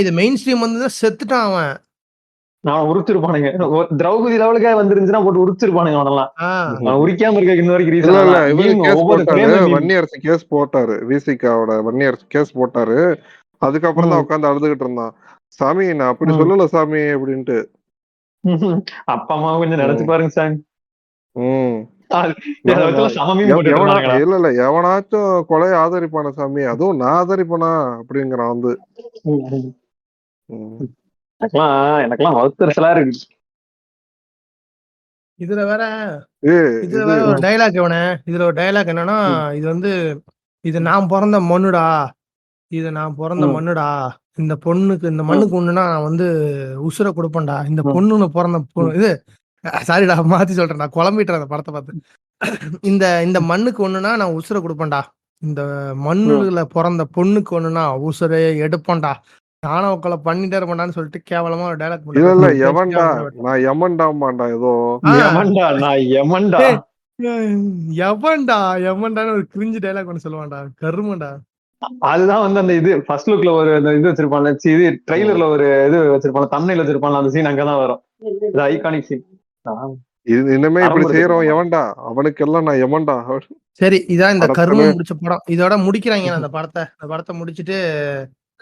இது மெயின் ஸ்ட்ரீம் வந்து செத்துட்டான் அவன், நான் உரிச்சிருப்பானுங்க, திரௌபதி லெவலுக்கே வந்துருந்துச்சுன்னா போட்டு உரிச்சிருப்பானுங்க அவனெல்லாம். உரிக்காம இருக்க இன்ன வரைக்கும் வன்னியரசு கேஸ் போட்டாரு, விசிகாவோட வன்னியரசு கேஸ் போட்டாரு, அதுக்கப்புறம் தான் உட்காந்து அழுதுகிட்டு இருந்தான், சாமி நான் அப்படி சொல்லல சாமி அப்படின்ட்டு. அப்பா அம்மா கொஞ்சம் நினைச்சு பாருங்க சாமி. இல்ல எவனாச்சும் கொலை ஆதரிப்பான சாமி, அதுவும் நான் ஆதரிப்பானா அப்படிங்கிறான் வந்து. எனக்கெல்லாம் வகுத்தரசலா இருக்கு. இதுல வேற இது ஒரு டைலாக் இதுல ஒரு டைலாக் என்னன்னா, இது வந்து இது நான் பிறந்த மண்ணுடா, இது நான் பிறந்த மண்ணுடா, இந்த மண்ணுக்கு ஒண்ணுனா நான் வந்து உசுர கொடுப்பேன்டா, இந்த பொண்ணுன்னு பிறந்த இது சாரிடா மாத்தி சொல்றேன், நான் குழம்பிட்டுறேன் அந்த படத்தை பார்த்து. இந்த மண்ணுக்கு ஒண்ணுனா நான் உசுர கொடுப்பேன்டா, இந்த மண்ணுல பிறந்த பொண்ணுக்கு ஒண்ணுனா உசுரை எடுப்பேன்டா, நானும் கொலை பண்ணிட்டே இருப்பேன்டான்னு சொல்லிட்டு கேவலமா ஒரு டைலாக் இல்ல இல்ல பண்ணிட்டு எவன்டா நான் எமன்டாமாண்டா ஏதோ யமன்டா நான் யமன்டா எவன்டான்னு ஒரு கிரிஞ்சு டைலாக் ஒண்ணு சொல்லுவான்டா, கருமண்டா. அதுதான் வந்து அந்த இது ஃபர்ஸ்ட் லுக்ல ஒரு அந்த இது வச்சிருப்பாங்க, இது ட்ரெய்லர்ல ஒரு இது வச்சிருப்பாங்க, தம்ப்நெயில் வச்சிருப்பாங்க, அந்த சீன் அங்கதான் வரும். இது ஐகானிக் சீன். இனிமே இப்படி செய்யறவன் எவன்டா, அவனுக்கெல்லாம் நான் எமன்டா. சரி, இதான் இந்த படத்துல கருமம் முடிச்ச படம். இதோட முடிக்கிறாங்க அந்த படத்தை முடிச்சிட்டு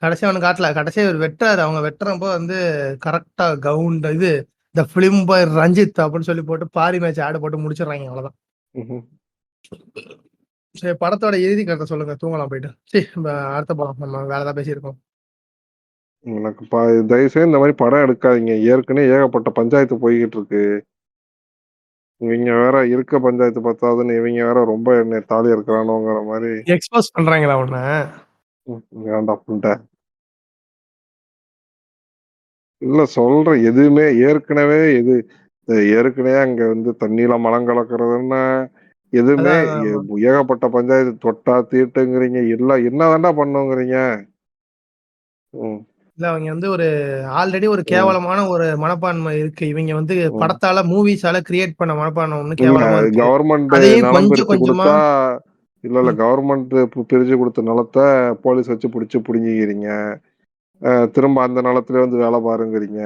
கடைசி அவனு காட்டல, கடைசியா இவர் வெட்டுறாரு. அவங்க வெட்டுறப்போ வந்து கரெக்டா கவுண்ட் இது இந்த பிலிம் பாய் ரஞ்சித் அப்படின்னு சொல்லி போட்டு பாரி மேட்ச் ஆடு போட்டு முடிச்சிடுறாங்க, அவ்வளவுதான். சரி, படத்தோட இறுதி கருத்தை சொல்லுங்க, தூங்கலாம் போயிட்டு. சரி, அடுத்த படம் நம்ம வேற ஏதாவது பேசியிருக்கோம். எனக்கு தயவுசெய்து இந்த மாதிரி படம் எடுக்காதீங்க, ஏற்கனவே ஏகப்பட்ட பஞ்சாயத்து போய்கிட்டு இருக்கு. இவங்க வேற இருக்க பஞ்சாயத்து பத்தாதுன்னு இவங்க வேற ரொம்ப என்ன தாலி இருக்கிறானுங்கிற மாதிரி எக்ஸ்போஸ் பண்றாங்களா உன்ன? வேண்டாம் புண்ட இல்ல சொல்றேன், எதுவுமே ஏற்கனவே அங்க வந்து தண்ணியில மலம் கலக்குறதுன்னா எதுவுமே ஏகப்பட்ட பஞ்சாயத்து தொட்டா தீட்டுங்கிறீங்க, எல்லாம் என்னதான்டா பண்ணுங்கிறீங்க. இல்ல, அவங்க வந்து ஒரு ஆல்ரெடி ஒரு கேவலமான ஒரு மனப்பான்மை இருக்கு. இவங்க வந்து படத்தால மூவிஸால கிரியேட் பண்ண மனப்பான்மை ஒண்ணு கேவலமா இருக்கு. கவர்மெண்ட் அதையும் நலம் கொஞ்சம் பிரிச்சு கொஞ்சமா கொடுத்தா இல்ல கவர்மெண்ட் பிரிச்சு கொடுத்த நிலத்தை போலீஸ் வச்சு புடிங்கிக்கிறீங்க, திரும்ப அந்த நிலத்துல வந்து வேலை பாருங்கிறீங்க,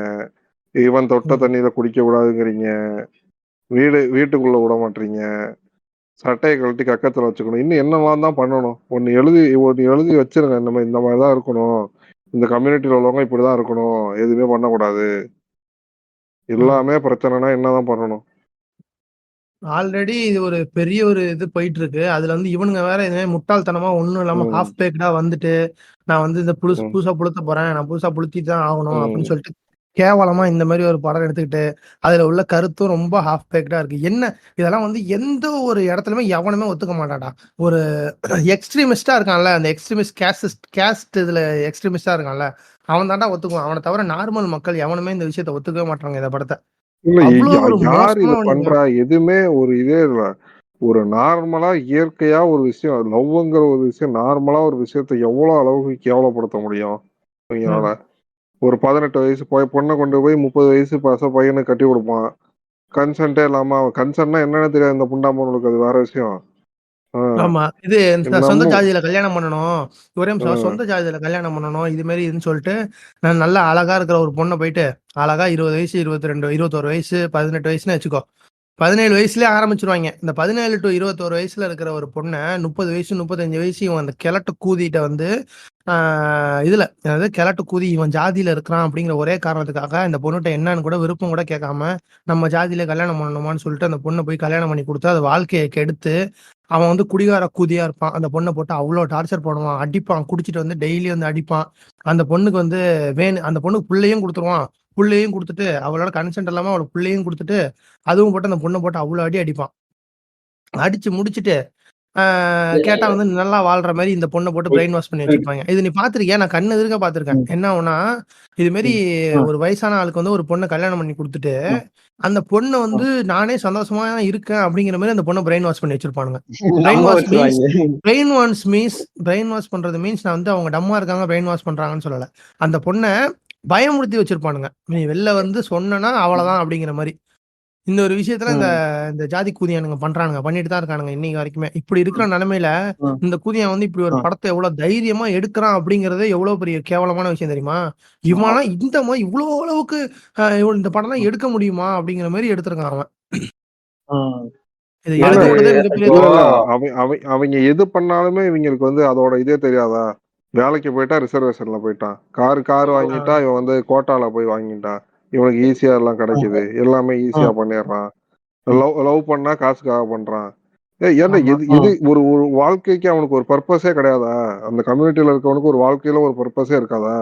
இவன் தொட்ட தண்ணியில குடிக்க கூடாதுங்கிறீங்க, வீட்டுக்குள்ள விட மாட்டீங்க, சட்டையை கழட்டி கக்கத்துல வச்சுக்கணும், இன்னும் என்னெல்லாம் தான் பண்ணணும். ஒன்னு எழுதி வச்சிருங்க, இந்த மாதிரிதான் இருக்கணும், இந்த கம்யூனிட்டியில உள்ளவங்க இப்படிதான் இருக்கணும், எதுவுமே பண்ணக்கூடாது, எல்லாமே பிரச்சனைனா என்னதான் பண்ணணும். ஆல்ரெடி இது ஒரு பெரிய ஒரு இது போயிட்டு இருக்கு. அதுல வந்து இவனுங்க வேற இதுவே முட்டாள்தனமா ஒண்ணும் இல்லாம ஹாஃப் பேக்டா வந்துட்டு, நான் வந்து இந்த புதுசா புளுத்த போறேன், நான் புதுசா புளுத்திட்டு தான் ஆகணும் அப்படின்னு சொல்லிட்டு கேவலமா இந்த மாதிரி ஒரு படம் எடுத்துக்கிட்டு அதுல உள்ள கருத்தும் ரொம்ப ஹாஃப் பேக்டா இருக்கு. என்ன இதெல்லாம் வந்து எந்த ஒரு இடத்துலயுமே எவனுமே ஒத்துக்க மாட்டாடா. ஒரு எக்ஸ்ட்ரீமிஸ்டா இருக்கான்ல, அந்த எக்ஸ்ட்ரீமிஸ்ட் கேஸ்ட் இதுல எக்ஸ்ட்ரீமிஸ்டா இருக்கான்ல, அவன் தாண்டா ஒத்துக்குவான். அவனை தவிர நார்மல் மக்கள் எவனுமே இந்த விஷயத்த ஒத்துக்கவே மாட்டாங்க. இந்த படத்தை யாரு இது பண்றா, எதுவுமே ஒரு இதே இல்ல. ஒரு நார்மலா இயற்கையா ஒரு விஷயம், லவ்ங்கிற ஒரு விஷயம், நார்மலா ஒரு விஷயத்த எவ்வளவு அளவுக்கு கேவலப்படுத்த முடியும் இவங்களால? ஒரு 18 வயசு பொண்ணை கொண்டு போய் 30 வயசு பையனுக்கு கட்டி கொடுப்பான், கன்சென்ட்டே இல்லாம. கன்சென்ட்னா என்னன்னு தெரியாது இந்த புண்டாமனுக்கு, அது வேற விஷயம். ஆமா, இது சொந்த ஜாதியில கல்யாணம் பண்ணணும், ஒரே நிமிஷம், சொந்த ஜாதியில கல்யாணம் பண்ணணும் இது மாதிரி இதுன்னு சொல்லிட்டு நான் நல்லா அழகா இருக்கிற ஒரு பொண்ணை போயிட்டு அழகா 20 வயசு 22 21 வயசு 18 வயசுன்னு வச்சுக்கோ, 17 வயசுலயே ஆரம்பிச்சிருவாங்க. இந்த 17 to 21 வயசுல இருக்கிற ஒரு பொண்ணை 30 வயசு 35 வயசு இவன் அந்த கிழட்டு கூதிட்ட வந்து இதுல அதாவது கிழட்டு கூதி இவன் ஜாதியில இருக்கிறான் அப்படிங்கிற ஒரே காரணத்துக்காக இந்த பொண்ணுகிட்ட என்னன்னு கூட விருப்பம் கூட கேட்காம நம்ம ஜாதியில கல்யாணம் பண்ணணுமான்னு சொல்லிட்டு அந்த பொண்ணை போய் கல்யாணம் பண்ணி கொடுத்து அது வாழ்க்கையை கெடுத்து அவன் வந்து குடிகார கூதியா இருப்பான். அந்த பொண்ணை போட்டு அவ்வளோ டார்ச்சர் பண்ணுவான், அடிப்பான், குடிச்சிட்டு வந்து டெய்லி வந்து அடிப்பான். அந்த பொண்ணுக்கு வந்து அந்த பொண்ணுக்கு புள்ளையும் கொடுத்துருவான், புள்ளையும் கொடுத்துட்டு அவளோட கன்சென்ட் இல்லாம அவளோட புள்ளையும் கொடுத்துட்டு அதுவும் போட்டு அந்த பொண்ணை போட்டு அவ்வளோ அடிப்பான். அடிச்சு முடிச்சுட்டு கேட்டா வந்து நல்லா வாழ்ற மாதிரி இந்த பொண்ணை போட்டு பிரெயின் வாஷ் பண்ணி வச்சிருப்பாங்க. இது நீ பாத்திருக்கியா? நான் கண்ணு எதிர்க்க பாத்திருக்கேன். என்ன ஆகும்னா, இது மாதிரி ஒரு வயசான ஆளுக்கு வந்து ஒரு பொண்ணை கல்யாணம் பண்ணி கொடுத்துட்டு அந்த பொண்ணை வந்து நானே சந்தோஷமா இருக்கேன் அப்படிங்கிற மாதிரி அந்த பொண்ணை பிரெயின் வாஷ் பண்ணி வச்சிருப்பானுங்க. பிரெயின் வாஷ் பண்றது மீன்ஸ் நான் வந்து அவங்க டம்மா இருக்காங்க பிரெயின் வாஷ் பண்றாங்கன்னு சொல்லல. அந்த பொண்ணை பயமுறுத்தி வச்சிருப்பானுங்க, நீ வெளில வந்து சொன்னா அவ்வளவுதான் அப்படிங்கிற மாதிரி. இந்த ஒரு விஷயத்துல இந்த ஜாதி கூதியானுங்க பண்றானுங்க, பண்ணிட்டு தான் இருக்கானுங்க இன்னைக்கு வரைக்குமே. இப்படி இருக்கிற நிலைமையில இந்த கூதியான் வந்து இப்படி ஒரு படத்தை எவ்வளவு தைரியமா எடுக்கிறான் அப்படிங்கறதே எவ்வளவு பெரிய கேவலமான விஷயம் தெரியுமா? இவனா இந்த மாதிரி இவ்வளவு அளவுக்கு இந்த படம் எல்லாம் எடுக்க முடியுமா அப்படிங்கிற மாதிரி எடுத்திருக்கான் அவன். அவங்க எது பண்ணாலுமே இவங்களுக்கு வந்து அதோட இதே தெரியாதா? வேலைக்கு போயிட்டா ரிசர்வேஷன்ல போயிட்டான், கார் வாங்கிட்டா இவன் வந்து கோட்டால போய் வாங்கிட்டான், இவனுக்கு ஈஸியா எல்லாம் கிடைக்குது, எல்லாமே ஈஸியா பண்ணிடுறான், லவ் பண்ணா காசுக்காக பண்றான். ஏன்னா இது ஒரு வாழ்க்கைக்கு அவனுக்கு ஒரு பர்பஸே கிடையாதா? அந்த கம்யூனிட்டியில இருக்கவனுக்கு ஒரு வாழ்க்கையில ஒரு பர்பஸே இருக்காதா?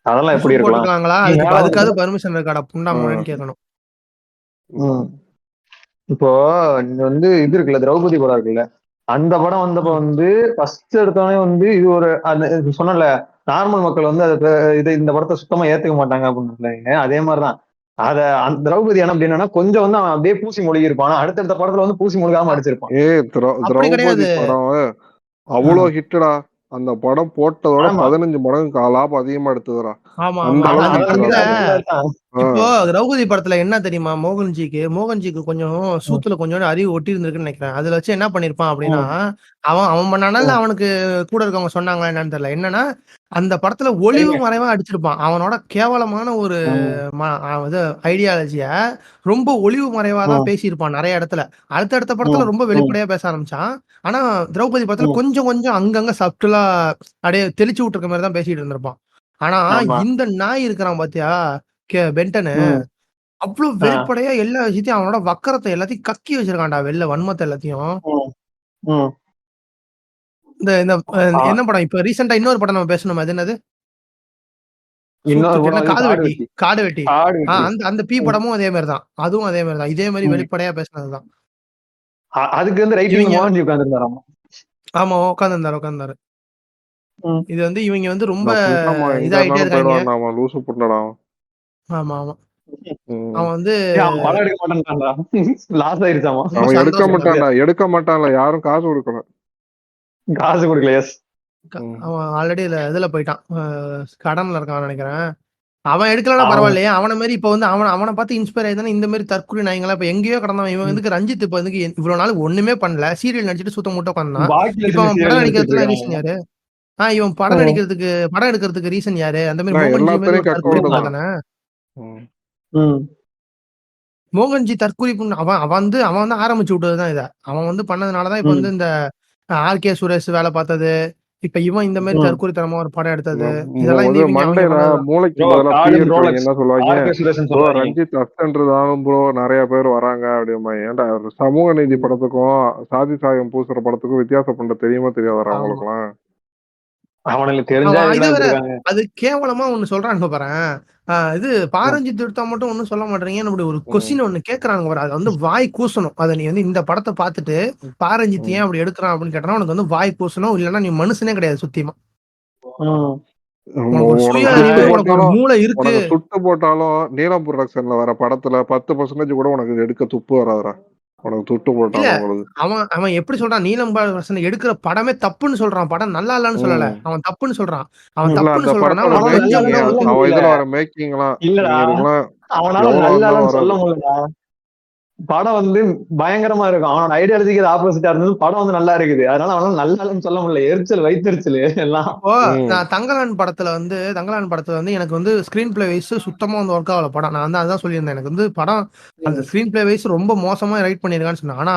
அதெல்லாம் எப்படி இருக்கலாம்? அதுக்காவது பர்மிஷன் இருக்காடா புண்டாமன்னு கேட்கணும். இப்போ நீங்க வந்து இது இருக்குல்ல, திரௌபதி படம் இருக்குல்ல, அந்த படம் வந்தப்ப வந்து ஃபர்ஸ்ட் எடுத்தோடனே வந்து இது ஒரு அந்த சொன்னல நார்மல் மக்கள் வந்து இது இந்த படத்தை சுத்தமா ஏத்துக்க மாட்டாங்க அப்படின்னு. அதே மாதிரிதான் அத அந்த திரௌபதி அப்படி என்னன்னா கொஞ்சம் வந்து அவன் அப்படியே பூசி மொழிகி இருப்பான். அடுத்தடுத்த படத்துல வந்து பூசி மொழிகாம அடிச்சிருப்பான். திரௌபதி படம் அவ்வளவு ஹிட்டடா. அந்த படம் போட்டதோட 15 மடங்கு லாபம் அதிகமா எடுத்ததுடா. அந்த அளவுக்கு இப்போ திரௌபதி படத்துல என்ன தெரியுமா, மோகன்ஜிக்கு கொஞ்சம் சூத்துல கொஞ்சம் அறிவு ஒட்டி இருந்திருக்குன்னு நினைக்கிறேன். அதுல வச்சு என்ன பண்ணிருப்பான் அப்படின்னா, அவன் பண்ணனால அவனுக்கு கூட இருக்கவங்க சொன்னாங்களா என்னன்னு தெரியல. என்னன்னா அந்த படத்துல ஒளிவு மறைவா அடிச்சிருப்பான். அவனோட கேவலமான ஒரு ஐடியாலஜிய ரொம்ப ஒளிவு மறைவாதான் பேசியிருப்பான் நிறைய இடத்துல. அடுத்த படத்துல ரொம்ப வெளிப்படையா பேச ஆரம்பிச்சான். ஆனா திரௌபதி படத்துல கொஞ்சம் அங்கங்க சப்டலா அப்படியே தெளிச்சு விட்டுருக்க மாதிரி தான் பேசிட்டு இருந்திருப்பான். ஆனா இந்த நாய் இருக்கிறான் பாத்தியா, பென்டனு, அவ்வளவு வெளிப்படையா எல்லா விஷயத்தையும் அவனோட வக்கரத்தை எல்லாத்தையும் கக்கி வச்சிருக்கான்டா, வெளில வன்மத்தை எல்லாத்தையும். இந்த என்ன படம் இப்ப ரீசெண்டா இன்னொரு படம் நம்ம பேசணும், அது என்னது, காடு வெட்டி. அந்த பி படமும் அதே மாதிரிதான், அதுவும் அதே மாதிரிதான், இதே மாதிரி வெளிப்படையா பேசினதுதான். அதுக்கு வந்து ரைட்டிங் மோகன்ஜி உட்கார்ந்துருந்தாராமா. ஆமா, உட்கார்ந்தாரு. இது வந்து இவங்க வந்து ரொம்ப இதாயிட்டே இருக்காங்க. ஆமா அவன் வந்து படம் எடுக்க மாட்டான்டா, லாஸ் ஆயிருச்சாமா. அவன் எடுக்க மாட்டான்ல, யாரும் காசு கொடுக்கல. எஸ், அவன் ஆல்ரெடி இதுல போயிட்டான், கடன்ல இருக்கான் நினைக்கிறேன். அவன் எடுக்கலாம் பரவாயில்லையே, அவனை மாதிரி இப்ப வந்து அவனை பார்த்து இன்ஸ்பயர் ஆயிதானே இந்த மாதிரி தற்கொலை நாய்களா இப்ப எங்கேயோ கடந்தவன். இவன் வந்து ரஞ்சித் இப்ப வந்து இவ்வளவு நாள் ஒண்ணுமே பண்ணல, சீரியல் நடிச்சிட்டு சுத்தம் மூட்டை உட்காந்தான். இப்ப அவன் படம் நடிக்கிறதுல ரீசன் யாரு? இவன் படம் எடுக்கிறதுக்கு ரீசன் யாரு? அந்த மாதிரி மோகன்ஜி தற்குறிப்பு அவன் வந்து ஆரம்பிச்சு விட்டதுதான் இத. அவன் வந்து பண்ணதுனாலதான் இப்ப வந்து இந்த ஆர்கே சுரேஷ் வேலை பார்த்தது, இப்ப இவன் இந்த மாதிரி தற்குறித்தனமா ஒரு படம் எடுத்தது, இதெல்லாம் நிறைய பேர் வராங்க அப்படிமா. ஏன்டா சமூக நீதி படத்துக்கும் சாதி சாயம் பூசுற படத்துக்கும் வித்தியாசம் பண்ண தெரியுமா தெரியாதா அவங்களுக்கு எல்லாம்? அவனுக்கு தெரிஞ்சா அது கேவலமா ஒண்ணு சொல்றாங்க பாரு. இது பாரஞ்சித் எடுத்தா மட்டும் ஒண்ணும் சொல்ல மாட்டேறீங்க, ஒரு கொஸ்டின் ஒண்ணு கேக்குறாங்க பாரு. அது வந்து வாய் கூசணும். அத நீ வந்து இந்த படத்தை பார்த்துட்டு பாரஞ்சித் ஏன் அப்படி எடுக்கிறான் அப்படின்னு கேட்டா உனக்கு வந்து வாய் கூசணும், இல்லைன்னா நீ மனுஷனே கிடையாது சுத்தியமா. மூளை இருக்கு. சுட்டு போட்டாலும் நீலம் ப்ரொடக்ஷன்ல வர படத்துல 10% கூட உனக்கு எடுக்க துப்பு வராதுடா. அவன் எப்படி சொல்றான், நீலம் ப்ரொடக்ஷன் எடுக்கிற படமே தப்புன்னு சொல்றான். படம் நல்லா இல்லன்னு சொல்லல, அவன் தப்புன்னு சொல்றான். அவன் தப்புன்னு சொல்றான். படம் வந்து பயங்கரமா இருக்கும். அவனோட ஐடியாலஜிக்கு ஆப்போசிட்டா இருந்தது. படம் வந்து நல்லா இருக்குது, அதனால அவனால நல்லா சொல்ல முடியல. எரிச்சல் வைத்தறிச்சல் எல்லாம். நான் தங்கலான் படத்துல வந்து எனக்கு வந்து ஸ்கிரீன் பிளே வைஸ் சுத்தமா வந்து ஒர்க் ஆகல படம். நான் வந்து அதான் சொல்லியிருந்தேன், எனக்கு வந்து படம் அந்த ஸ்கிரீன் பிளே வைஸ் ரொம்ப மோசமா ரைட் பண்ணிருக்கான்னு சொன்னேன். ஆனா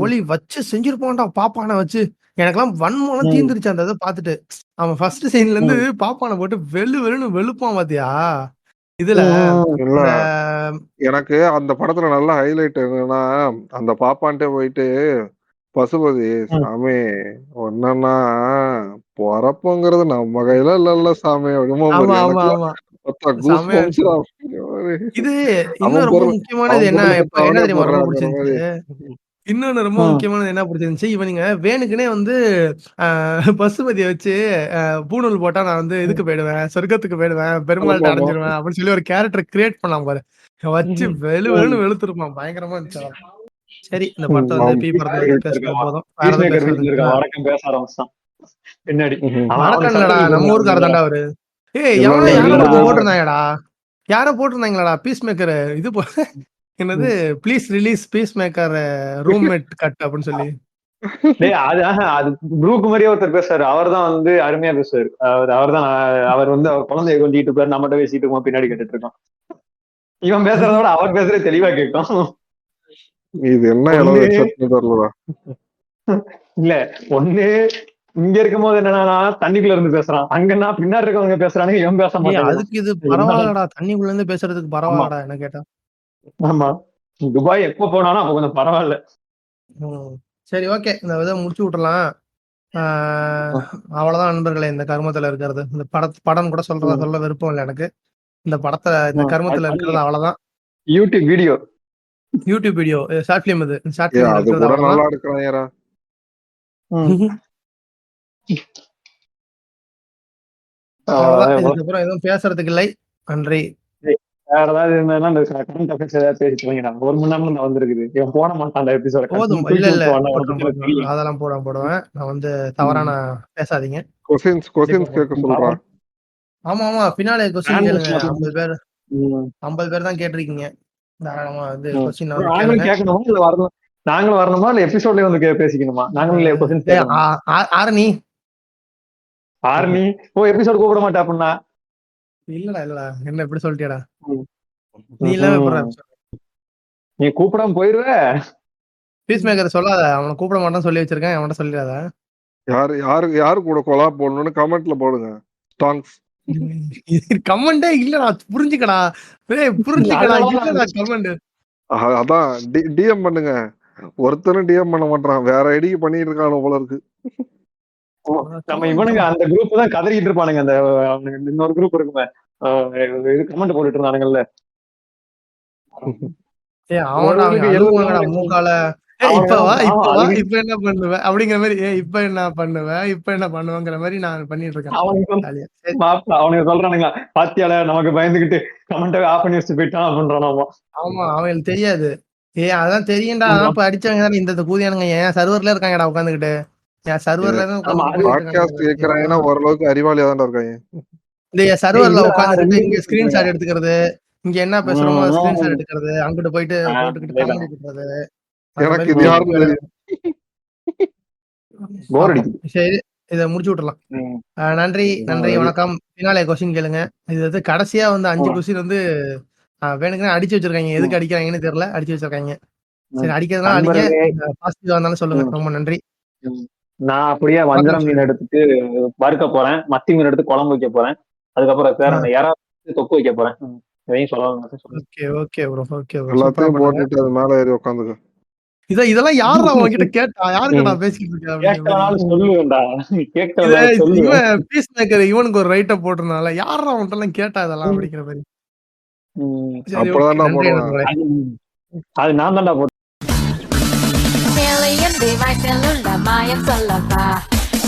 ஒளி வச்சு செஞ்சிருப்பான்டா பாப்பானை வச்சு. எனக்கெல்லாம் வன்மம் தீந்துருச்சு அந்த இதை பார்த்துட்டு. அவன் ஃபர்ஸ்ட் சீன்ல இருந்து பாப்பானை போட்டு வெளுன்னு வெளுப்பான் பாத்தியா இதுல. எனக்கு அந்த படத்துல நல்ல ஹைலைட் என்னன்னா, அந்த பாப்பான்ட்டே போயிட்டு பசுபதி சாமி ஒன்னா பொறப்புங்கிறது நம்ம கையில இல்ல சாமி இது இன்னும் ரொம்ப முக்கியமானது என்ன தெரியுமா ரொம்ப பிடிச்சிருந்துச்சு? இன்னொன்னு ரொம்ப முக்கியமானது என்ன பிடிச்சிருந்துச்சு, இவனுங்க வேணுக்குனே வந்து பசுபதியை வச்சு பூணூல் போட்டா நான் வந்து இதுக்கு போயிடுவேன், சொர்க்கத்துக்கு போயிடுவேன், பெருமாள்கிட்ட அடைஞ்சிருவேன் அப்படின்னு சொல்லி ஒரு கேரக்டர் கிரியேட் பண்ணலாம் பாரு. வச்சு வெளுன்னு வெளுத்துருப்பான், பயங்கரமா இருந்துச்சு. சரி, இந்த படத்தை வந்து பி படத்தை பேசுறது போதும். பேச ஆரம்பிச்சான் பின்னாடி. நம்ம ஊருக்கார தாண்டா அவரு. யாரோ போட்டிருந்தாங்கடா, போட்டிருந்தாங்களாடா பீஸ் மேக்கர் இது என்னது, please release piece maker roommate cut அப்படின்னு சொல்லி. அது குரூப் மாதிரியே ஒருத்தர் பேசுறாரு. அவர் தான் வந்து அருமையா பேசுவாரு. அவர் வந்து அவர் குழந்தைய கொஞ்சிட்டு இருப்பாரு, நம்மகிட்ட பேசிட்டு இருக்கோம், பின்னாடி கேட்டுட்டு இருக்கோம். இவன் பேசுறதோட அவர் பேசுறது தெளிவா கேட்கும். இது என்ன இல்ல ஒண்ணு இங்க இருக்கும் போது என்னன்னா தண்ணிக்குள்ள இருந்து பேசுறான், அங்கன்னா பின்னாடி இருக்கவங்க பேசுறானுங்க, இவன் பேச மாட்டான். அதுக்கு இது பரவாயில்லடா, தண்ணிக்குள்ள இருந்து பேசுறதுக்கு பரவாயில்லடா என்ன கேட்டா. ஆமா, துபாய் எப்ப போனாலும் அப்ப கொஞ்சம் பரவாயில்ல. சரி, ஓகே, இந்த இதை முடிச்சு விட்டுலாம். அவ்வளவுதான் நண்பர்களே, இந்த கர்மத்துல இருக்கிறது. இந்த படம் கூட சொல்ல விருப்பம் இல்லை எனக்கு. இந்த படத்தை இந்த கர்மத்துல இருக்கிறது அவ்வளவுதான். YouTube video YouTube video short film அது ஷார்ட் அது ஃபிலிம் கூட நல்லா எடுக்கிறான். இதுக்கப்புறம் எதுவும் பேசுறதுக்கு இல்லை. நன்றி. வேற ஏதாவது இருந்தா அந்த கரண்ட் அஃபேர்ஸ் ஏதாவது பேசிட்டு வாங்க. 1 மணி நேரம் தான் வந்திருக்குது. இவன் போட மாட்டான் அந்த எபிசோட. போதும். இல்ல இல்ல அதெல்லாம் போடுவேன். நான் வந்து தவறான பேசாதீங்க. கொஸ்டின்ஸ் கேட்க சொல்றான். ஆமா ஆமா பின்னாலே கொஸ்டின் கேளுங்க. 50 பேர் தான் கேட்டிருக்கீங்க. தாராளமா வந்து கொஸ்டின் கேட்கணுமா இல்ல வரணும்? நாங்களும் வரணுமா இல்ல எபிசோட்லயே வந்து பேசிக்கணுமா? நாங்களும் கொஸ்டின் ஆரணி எபிசோட் கூப்பிட மாட்டேன் அப்படின்னா இல்லடா என்ன எப்படி சொல்லிட்டியடா நீ இல்லாம நீ கூப்பிடாம போயிருவ. பீஸ் மேக்கர் சொல்லாத, அவனை கூப்பிட மாட்டான்னு சொல்லி வச்சிருக்கேன். அவன்கிட்ட சொல்லிடாத. யாரு கூட கொலாப் போடணும்னு கமெண்ட்ல போடுங்க. ஸ்டாங்ஸ் கமெண்டே இல்லடா, புரிஞ்சுக்கடா. புரிஞ்சுக்கடா, இல்லடா கமெண்ட். அதான் டிஎம் பண்ணுங்க. ஒருத்தரும் டிஎம் பண்ண மாட்டான், வேற ஐடிக்கு பண்ணிட்டு இருக்கானு போல இருக்கு. நம்ம இவனுங்க அந்த குரூப் தான் கதறிட்டு இருப்பானுங்க. அந்த இன்னொரு குரூப் இருக்குமே, இது கமெண்ட் போட்டுட்டு இருந்தானுங்கல்ல. மூக்கால இப்ப என்ன பண்ணுவேன் அப்படிங்கிற மாதிரி, இப்ப என்ன பண்ணுவேங்கிற மாதிரி நான் பண்ணிட்டு இருக்கேன். அவனுக்கு சொல்றானுங்க, பாத்தியால நமக்கு பயந்துகிட்டு கமெண்ட் ஆஃப் பண்ணி வச்சுட்டு போயிட்டான் அப்படின்றானாமா. ஆமா அவங்களுக்கு தெரியாது. அதான் தெரியும்டா. அதான் இப்ப அடிச்சவங்க தானே இந்த கூதியானுங்க. ஏன் சர்வர்ல இருக்காங்கடா உட்காந்துக்கிட்டு. சர்வர்ல ஓரளவுக்கு அறிவாளியா தான் இருக்காங்க. இந்த சர்வர்ல உட்காந்துட்டு இங்க ஸ்கிரீன்ஷாட் எடுத்துக்கிறது, இங்க என்ன பேசுறோமோ ஸ்கிரீன்ஷாட் எடுக்கிறது, அங்கிட்டு போயிட்டு போட்டுக்கிட்டு கமெண்ட் பண்றது. எனக்கு இது யாரும் தெரியும். சரி இத முடிச்சு விட்டுறலாம். நன்றி வணக்கம். பின்னாலே கொஸ்டின் கேளுங்க. இது வந்து கடைசியா வந்து 5 கொஸ்டின் வந்து வேணுக்குன்னு அடிச்சு வச்சிருக்காங்க. எதுக்கு அடிக்கிறாங்கன்னு தெரியல, அடிச்சு வச்சிருக்காங்க. சரி அடிக்கிறதுனால அடிக்க, பாசிட்டிவா இருந்தாலும் சொல்லுங்க. ரொம்ப நன்றி. நான் அப்படியே வஞ்சரம் மீன் எடுத்துட்டு வறுக்க போறேன், மத்தி மீன் எடுத்து குழம்பு வைக்க போறேன், அதுக்கப்புறம் பேர யாரா தொக்கு வைக்க போறேன். இதையும் இதெல்லாம் யாரா உங்ககிட்ட கேட்டா? யாருக்கிட்ட பேசிட்டு இருக்கா? பீஸ் மேக்கர் இவனுக்கு ஒரு ரைட்ட போட்டிருந்தால யாரா அவன்கிட்ட எல்லாம் கேட்டா இதெல்லாம் அப்படிங்கிற மாதிரி. அது நான் தான்டா போட்டேன். வயசிலுள்ள மாயம் சொல்லப்பா,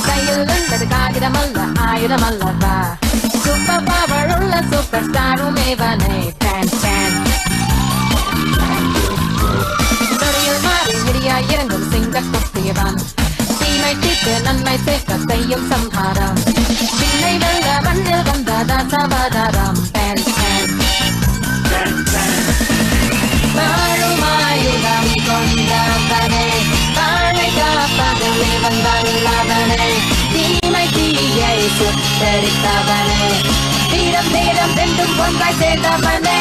கையில் உள்ளது காகிதமல்ல ஆயுதமல்லப்பா, சூப்பர் பவர் உள்ள சூப்பர் ஸ்டாரும் இவனே. நொடியில் மாறி விடியா இறங்கும் சிங்க குட்டியவன், தீமை தீர்த்து நன்மை சேர்க்க செய்யும் சம்ஹாரம், பிள்ளை வெள்ள மண்ணில் வந்ததா சவதாரம். வாழுமாயுதம் கொண்டவனே, வல்லவனே, தீமை தீயை சுட்டரித்தவனே, தீரம் தீரம் ரெண்டும் ஒன்றாய் சேர்ந்தவனே.